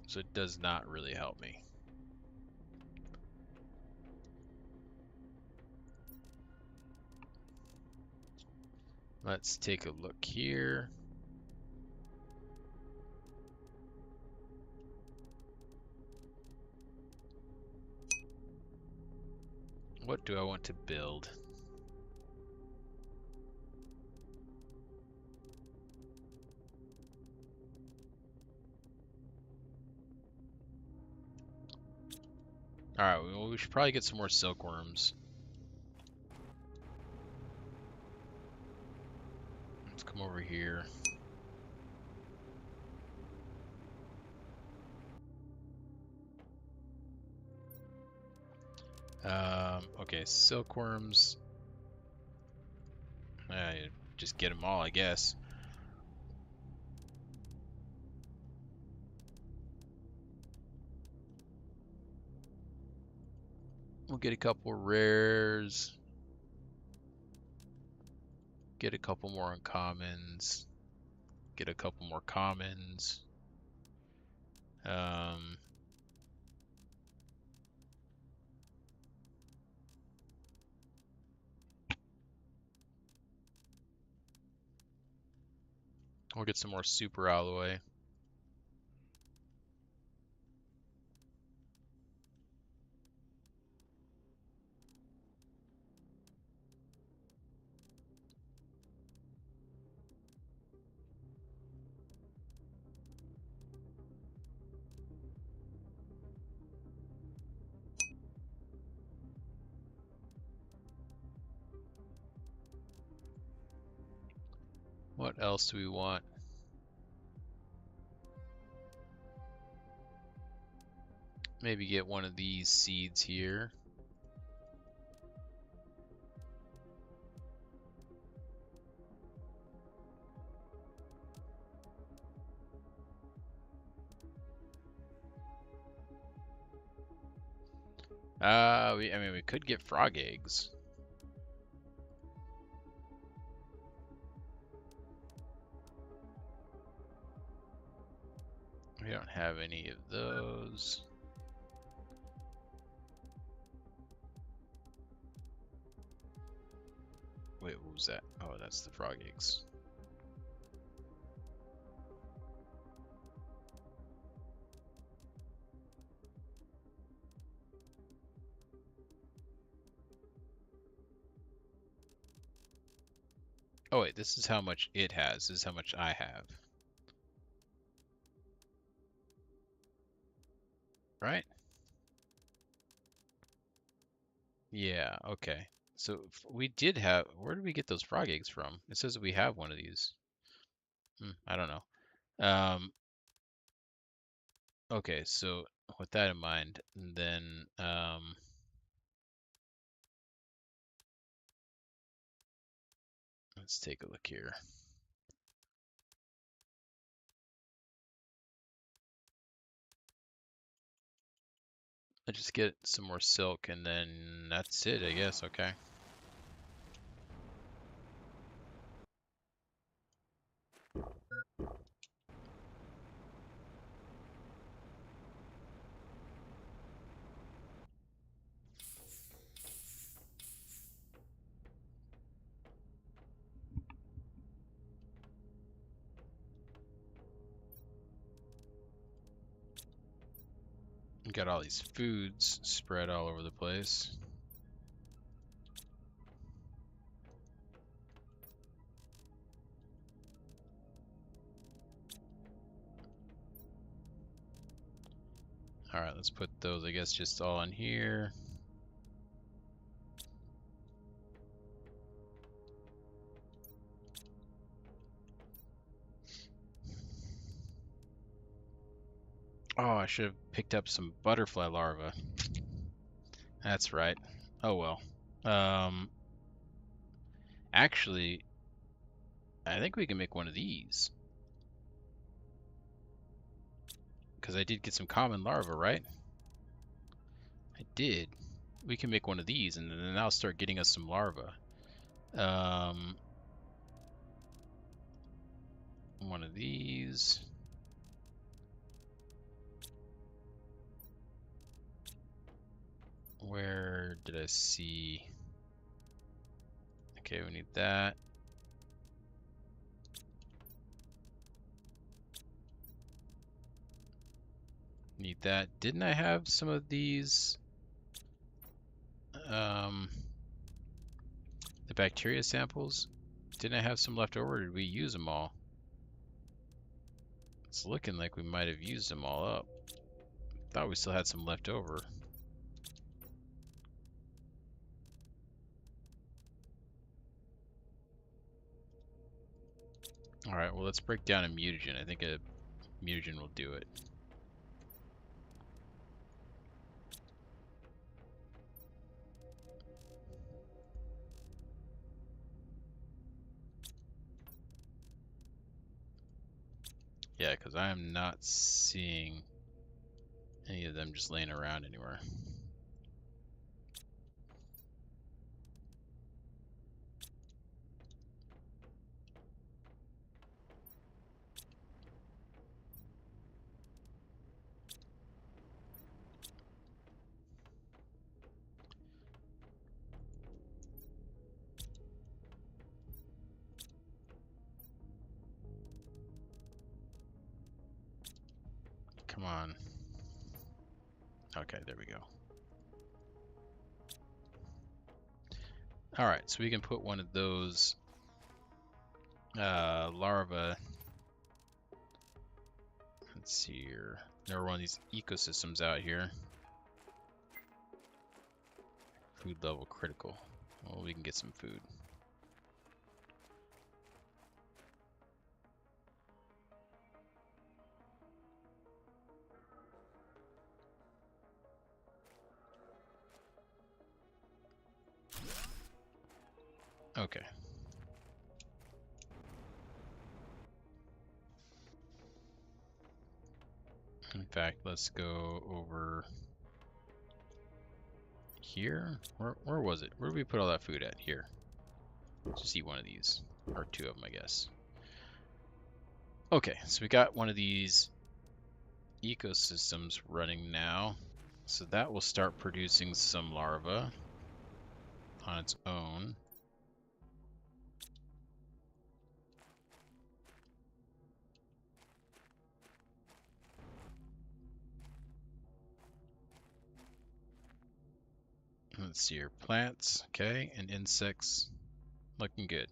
[SPEAKER 1] So it does not really help me. Let's take a look here. What do I want to build? Alright, well, we should probably get some more silkworms. Let's come over here. Okay, silkworms. Just get them all, I guess. We'll get a couple rares. Get a couple more uncommons. Get a couple more commons. We'll get some more super alloy. What else do we want? Maybe get one of these seeds here. I mean, we could get frog eggs. We don't have any of those. Wait, what was that? Oh, that's the frog eggs. Oh wait, this is how much it has. This is how much I have. Right? Yeah, okay. So we did have, where did we get those frog eggs from? It says that we have one of these. I don't know. Okay, so with that in mind, then let's take a look here. I just get some more silk and then that's it, I guess. Okay. Got all these foods spread all over the place. Alright, let's put those, I guess, just all in here. Oh, I should have picked up some butterfly larvae. That's right. Oh well. Actually, I think we can make one of these. Because I did get some common larvae, right? I did. We can make one of these, and then I'll start getting us some larvae. One of these. Where did I see? Okay, we need that. Need that. Didn't I have some of these? The bacteria samples? Didn't I have some left over, or did we use them all? It's looking like we might have used them all up. Thought we still had some left over. Alright, well let's break down a mutagen. I think a mutagen will do it. Yeah, because I am not seeing any of them just laying around anywhere. Come on. Okay, there we go. Alright, so we can put one of those larvae. Let's see here. There are one of these ecosystems out here. Food level critical. Well, we can get some food. Okay. In fact, let's go over here. Where was it? Where did we put all that food at? Here. Let's just eat one of these. Or two of them, I guess. Okay, so we got one of these ecosystems running now. So that will start producing some larvae on its own. Let's see here. Plants, okay, and insects. Looking good.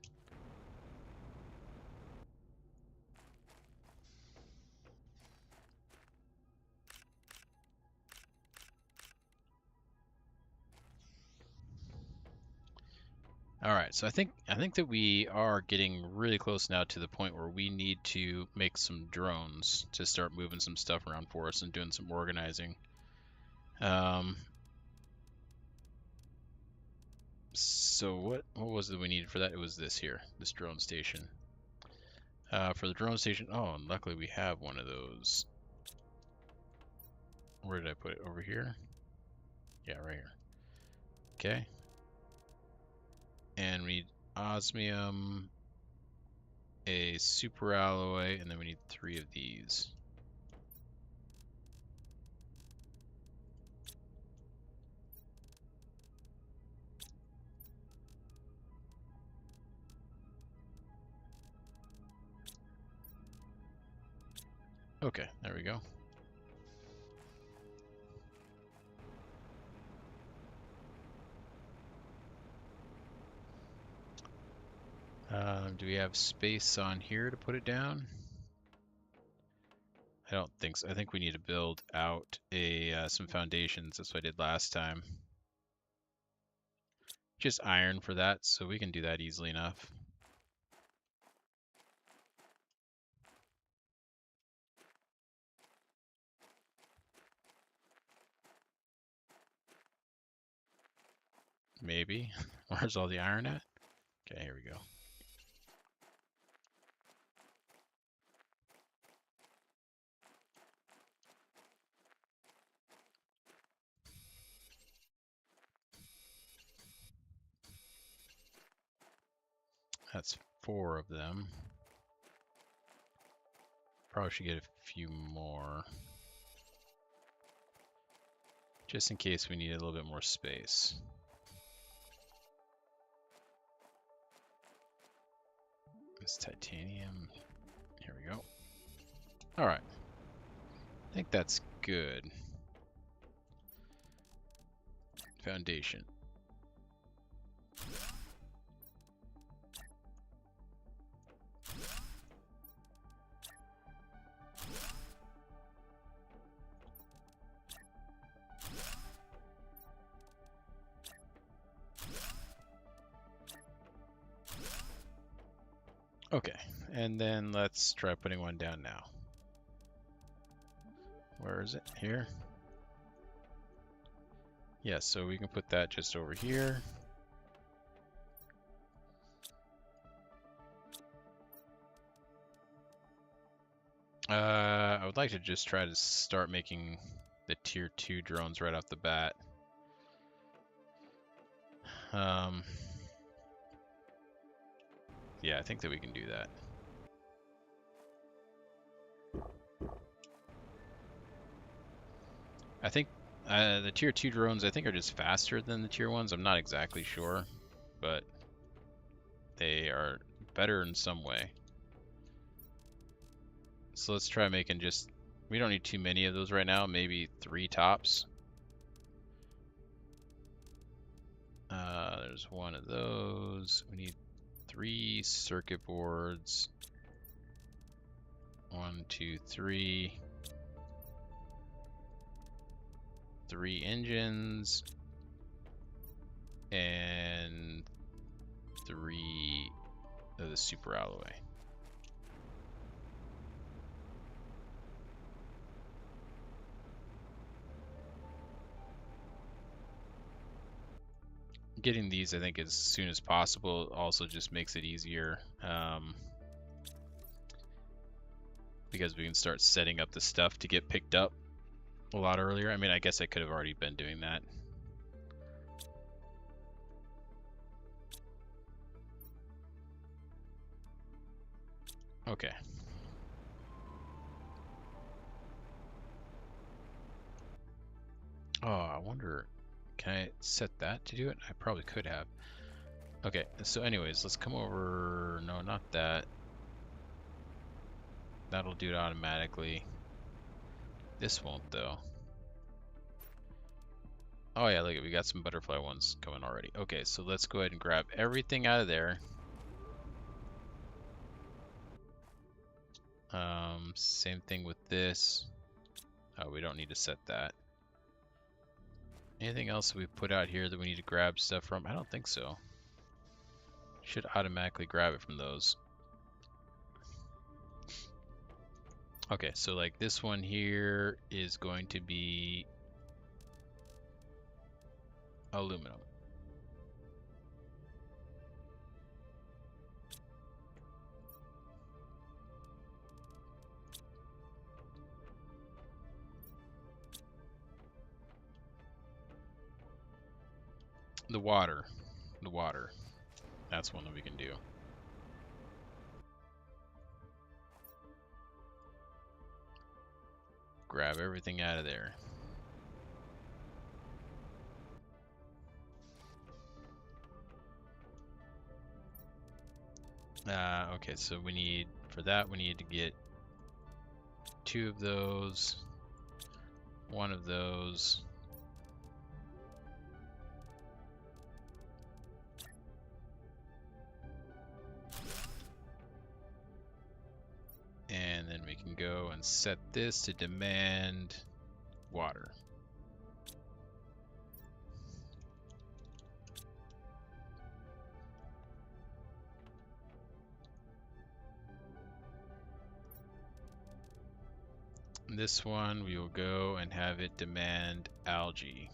[SPEAKER 1] All right, so I think that we are getting really close now to the point where we need to make some drones to start moving some stuff around for us and doing some organizing. So what was it we needed for that? It was this here, this drone station. For the drone station, oh, and luckily we have one of those. Where did I put it? Over here? Yeah, right here. Okay. And we need osmium, a superalloy, and then we need 3 of these. Okay, there we go. Do we have space on here to put it down? I don't think so. I think we need to build out some foundations. That's what I did last time. Just iron for that, so we can do that easily enough. Maybe. Where's all the iron at? Okay, here we go. That's 4 of them. Probably should get a few more. Just in case we need a little bit more space. This titanium. Here we go. Alright. I think that's good. Foundation. Okay, and then let's try putting one down now. Where is it? Here? Yeah, so we can put that just over here. I would like to just try to start making the tier 2 drones right off the bat. Yeah, I think that we can do that. I think the tier 2 drones I think are just faster than the tier 1s. I'm not exactly sure, but they are better in some way. So let's try making just, we don't need too many of those right now, maybe 3 tops. There's one of those. We need 3 circuit boards. 1, 2, 3. 3 engines. And 3 of the super alloy. Getting these, I think, as soon as possible also just makes it easier, because we can start setting up the stuff to get picked up a lot earlier. I mean, I guess I could have already been doing that. Okay. Oh, I wonder, can I set that to do it? I probably could have. Okay, so anyways, let's come over. No, not that. That'll do it automatically. This won't, though. Oh yeah, look, we got some butterfly ones coming already. Okay, so let's go ahead and grab everything out of there. Same thing with this. Oh, we don't need to set that. Anything else we put out here that we need to grab stuff from? I don't think so. Should automatically grab it from those. Okay, so like this one here is going to be aluminum. The water. That's one that we can do. Grab everything out of there. Okay, so we need, for that we need to get 2 of those, 1 of those. go and set this to demand water. This one we will go and have it demand algae.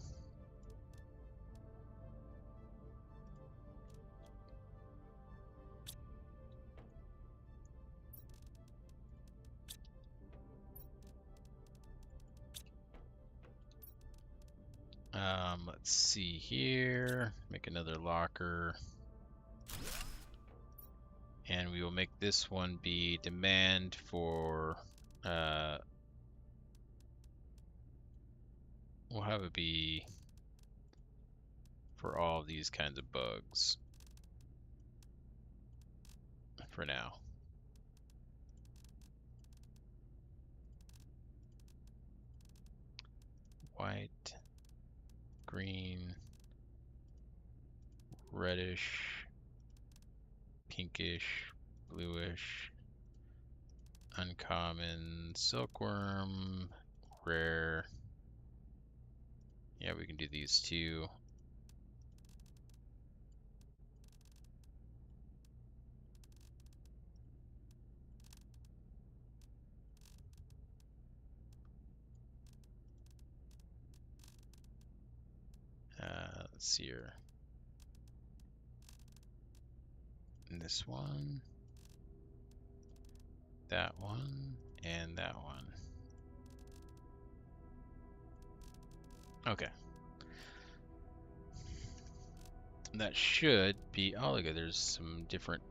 [SPEAKER 1] Let's see here. Make another locker. And we will make this one be demand for, we'll have it be for all of these kinds of bugs for now. White, green, reddish, pinkish, bluish, uncommon, silkworm, rare. Yeah, we can do these two. Let's see here. And this one, that one, and that one. Okay. That should be. Oh, look, there's some different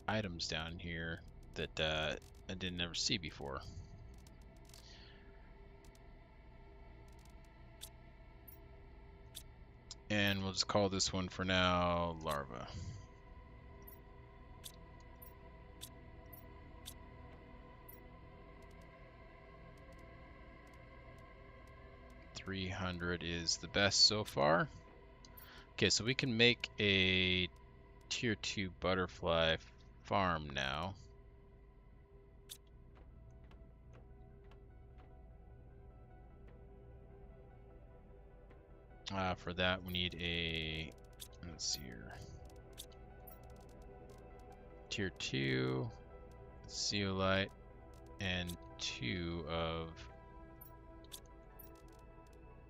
[SPEAKER 1] items down here that I didn't ever see before. And we'll just call this one for now larva. $300 is the best so far. Okay, so we can make a tier 2 butterfly farm now. For that we need a, let's see here, tier 2 zeolite and 2 of,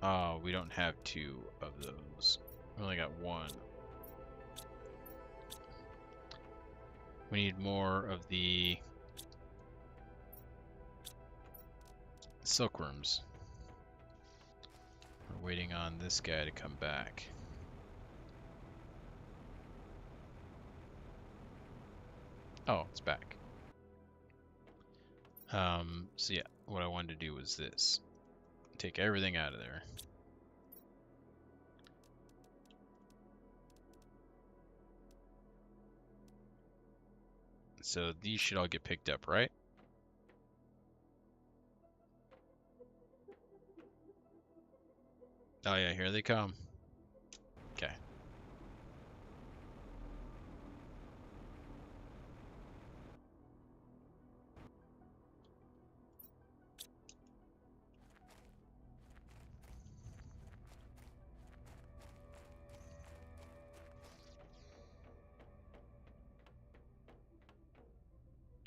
[SPEAKER 1] oh, we don't have 2 of those. We only got 1. We need more of the silkworms. We're waiting on this guy to come back. Oh, it's back. So yeah, what I wanted to do was this. Take everything out of there. So these should all get picked up, right? Oh yeah, here they come. Okay.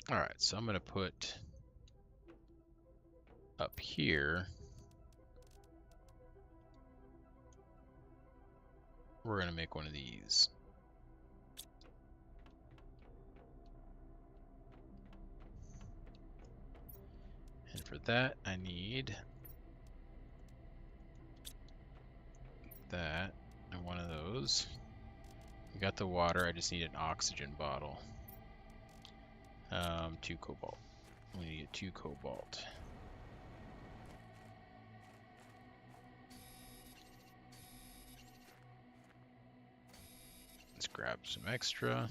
[SPEAKER 1] All right, so I'm gonna put up here. We're gonna make one of these. And for that, I need that and one of those. We got the water, I just need an oxygen bottle. 2 cobalt. We need 2 cobalt. Let's grab some extra.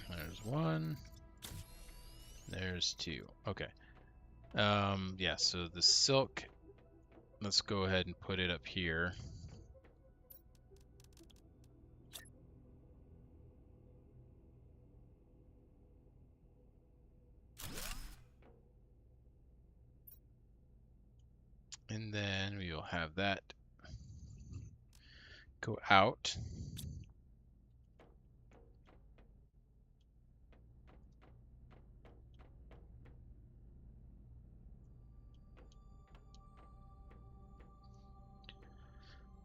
[SPEAKER 1] There's 1. There's 2. Okay. Yeah, so the silk, let's go ahead and put it up here. And then we will have that go out.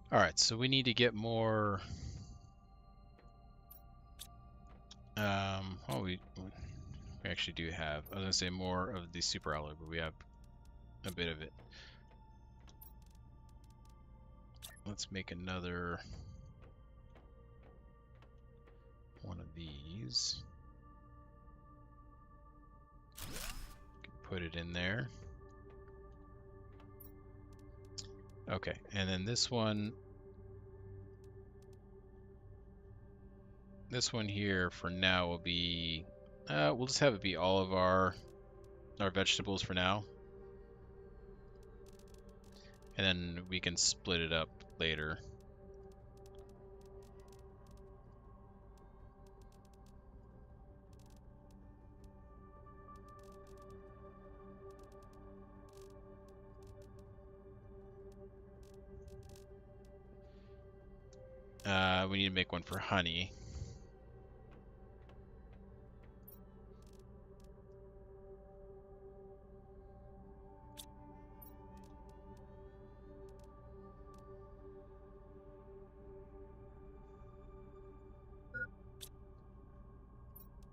[SPEAKER 1] All right, so we need to get more. Oh, we actually do have. I was gonna say more of the super alloy, but we have a bit of it. Let's make another one of these. Put it in there. Okay, and then this one here for now will be, we'll just have it be all of our vegetables for now. And then we can split it up later. We need to make one for honey.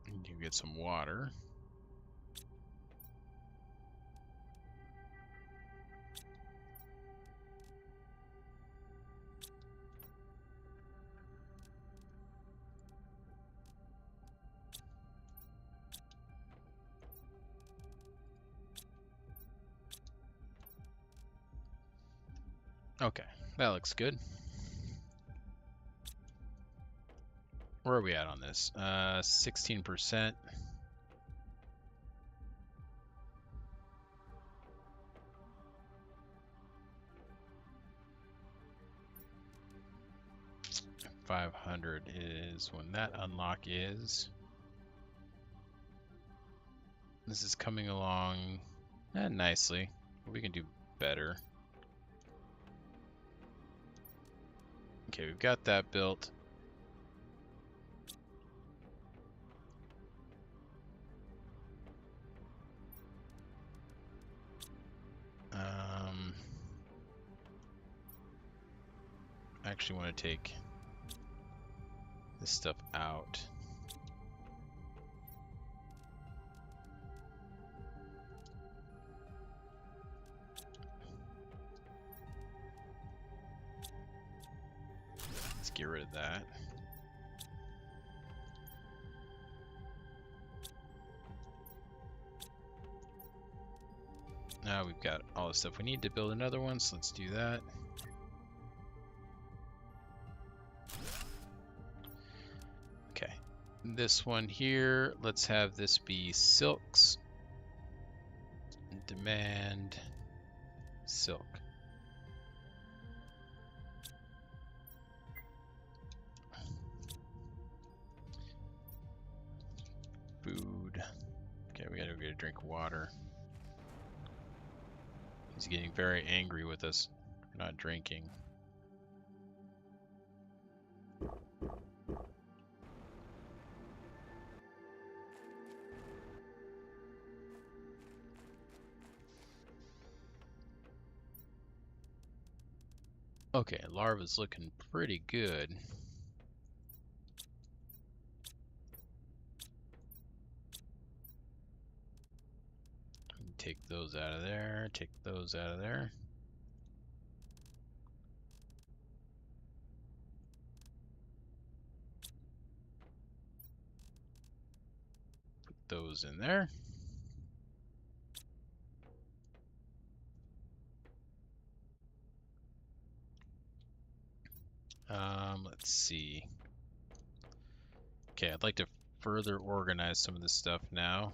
[SPEAKER 1] And you get some water. Okay, that looks good. Where are we at on this? 16%. $500 is when that unlock is. This is coming along nicely. We can do better. Okay, we've got that built. I actually want to take this stuff out. Let's get rid of that. Now we've got all the stuff we need to build another one, so let's do that. Okay, this one here, let's have this be silks. Demand silk. Food. Okay, we gotta get a drink of water. He's getting very angry with us for not drinking. Okay, larva's looking pretty good. Take those out of there, take those out of there. Put those in there. Let's see. Okay, I'd like to further organize some of this stuff now.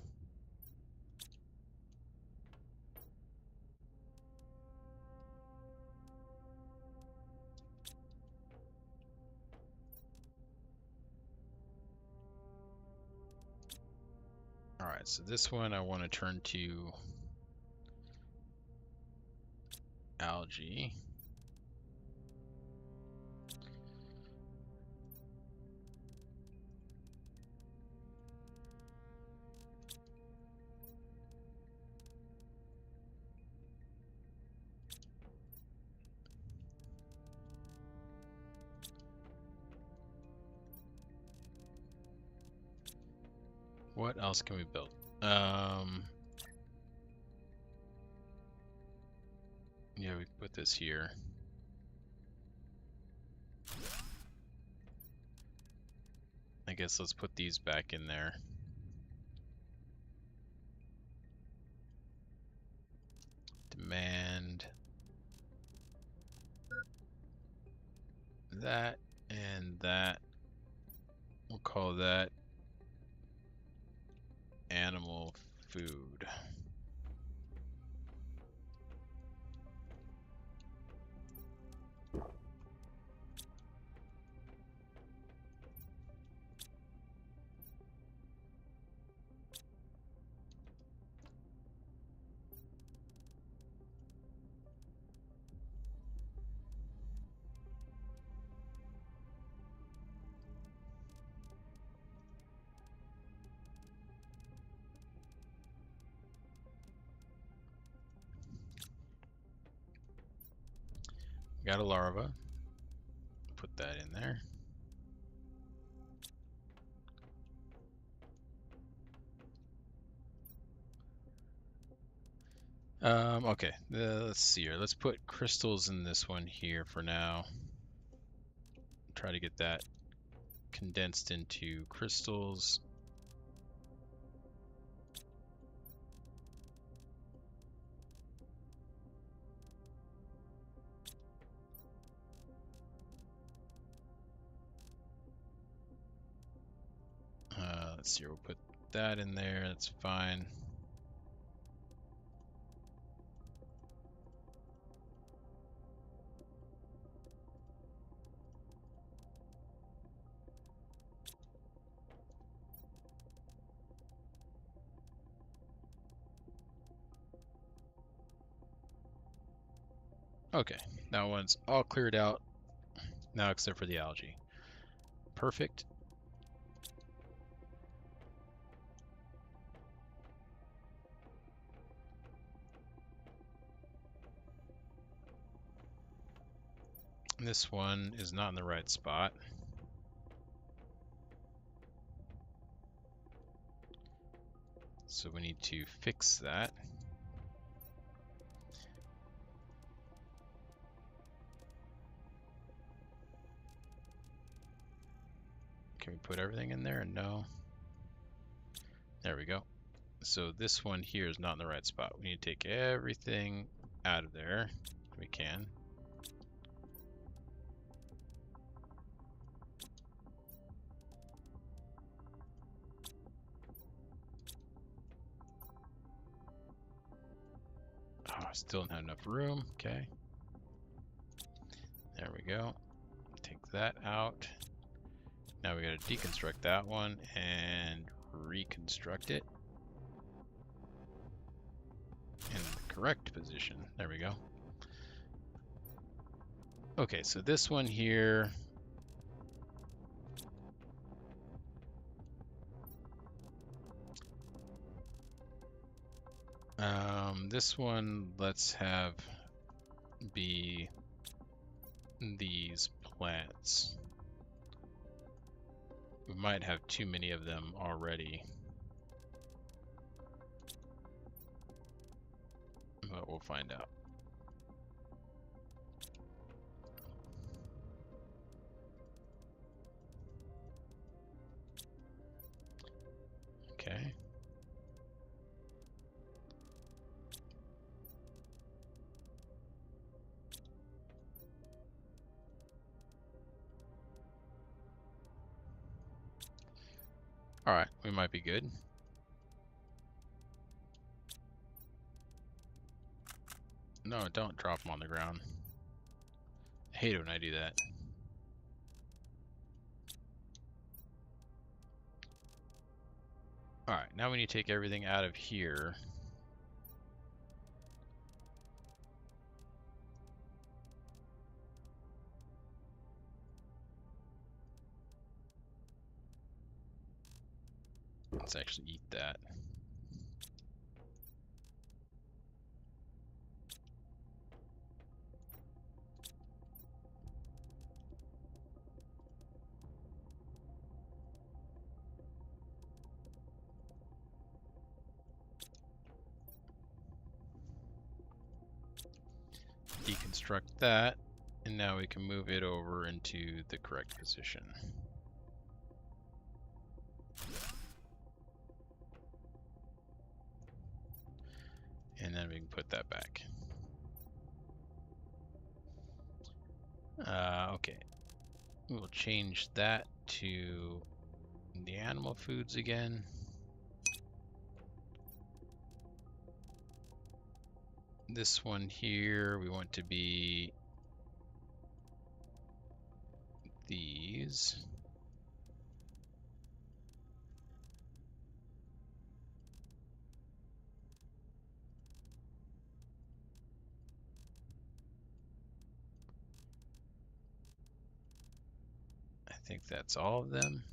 [SPEAKER 1] Alright, so this one I want to turn to algae. What else can we build? Yeah, we put this here. I guess let's put these back in there. Demand that and that. We'll call that animal food. Got a larva. Put that in there. Okay, let's see here. Let's put crystals in this one here for now. Try to get that condensed into crystals. Let's see, we'll put that in there. That's fine. Okay, that one's all cleared out now except for the algae. Perfect. This one is not in the right spot. So we need to fix that. Can we put everything in there? No. There we go. So this one here is not in the right spot. We need to take everything out of there. We can. Oh, I still don't have enough room. Okay. There we go. Take that out. Now we gotta deconstruct that one and reconstruct it in the correct position. There we go. Okay, so this one here, this one let's have be these plants. We might have too many of them already, but we'll find out. Okay. All right, we might be good. No, don't drop them on the ground. I hate it when I do that. All right, now we need to take everything out of here. Let's actually eat that. Deconstruct that, and now we can move it over into the correct position. And then we can put that back. Okay, we'll change that to the animal foods again. This one here, we want to be these. I think that's all of them.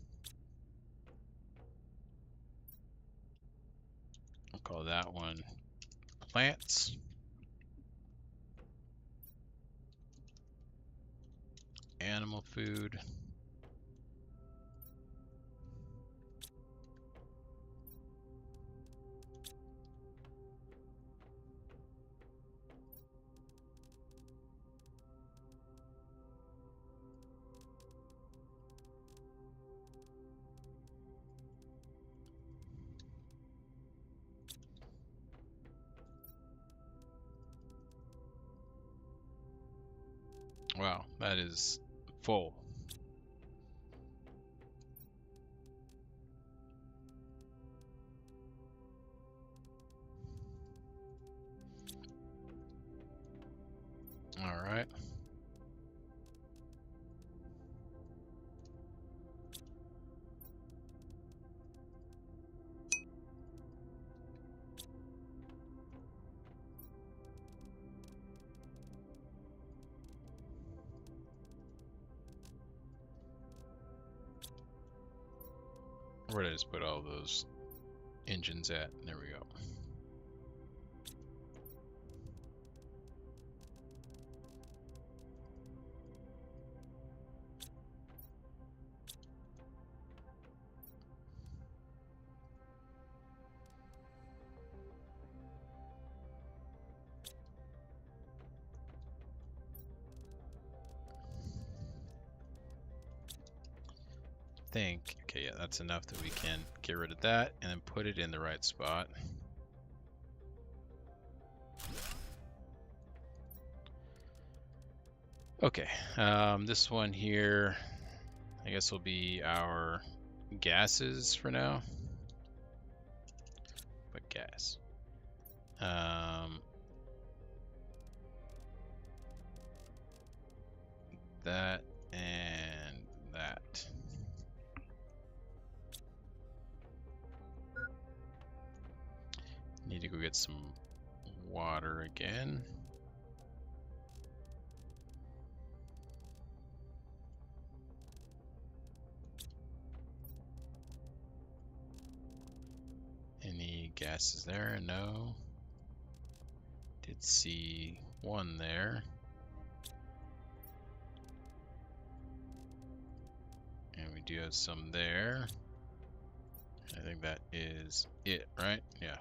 [SPEAKER 1] I'll call that one plants. Animal food. Wow, that is full. All right. Where did I just put all those engines at? There we go. Okay, yeah, that's enough that we can get rid of that and then put it in the right spot. Okay, this one here, I guess will be our gases for now. But gas. That and that. Need to go get some water again. Any gases there? No. Did see one there. And we do have some there. I think that is it, right? Yeah.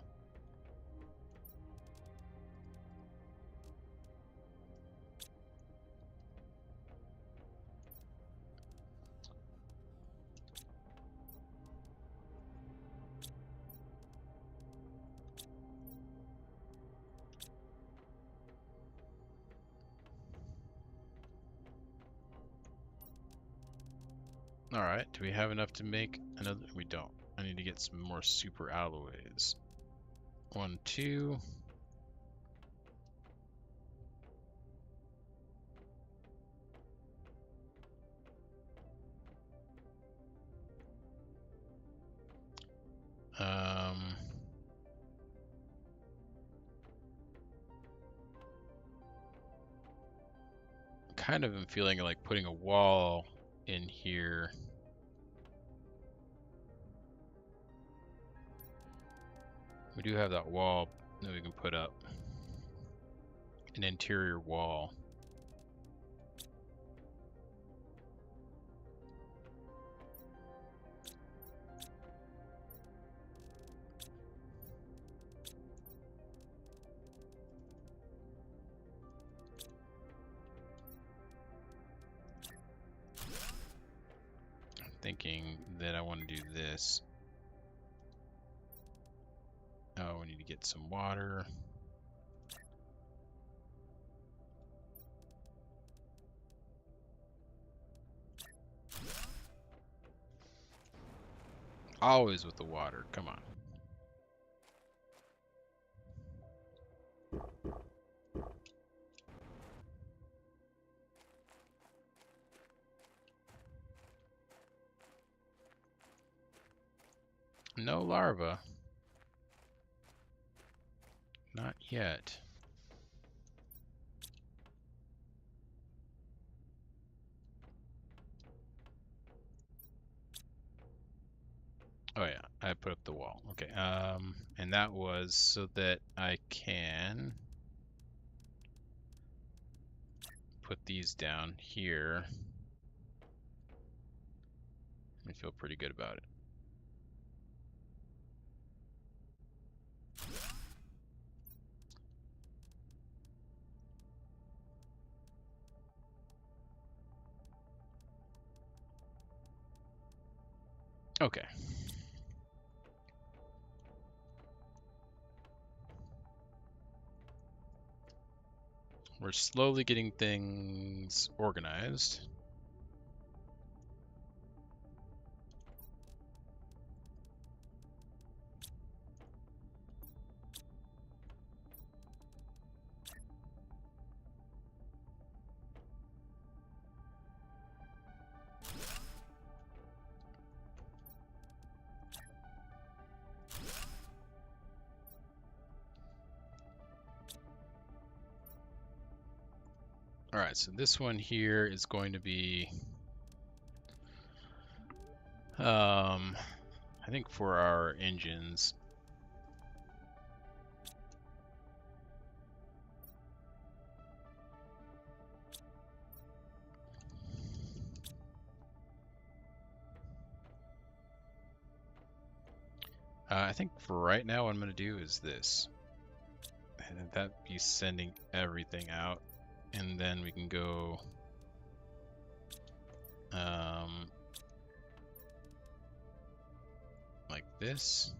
[SPEAKER 1] All right, do we have enough to make another? We don't. I need to get some more super alloys. 1, 2. Kind of am feeling like putting a wall in here. We do have that wall that we can put up. An interior wall. I'm thinking that I want to do this. Oh, we need to get some water. Always with the water, come on. No larva. Not yet. Oh yeah, I put up the wall. Okay, and that was so that I can put these down here. I feel pretty good about it. Okay. We're slowly getting things organized. All right, so this one here is going to be, I think for our engines. I think for right now, what I'm going to do is this. And that be sending everything out, and then we can go like this.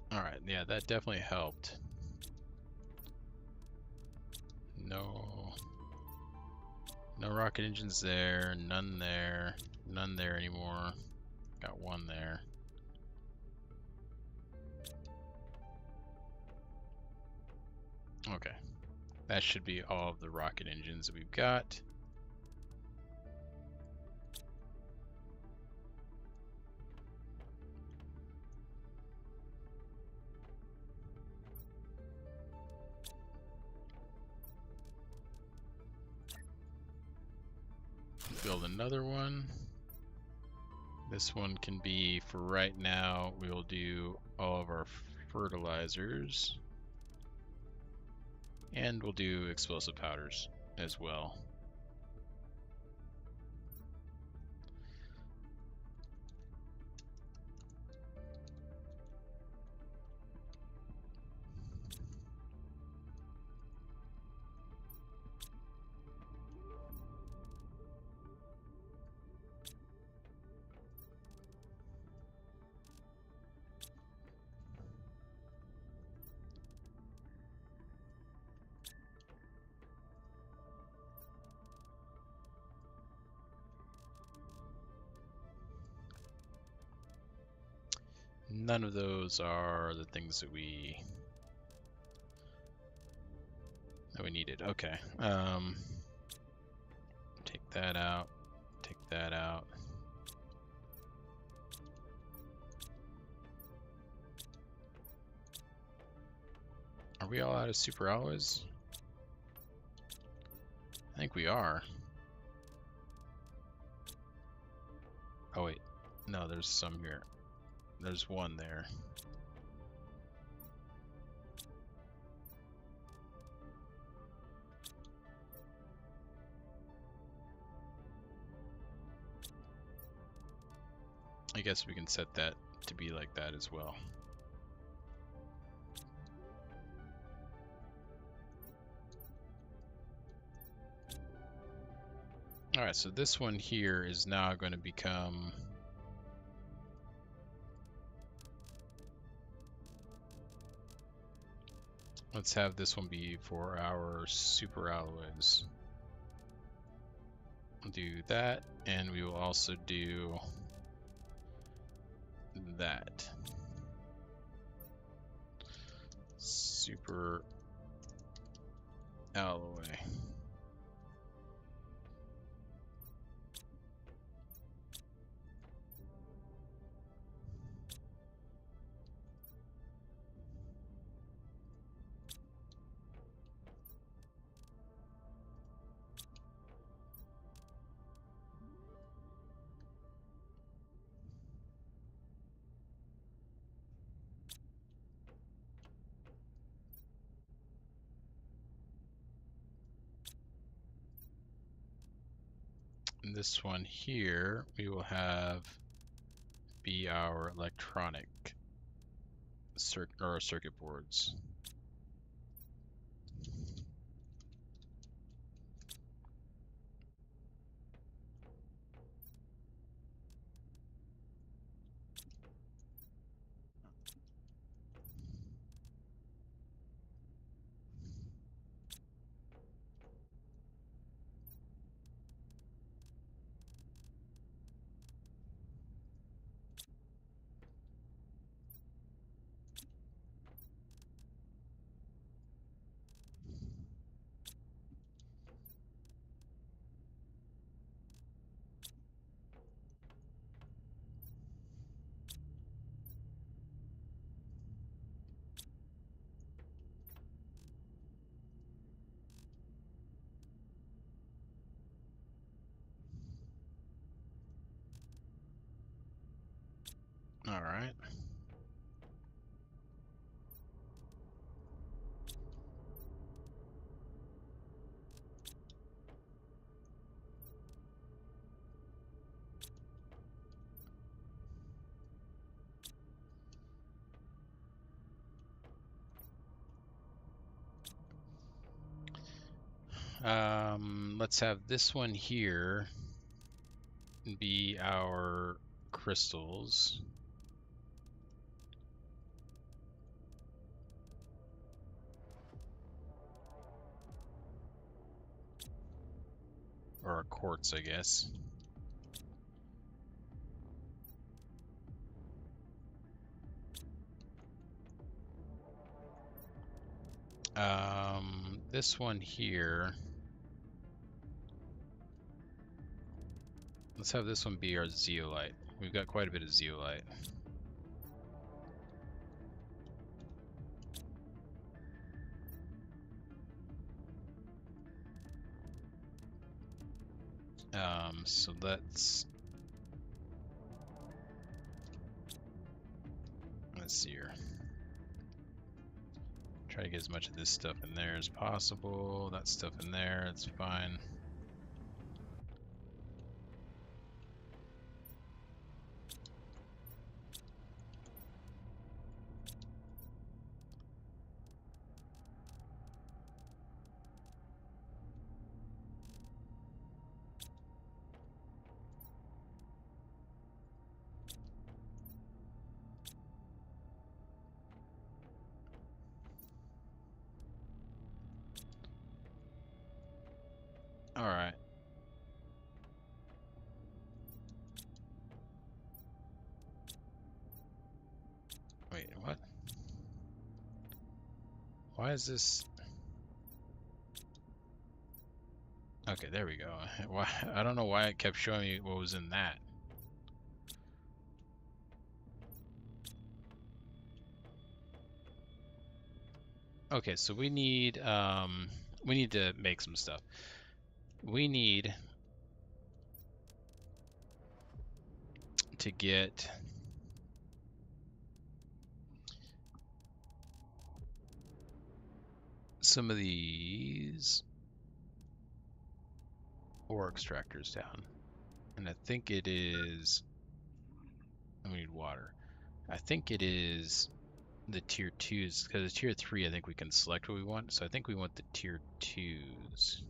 [SPEAKER 1] All right, yeah, that definitely helped. No rocket engines there, none there anymore. Got one there. Okay, that should be all of the rocket engines that we've got. Build another one. This one can be, for right now, we will do all of our fertilizers. And we'll do explosive powders as well. None of those are the things that we that we needed. Okay. Take that out. Take that out. Are we all out of super alloys? I think we are. Oh wait, no, there's some here. There's one there. I guess we can set that to be like that as well. Alright, so this one here is now going to become... Let's have this one be for our super alloys. We'll do that, and we will also do that. Super alloy. And this one here, we will have be our electronic circuit boards. All right. Let's have this one here be our crystals. Or a quartz, I guess. This one here. Let's have this one be our zeolite. We've got quite a bit of zeolite. So let's see here. Try to get as much of this stuff in there as possible. That stuff in there, it's fine. All right. Wait, what? Why is this? Okay, there we go. Why, I don't know why it kept showing me what was in that. Okay, so we need to make some stuff. We need to get some of these ore extractors down. And I think it is, we need water. I think it is the tier 2s, because the tier 3 I think we can select what we want, so I think we want the tier 2s.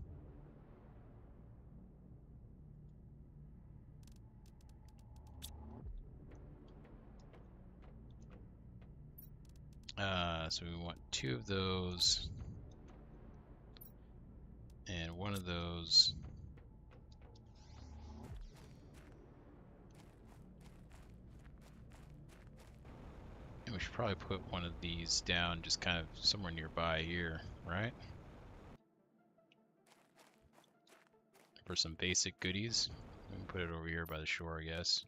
[SPEAKER 1] So we want 2 of those and 1 of those. And we should probably put 1 of these down just kind of somewhere nearby here, right? For some basic goodies. We can put it over here by the shore, I guess.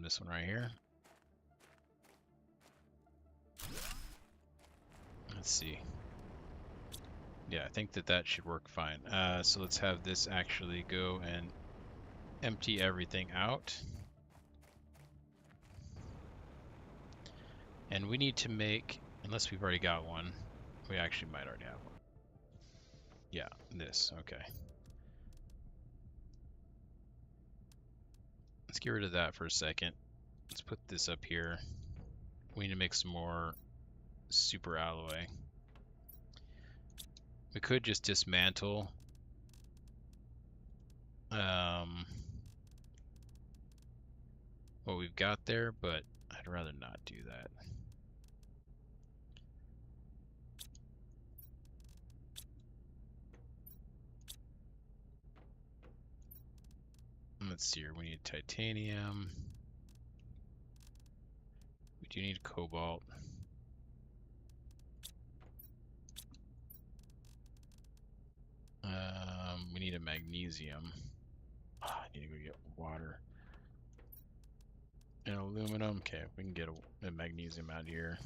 [SPEAKER 1] This one right here. Let's see. Yeah, I think that should work fine. So let's have this actually go and empty everything out. And we need to make, unless we've already got one, we actually might already have one. Yeah, this, okay. Let's get rid of that for a second. Let's put this up here. We need to make some more super alloy. We could just dismantle what we've got there, but I'd rather not do that. Let's see here, we need titanium. We do need cobalt. We need a magnesium. Oh, I need to go get water. And aluminum. Okay, we can get a magnesium out here.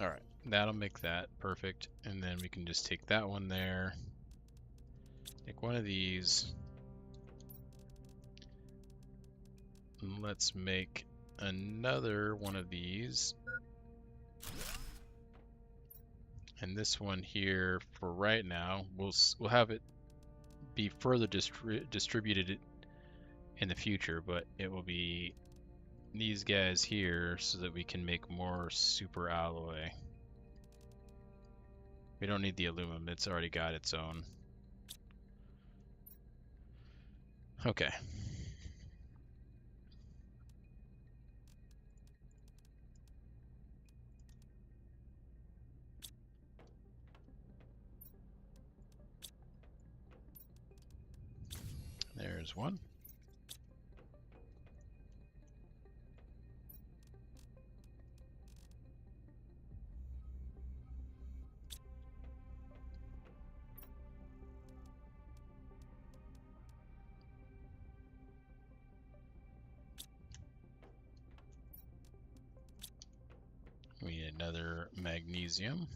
[SPEAKER 1] Alright, that'll make that perfect. And then we can just take that one there. Take one of these. And let's make another one of these. And this one here, for right now, we'll have it be further distributed in the future, but it will be these guys here so that we can make more super alloy. We don't need the aluminum, it's already got its own. Okay. There's one. We need another magnesium.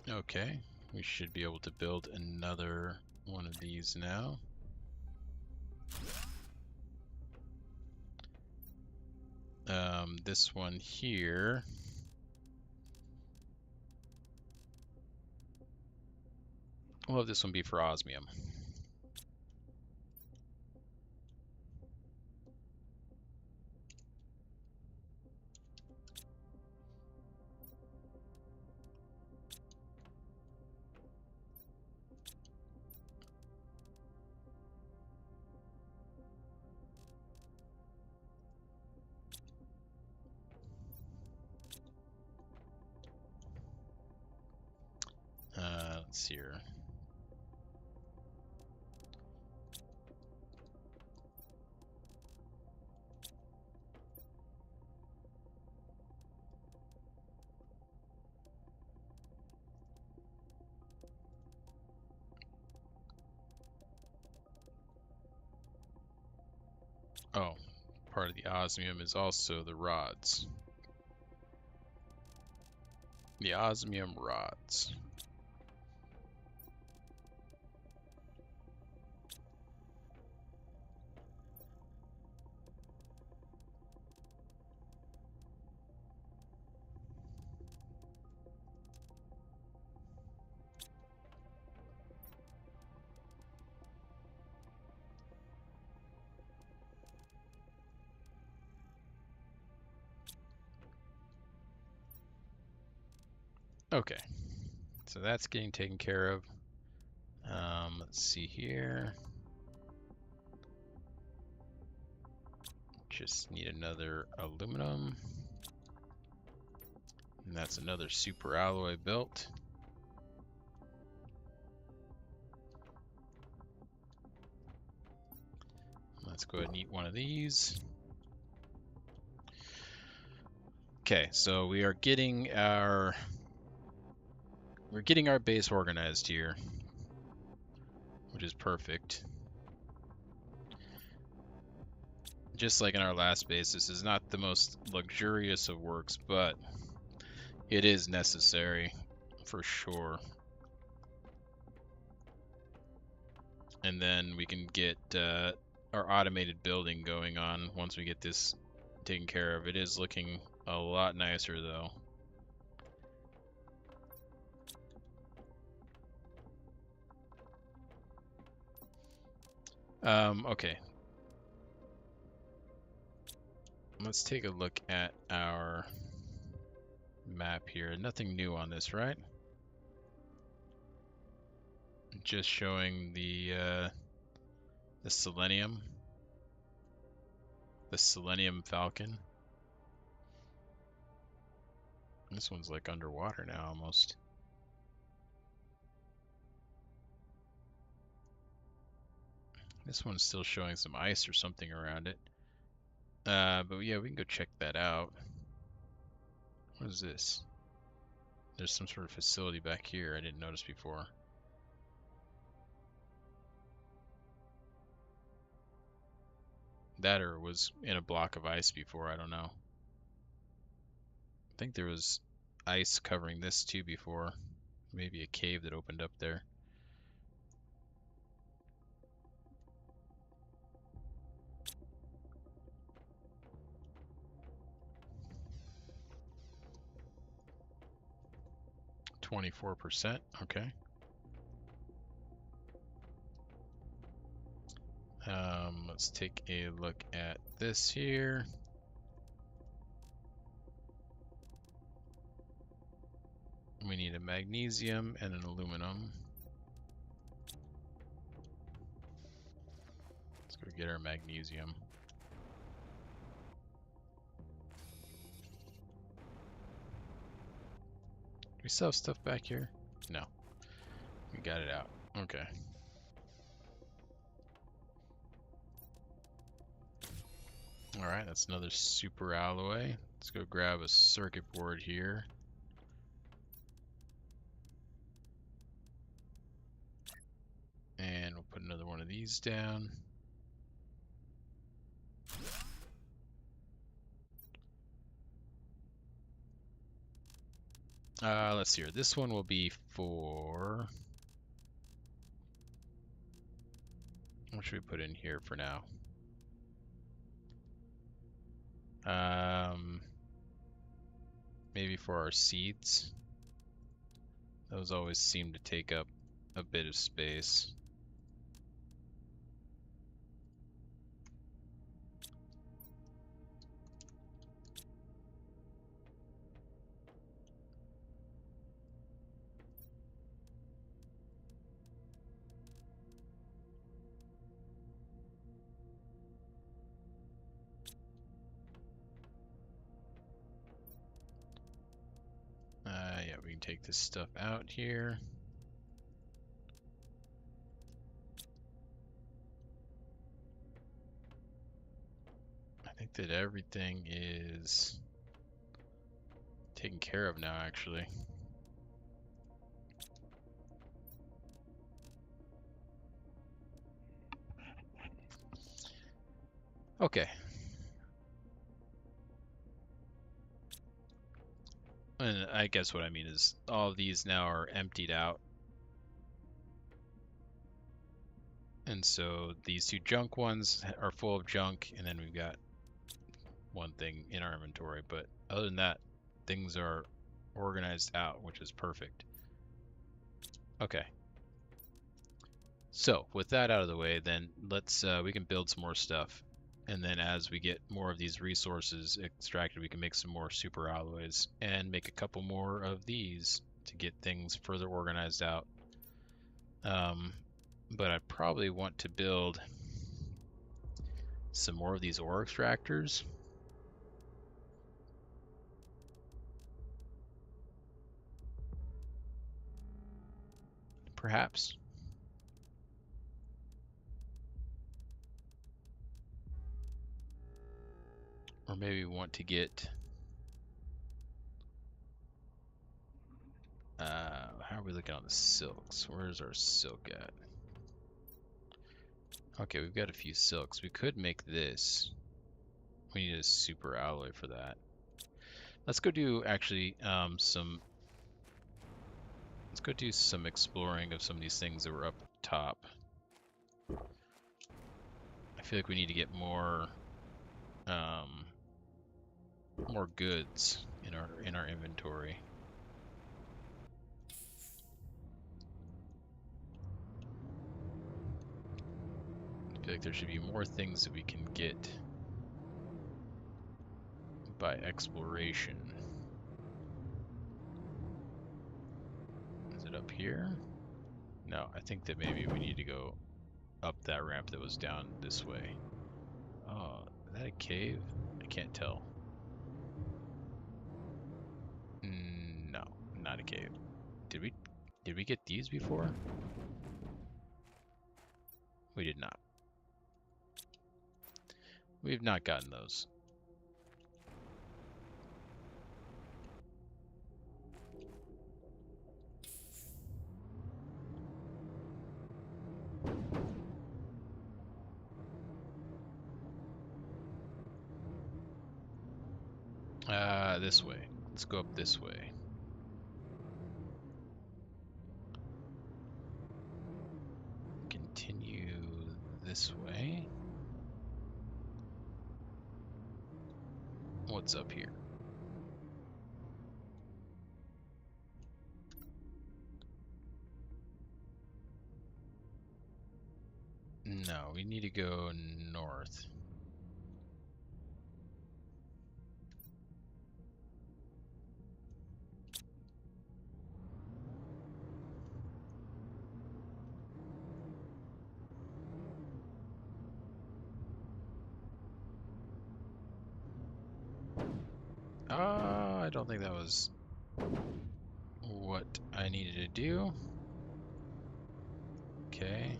[SPEAKER 1] Okay, we should be able to build another one of these now. This one here. We'll have this one be for osmium. lights here. Oh, part of the osmium is also the rods. The osmium rods. Okay, so that's getting taken care of. Let's see here. Just need another aluminum. And that's another super alloy built. Let's go ahead and eat one of these. Okay, so we're getting our base organized here, which is perfect. Just like in our last base, this is not the most luxurious of works, but it is necessary for sure. And then we can get our automated building going on once we get this taken care of. It is looking a lot nicer though. Okay. Let's take a look at our map here. Nothing new on this, right? Just showing the selenium. The Selenium Falcon. This one's like underwater now almost. This one's still showing some ice or something around it. But yeah, we can go check that out. What is this? There's some sort of facility back here I didn't notice before. That or was in a block of ice before, I don't know. I think there was ice covering this too before. Maybe a cave that opened up there. %, okay. Let's take a look at this here. We need a magnesium and an aluminum. Let's go get our magnesium. Do we still have stuff back here? No. We got it out. Okay. Alright, that's another super alloy. Let's go grab a circuit board here. And we'll put another one of these down. Let's see here. This one will be for... What should we put in here for now? Maybe for our seeds. Those always seem to take up a bit of space. Yeah, we can take this stuff out here. that everything is taken care of now, actually. Okay. And I guess what I mean is all of these now are emptied out. And so these two junk ones are full of junk, and then we've got one thing in our inventory. But other than that, things are organized out, which is perfect. Okay. So with that out of the way, then let's we can build some more stuff. And then as we get more of these resources extracted, we can make some more super alloys and make a couple more of these to get things further organized out. But I probably want to build some more of these ore extractors. Perhaps. Or maybe we want to get... how are we looking on the silks? Where's our silk at? Okay, we've got a few silks. We could make this. We need a super alloy for that. Let's go do actually some... Let's go do some exploring of some of these things that were up top. I feel like we need to get more more goods in our inventory. I feel like there should be more things that we can get by exploration. Is it up here? No, I think that maybe we need to go up that ramp that was down this way. Oh, is that a cave? I can't tell. No, not a cave. Did we get these before? We did not. We've not gotten those. This way. Let's go up this way. Continue this way. What's up here? No, we need to go north. I don't think that was what I needed to do. Okay.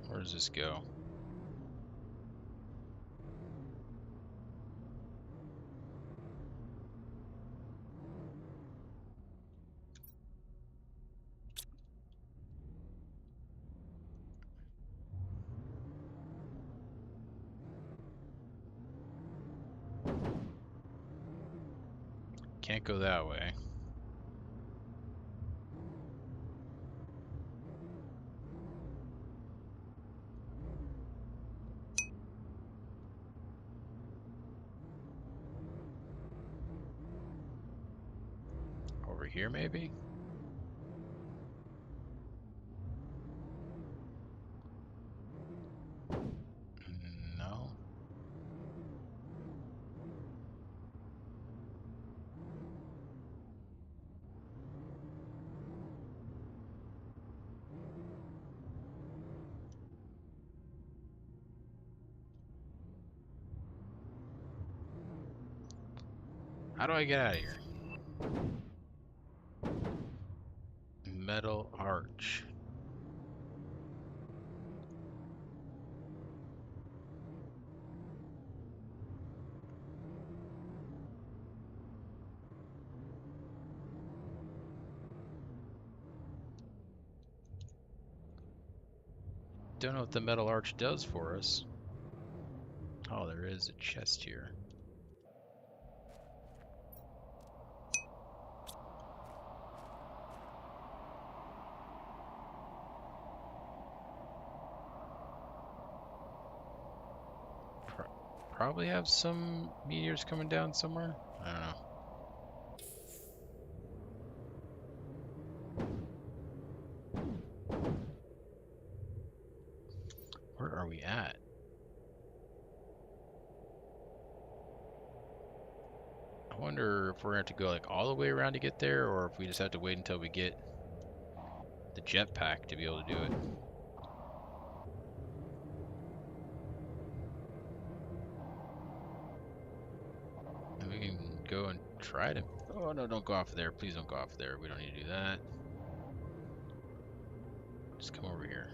[SPEAKER 1] Where does this go? Can't go that way. Over here, maybe? No. How do I get out of here? Metal arch. don't know what the metal arch does for us. Oh, there is a chest here. Probably have some meteors coming down somewhere. I don't know. Where are we at? I wonder if we're going to have to go like all the way around to get there, or if we just have to wait until we get the jetpack to be able to do it. And we can go and try to... Oh no, don't go off there. Please don't go off there. We don't need to do that. Just come over here.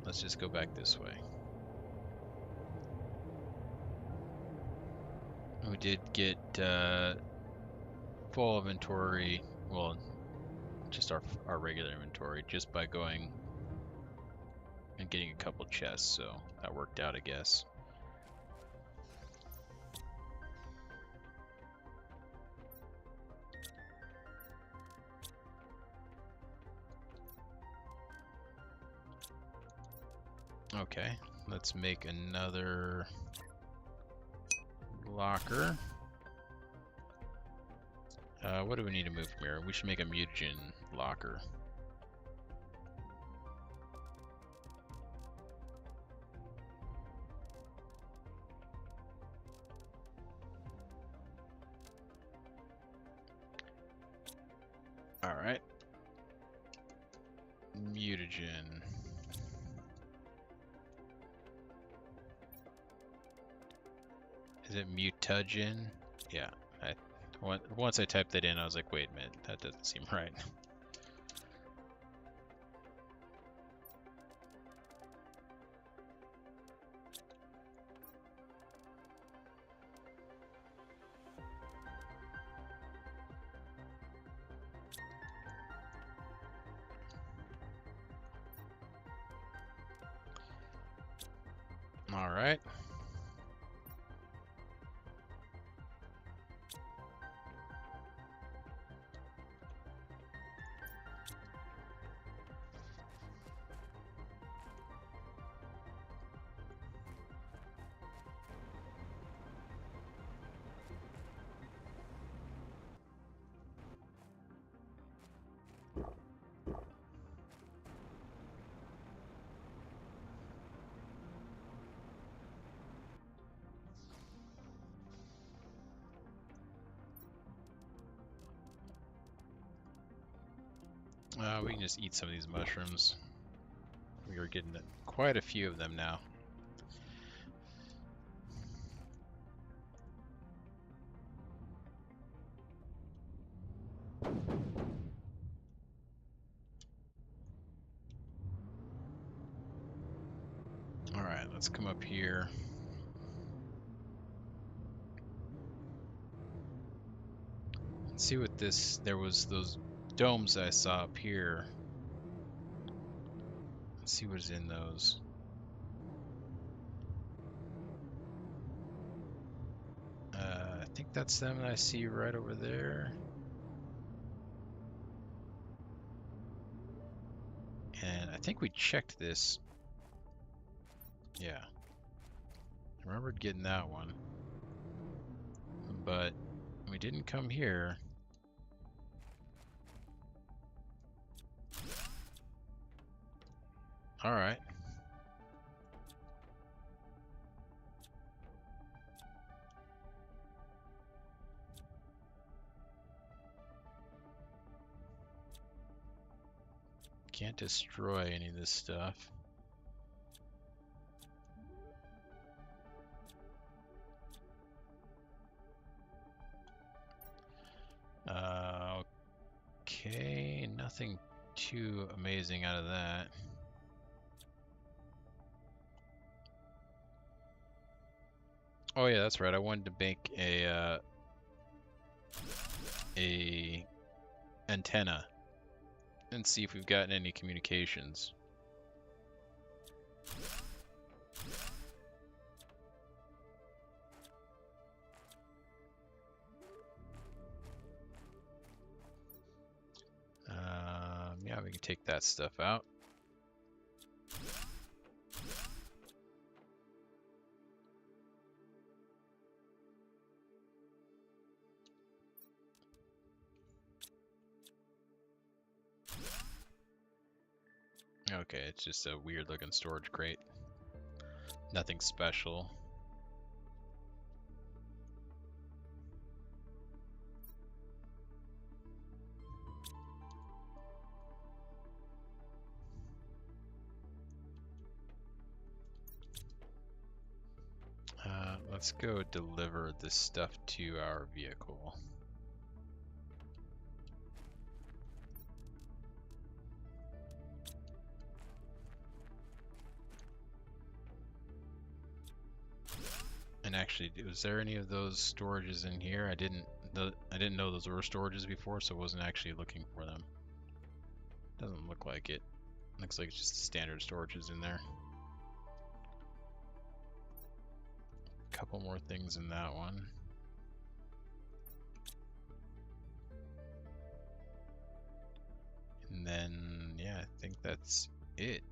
[SPEAKER 1] Let's just go back this way. We did get full inventory, well, just our regular inventory, just by going and getting a couple chests, so that worked out, I guess. Okay, let's make another locker. What do we need to move from here? We should make a mutagen locker. Alright. Mutagen. Is it mutagen? Yeah. Once I typed that in, I was like, wait a minute, that doesn't seem right. All right. We can just eat some of these mushrooms. We are getting quite a few of them now. All right, let's come up here. Let's see what this, there was those domes I saw up here. Let's see what's in those. I think that's them that I see right over there. And I think we checked this. Yeah. I remembered getting that one. But we didn't come here. Alright. Can't destroy any of this stuff. Okay, nothing too amazing out of that. Oh yeah, that's right. I wanted to make a antenna and see if we've gotten any communications. Yeah, we can take that stuff out. Okay, it's just a weird looking storage crate. Nothing special. Let's go deliver this stuff to our vehicle. And actually, was there any of those storages in here? I didn't know those were storages before, so I wasn't actually looking for them. Doesn't look like it. Looks like it's just the standard storages in there. Couple more things in that one. And then, yeah, I think that's it.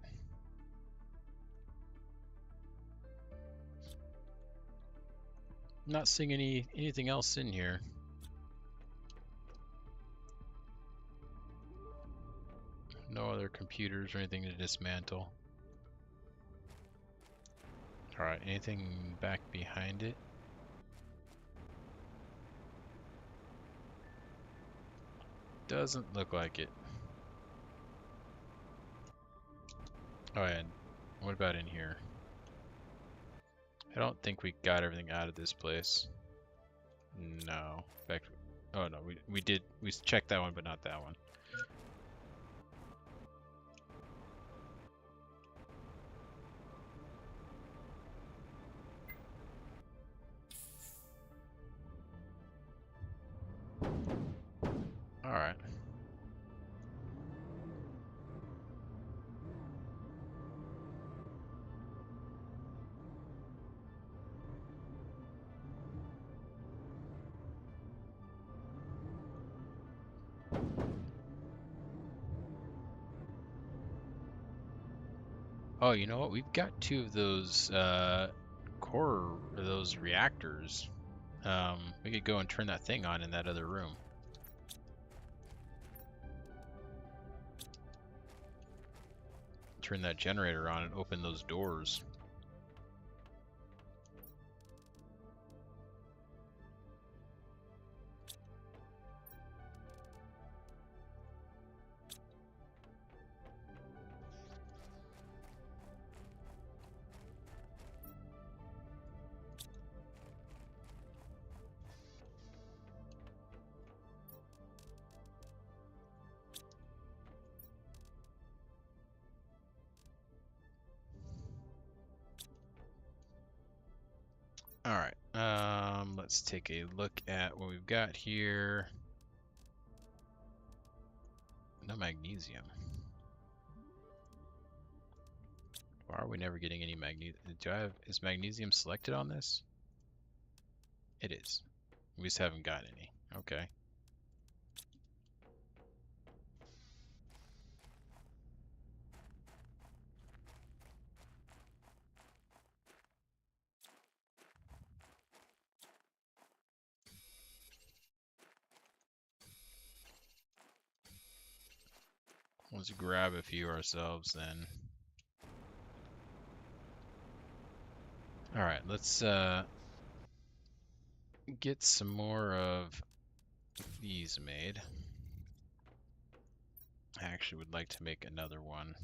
[SPEAKER 1] Not seeing anything else in here. No other computers or anything to dismantle. Alright, anything back behind it? Doesn't look like it. Oh, and what about in here? I don't think we got everything out of this place. No. In fact, oh no, we checked that one, but not that one. Alright. Oh, you know what? We've got two of those those reactors. We could go and turn that thing on in that other room. Turn that generator on and open those doors. Alright, let's take a look at what we've got here. No magnesium. Why are we never getting any magnesium? Is magnesium selected on this? It is. We just haven't got any. Okay. Let's grab a few ourselves then. Alright, let's get some more of these made. I actually would like to make another one.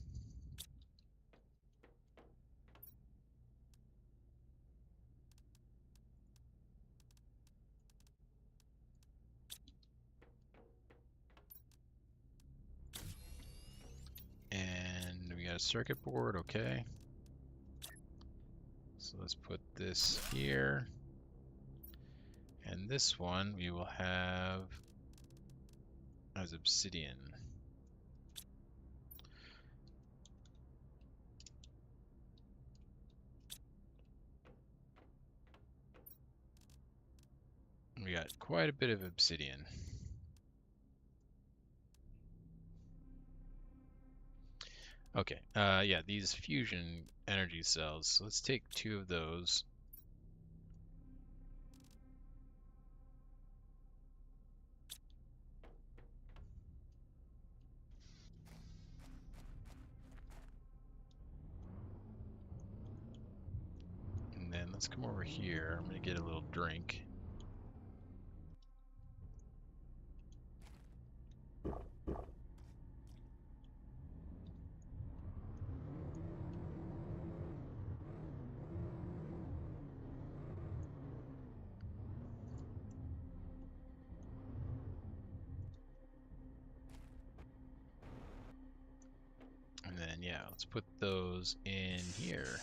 [SPEAKER 1] And we got a circuit board, okay. So let's put this here. And this one we will have as obsidian. got quite a bit of obsidian. Okay, yeah, these fusion energy cells. So let's take 2 of those. And then let's come over here. I'm gonna get a little drink. And then, yeah, let's put those in here.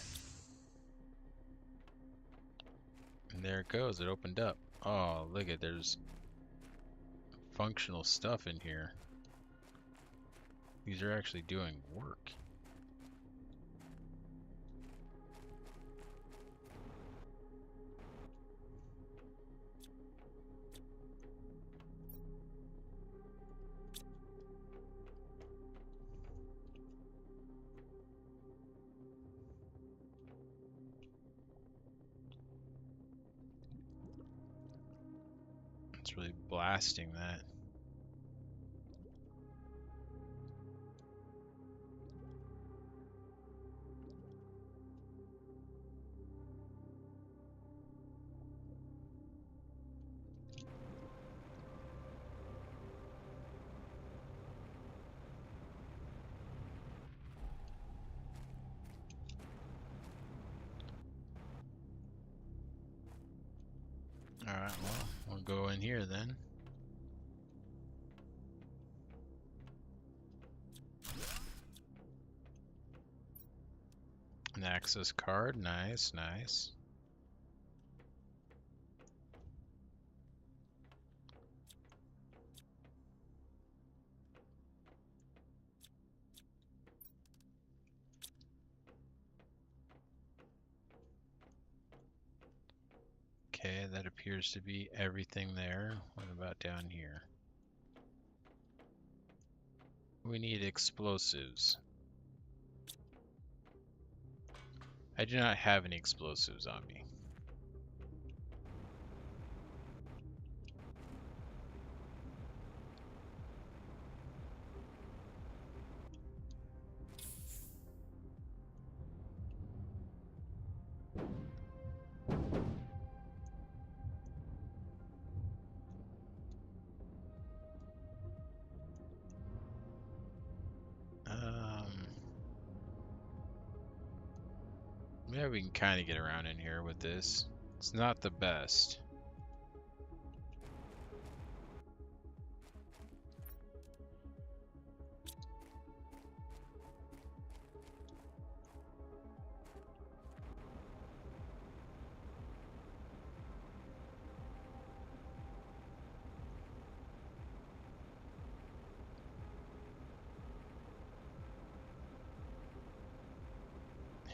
[SPEAKER 1] And there it goes, it opened up. Oh, look at, there's functional stuff in here. These are actually doing work. It's really blasting that. Alright, well, we'll go in here then. An access card, nice, nice. Okay, that appears to be everything there. What about down here? We need explosives. I do not have any explosives on me. Yeah, we can kind of get around in here with this. It's not the best.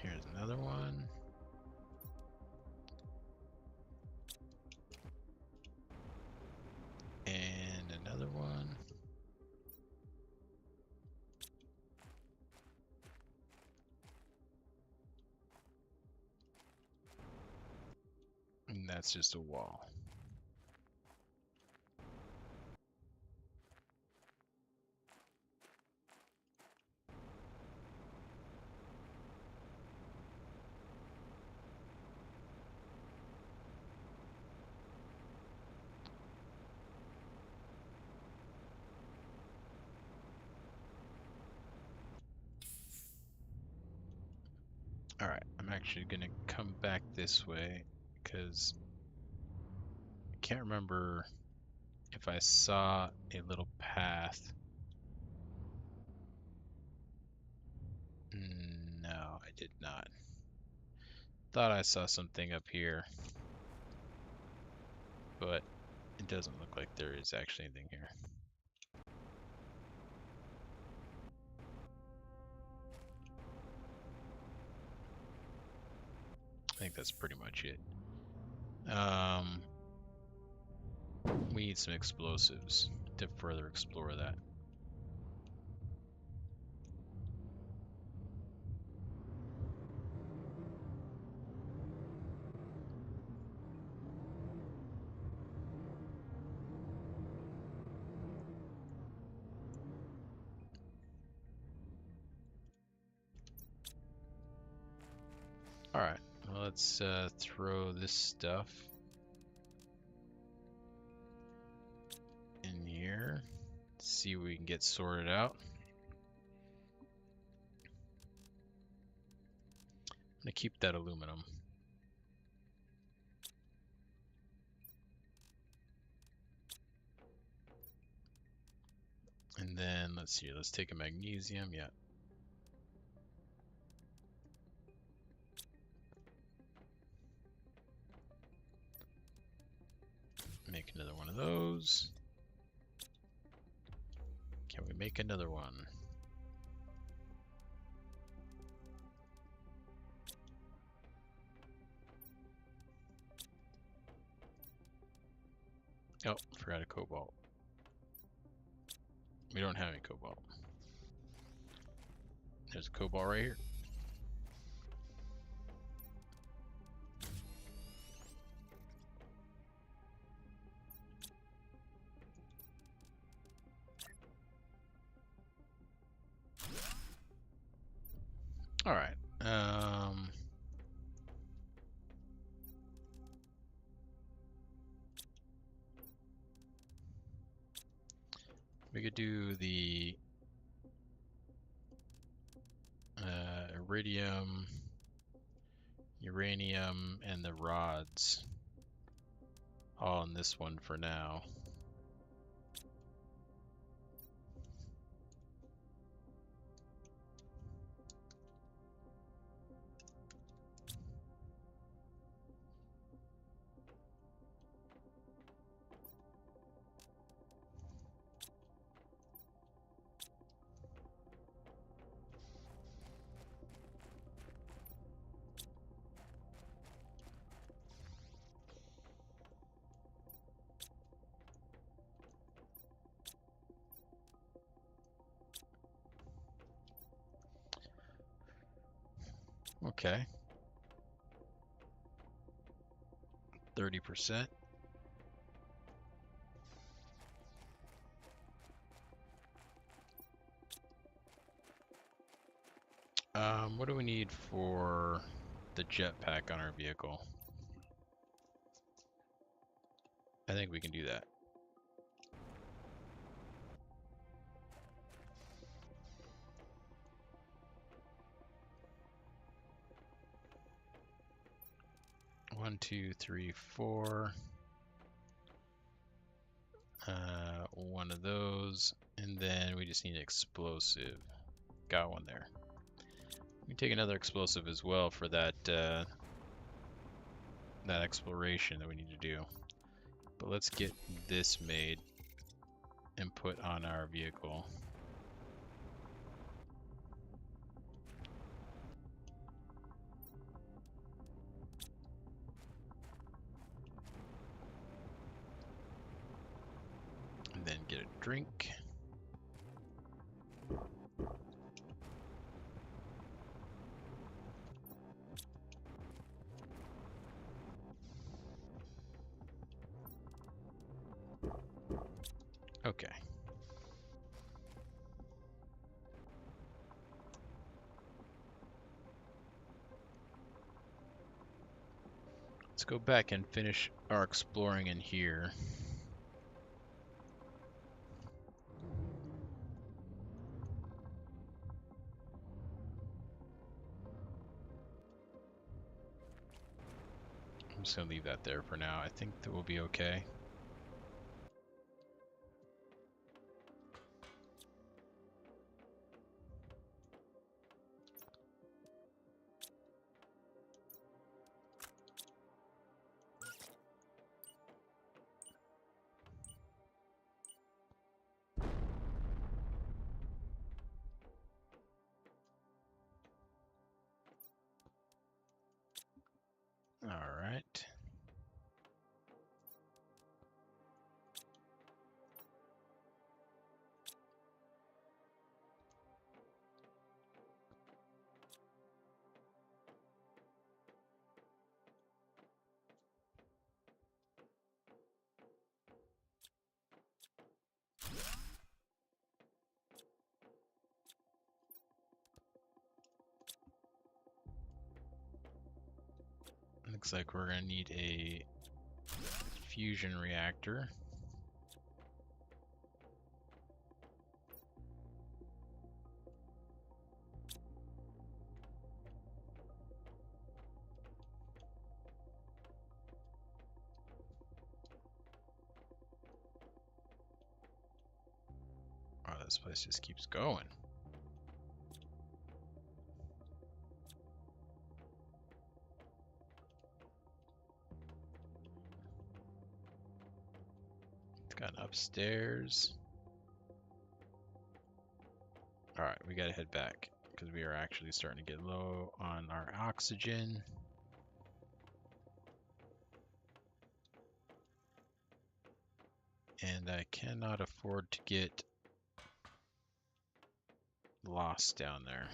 [SPEAKER 1] Here's another one. And another one. And that's just a wall. Alright, I'm actually gonna come back this way because I can't remember if I saw a little path. No, I did not. Thought I saw something up here, but it doesn't look like there is actually anything here. I think that's pretty much it. We need some explosives to further explore that. Alright, well, let's throw this stuff in here. See what we can get sorted out. I'm gonna keep that aluminum. And then let's see, let's take a magnesium, yeah. Make another one of those. Can we make another one? Oh, forgot a cobalt. We don't have any cobalt. There's a cobalt right here. All right. We could do the iridium, uranium, and the rods all in this one for now. Okay. 30%. What do we need for the jetpack on our vehicle? I think we can do that. One, two, three, four. One of those, and then we just need an explosive. Got one there. We can take another explosive as well for that that exploration that we need to do. But let's get this made and put on our vehicle. And then get a drink. Okay. Let's go back and finish our exploring in here. I'm just gonna leave that there for now. I think that will be okay. All right. Looks like we're gonna need a fusion reactor. Oh, this place just keeps going. It's got an upstairs. Alright, we gotta head back because we are actually starting to get low on our oxygen. And I cannot afford to get lost down there.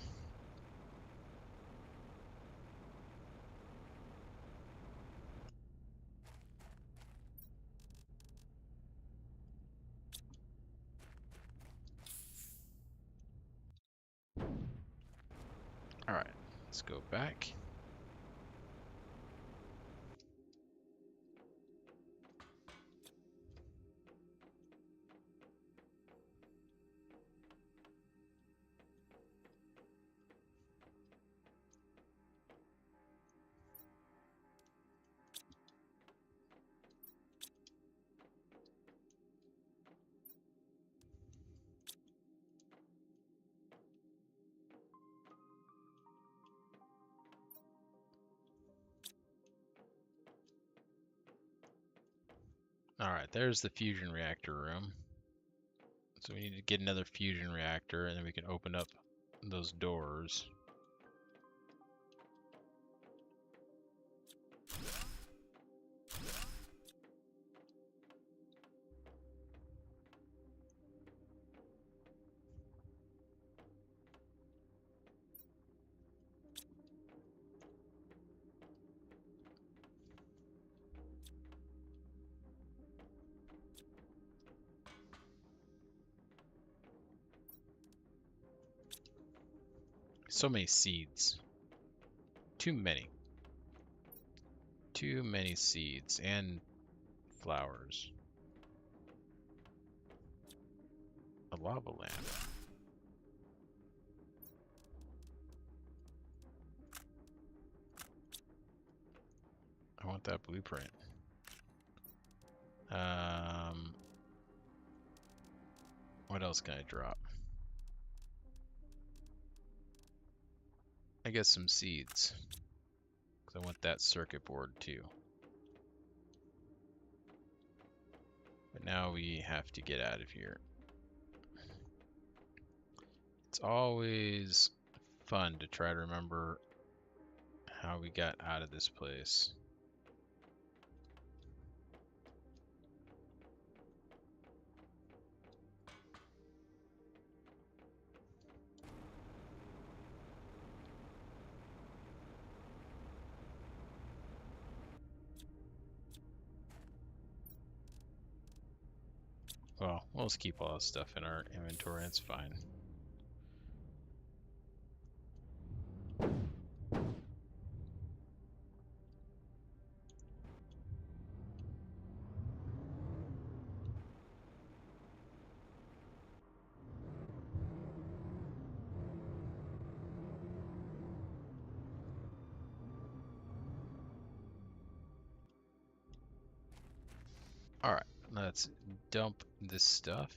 [SPEAKER 1] Alright, let's go back. Alright, there's the fusion reactor room. So we need to get another fusion reactor and then we can open up those doors. So many seeds. Too many. Too many seeds and flowers. A lava lamp. I want that blueprint. What else can I drop? I guess some seeds. Because I want that circuit board too. But now we have to get out of here. It's always fun to try to remember how we got out of this place. Well, we'll just keep all this stuff in our inventory, it's fine. Alright, let's dump this stuff.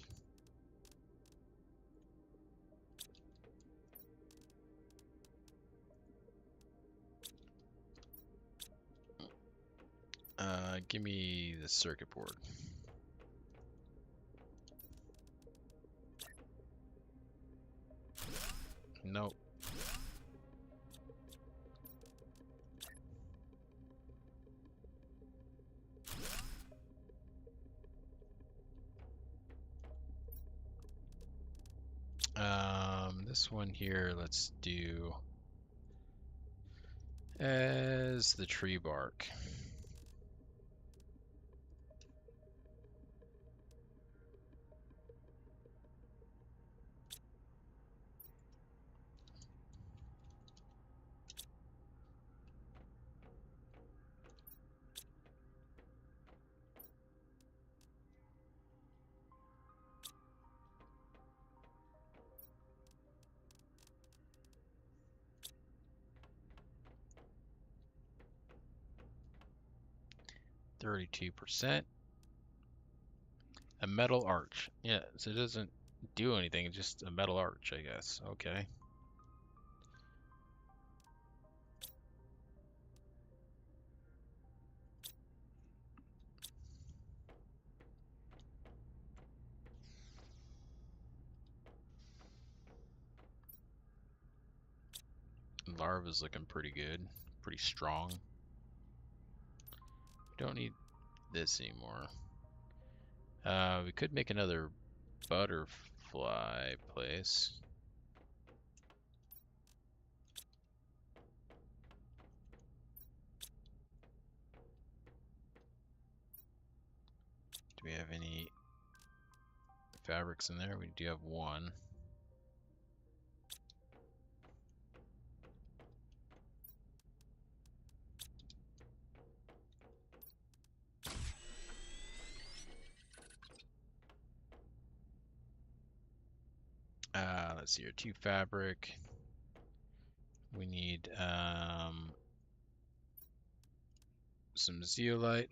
[SPEAKER 1] Give me the circuit board. Nope. This one here, let's do as the tree bark. 32%. A metal arch. Yeah, so it doesn't do anything, it's just a metal arch, I guess. Okay. Larva's looking pretty good, pretty strong. Don't need this anymore. We could make another butterfly place. Do we have any fabrics in there? We do have one. Let's see here, 2 fabric. We need some zeolite.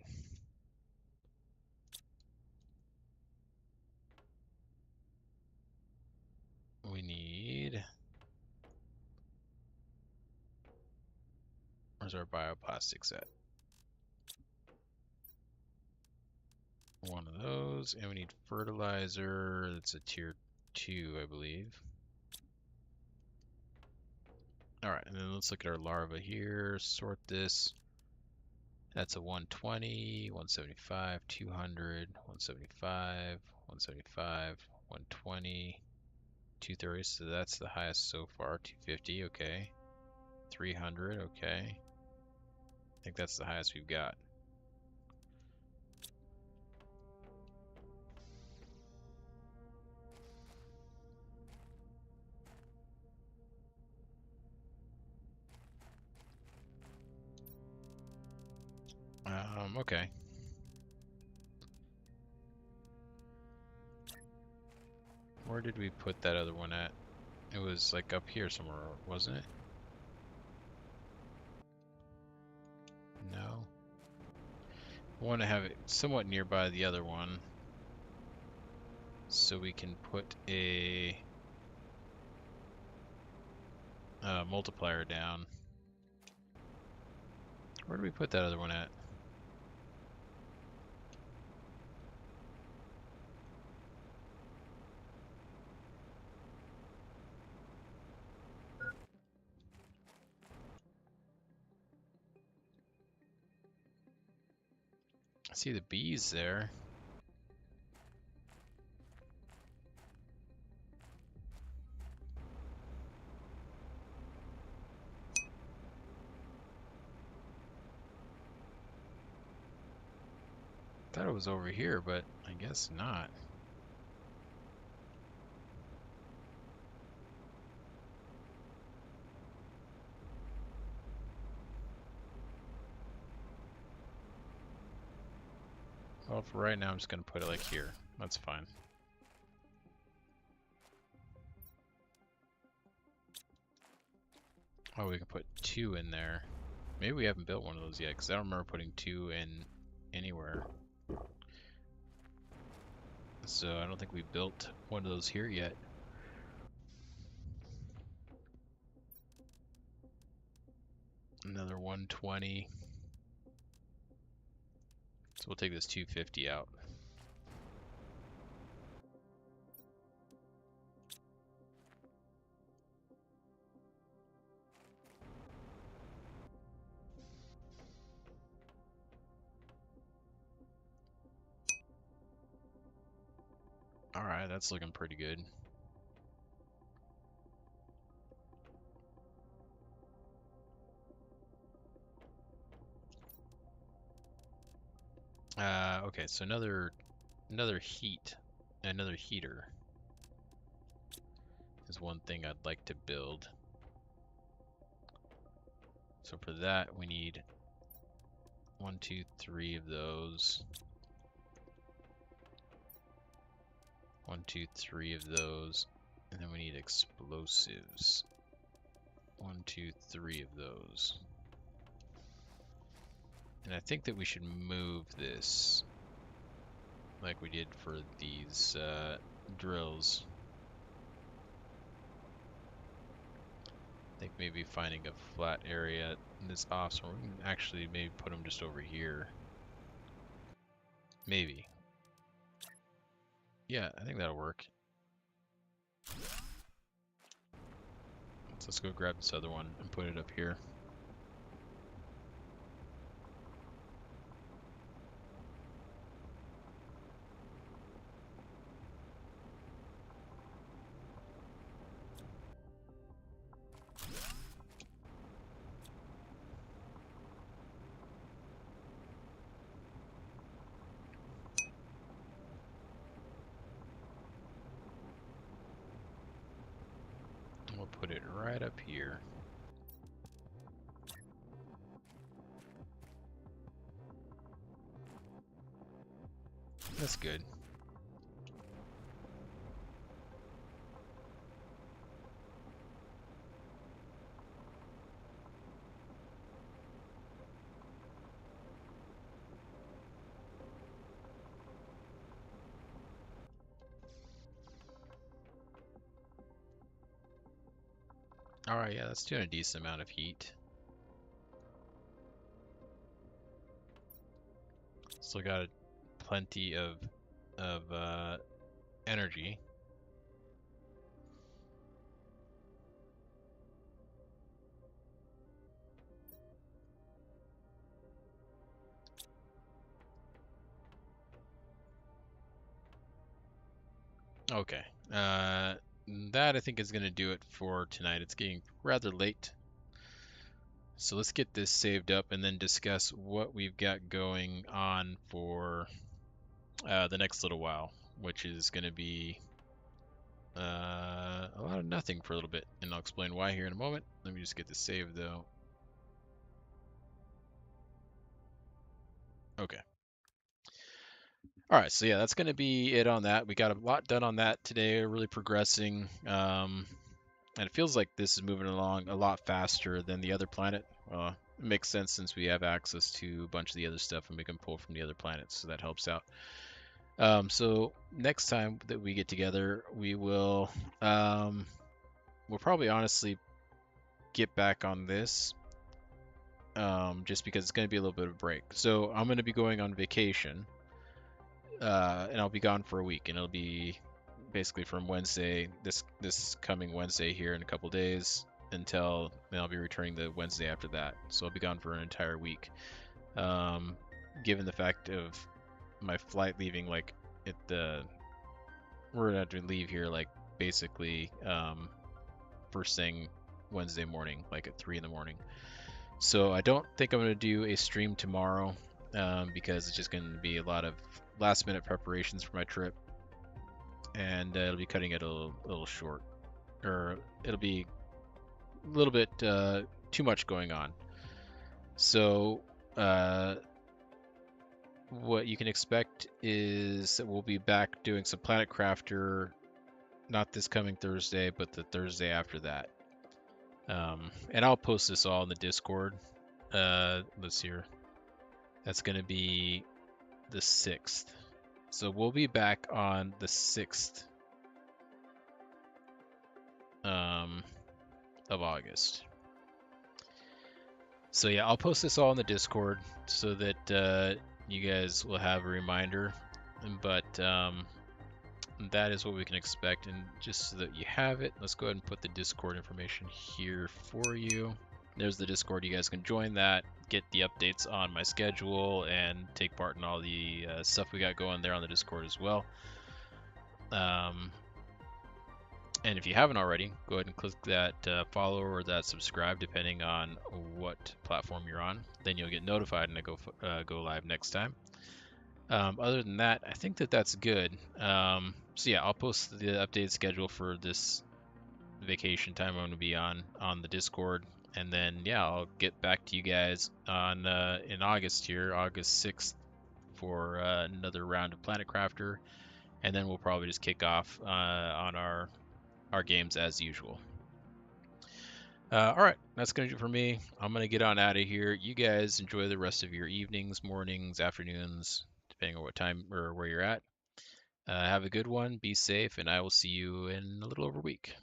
[SPEAKER 1] We need... Where's our bioplastics at? One of those, and we need fertilizer. That's a tier 2, I believe. Alright, and then let's look at our larva here. Sort this. That's a 120, 175, 200, 175, 175, 120, 230. So that's the highest so far. 250, okay. 300, okay. I think that's the highest we've got. Okay. Where did we put that other one at? It was like up here somewhere, wasn't it? No. I want to have it somewhat nearby the other one, so we can put a multiplier down. Where do we put that other one at? I see the bees there. Thought it was over here, but I guess not. Well, for right now, I'm just going to put it like here. That's fine. Oh, we can put 2 in there. Maybe we haven't built one of those yet, because I don't remember putting 2 in anywhere. So I don't think we built one of those here yet. Another 120. So we'll take this 250 out. Alright, that's looking pretty good. Okay, so another heater is one thing I'd like to build. So for that, we need 1, 2, 3 of those. 1, 2, 3 of those. And then we need explosives. 1, 2, 3 of those. And I think that we should move this like we did for these drills. I think maybe finding a flat area in this off, so we can actually maybe put them just over here. Maybe. Yeah, I think that'll work. So let's go grab this other one and put it up here. And we'll put it right up here. That's good. Alright, yeah, that's doing a decent amount of heat. Still got plenty of energy. Okay. That I think is going to do it for tonight. It's getting rather late. So let's get this saved up and then discuss what we've got going on for the next little while, which is going to be a lot of nothing for a little bit. And I'll explain why here in a moment. Let me just get this saved though. Okay. All right, so yeah, that's going to be it on that. We got a lot done on that today, really progressing. And it feels like this is moving along a lot faster than the other planet. It makes sense since we have access to a bunch of the other stuff and we can pull from the other planets, so that helps out. So next time that we get together, we'll probably honestly get back on this, just because it's going to be a little bit of a break. So I'm going to be going on vacation, and I'll be gone for a week, and it'll be basically from Wednesday, this coming Wednesday here in a couple days, until then I'll be returning the Wednesday after that. So I'll be gone for an entire week. Given the fact of my flight leaving like we're gonna have to leave here like basically first thing Wednesday morning, like at 3 in the morning. So I don't think I'm gonna do a stream tomorrow, because it's just gonna be a lot of last minute preparations for my trip, and it'll be cutting it a little short, or it'll be a little bit too much going on. So what you can expect is that we'll be back doing some Planet Crafter, not this coming Thursday, but the Thursday after that. And I'll post this all in the Discord. Let's see here. That's going to be the 6th. So we'll be back on the 6th of August. So yeah, I'll post this all in the Discord so that you guys will have a reminder. But that is what we can expect. And just so that you have it, let's go ahead and put the Discord information here for you. There's the Discord. You guys can join that, get the updates on my schedule, and take part in all the stuff we got going there on the Discord as well. And if you haven't already, go ahead and click that follow or that subscribe, depending on what platform you're on. Then you'll get notified when I go live next time. Other than that, I think that's good. So yeah, I'll post the updated schedule for this vacation time I'm going to be on the Discord. And then, yeah, I'll get back to you guys on in August here, August 6th, for another round of Planet Crafter. And then we'll probably just kick off on our games as usual. All right, that's gonna do it for me. I'm gonna get on out of here. You guys enjoy the rest of your evenings, mornings, afternoons, depending on what time or where you're at. Have a good one. Be safe, and I will see you in a little over a week.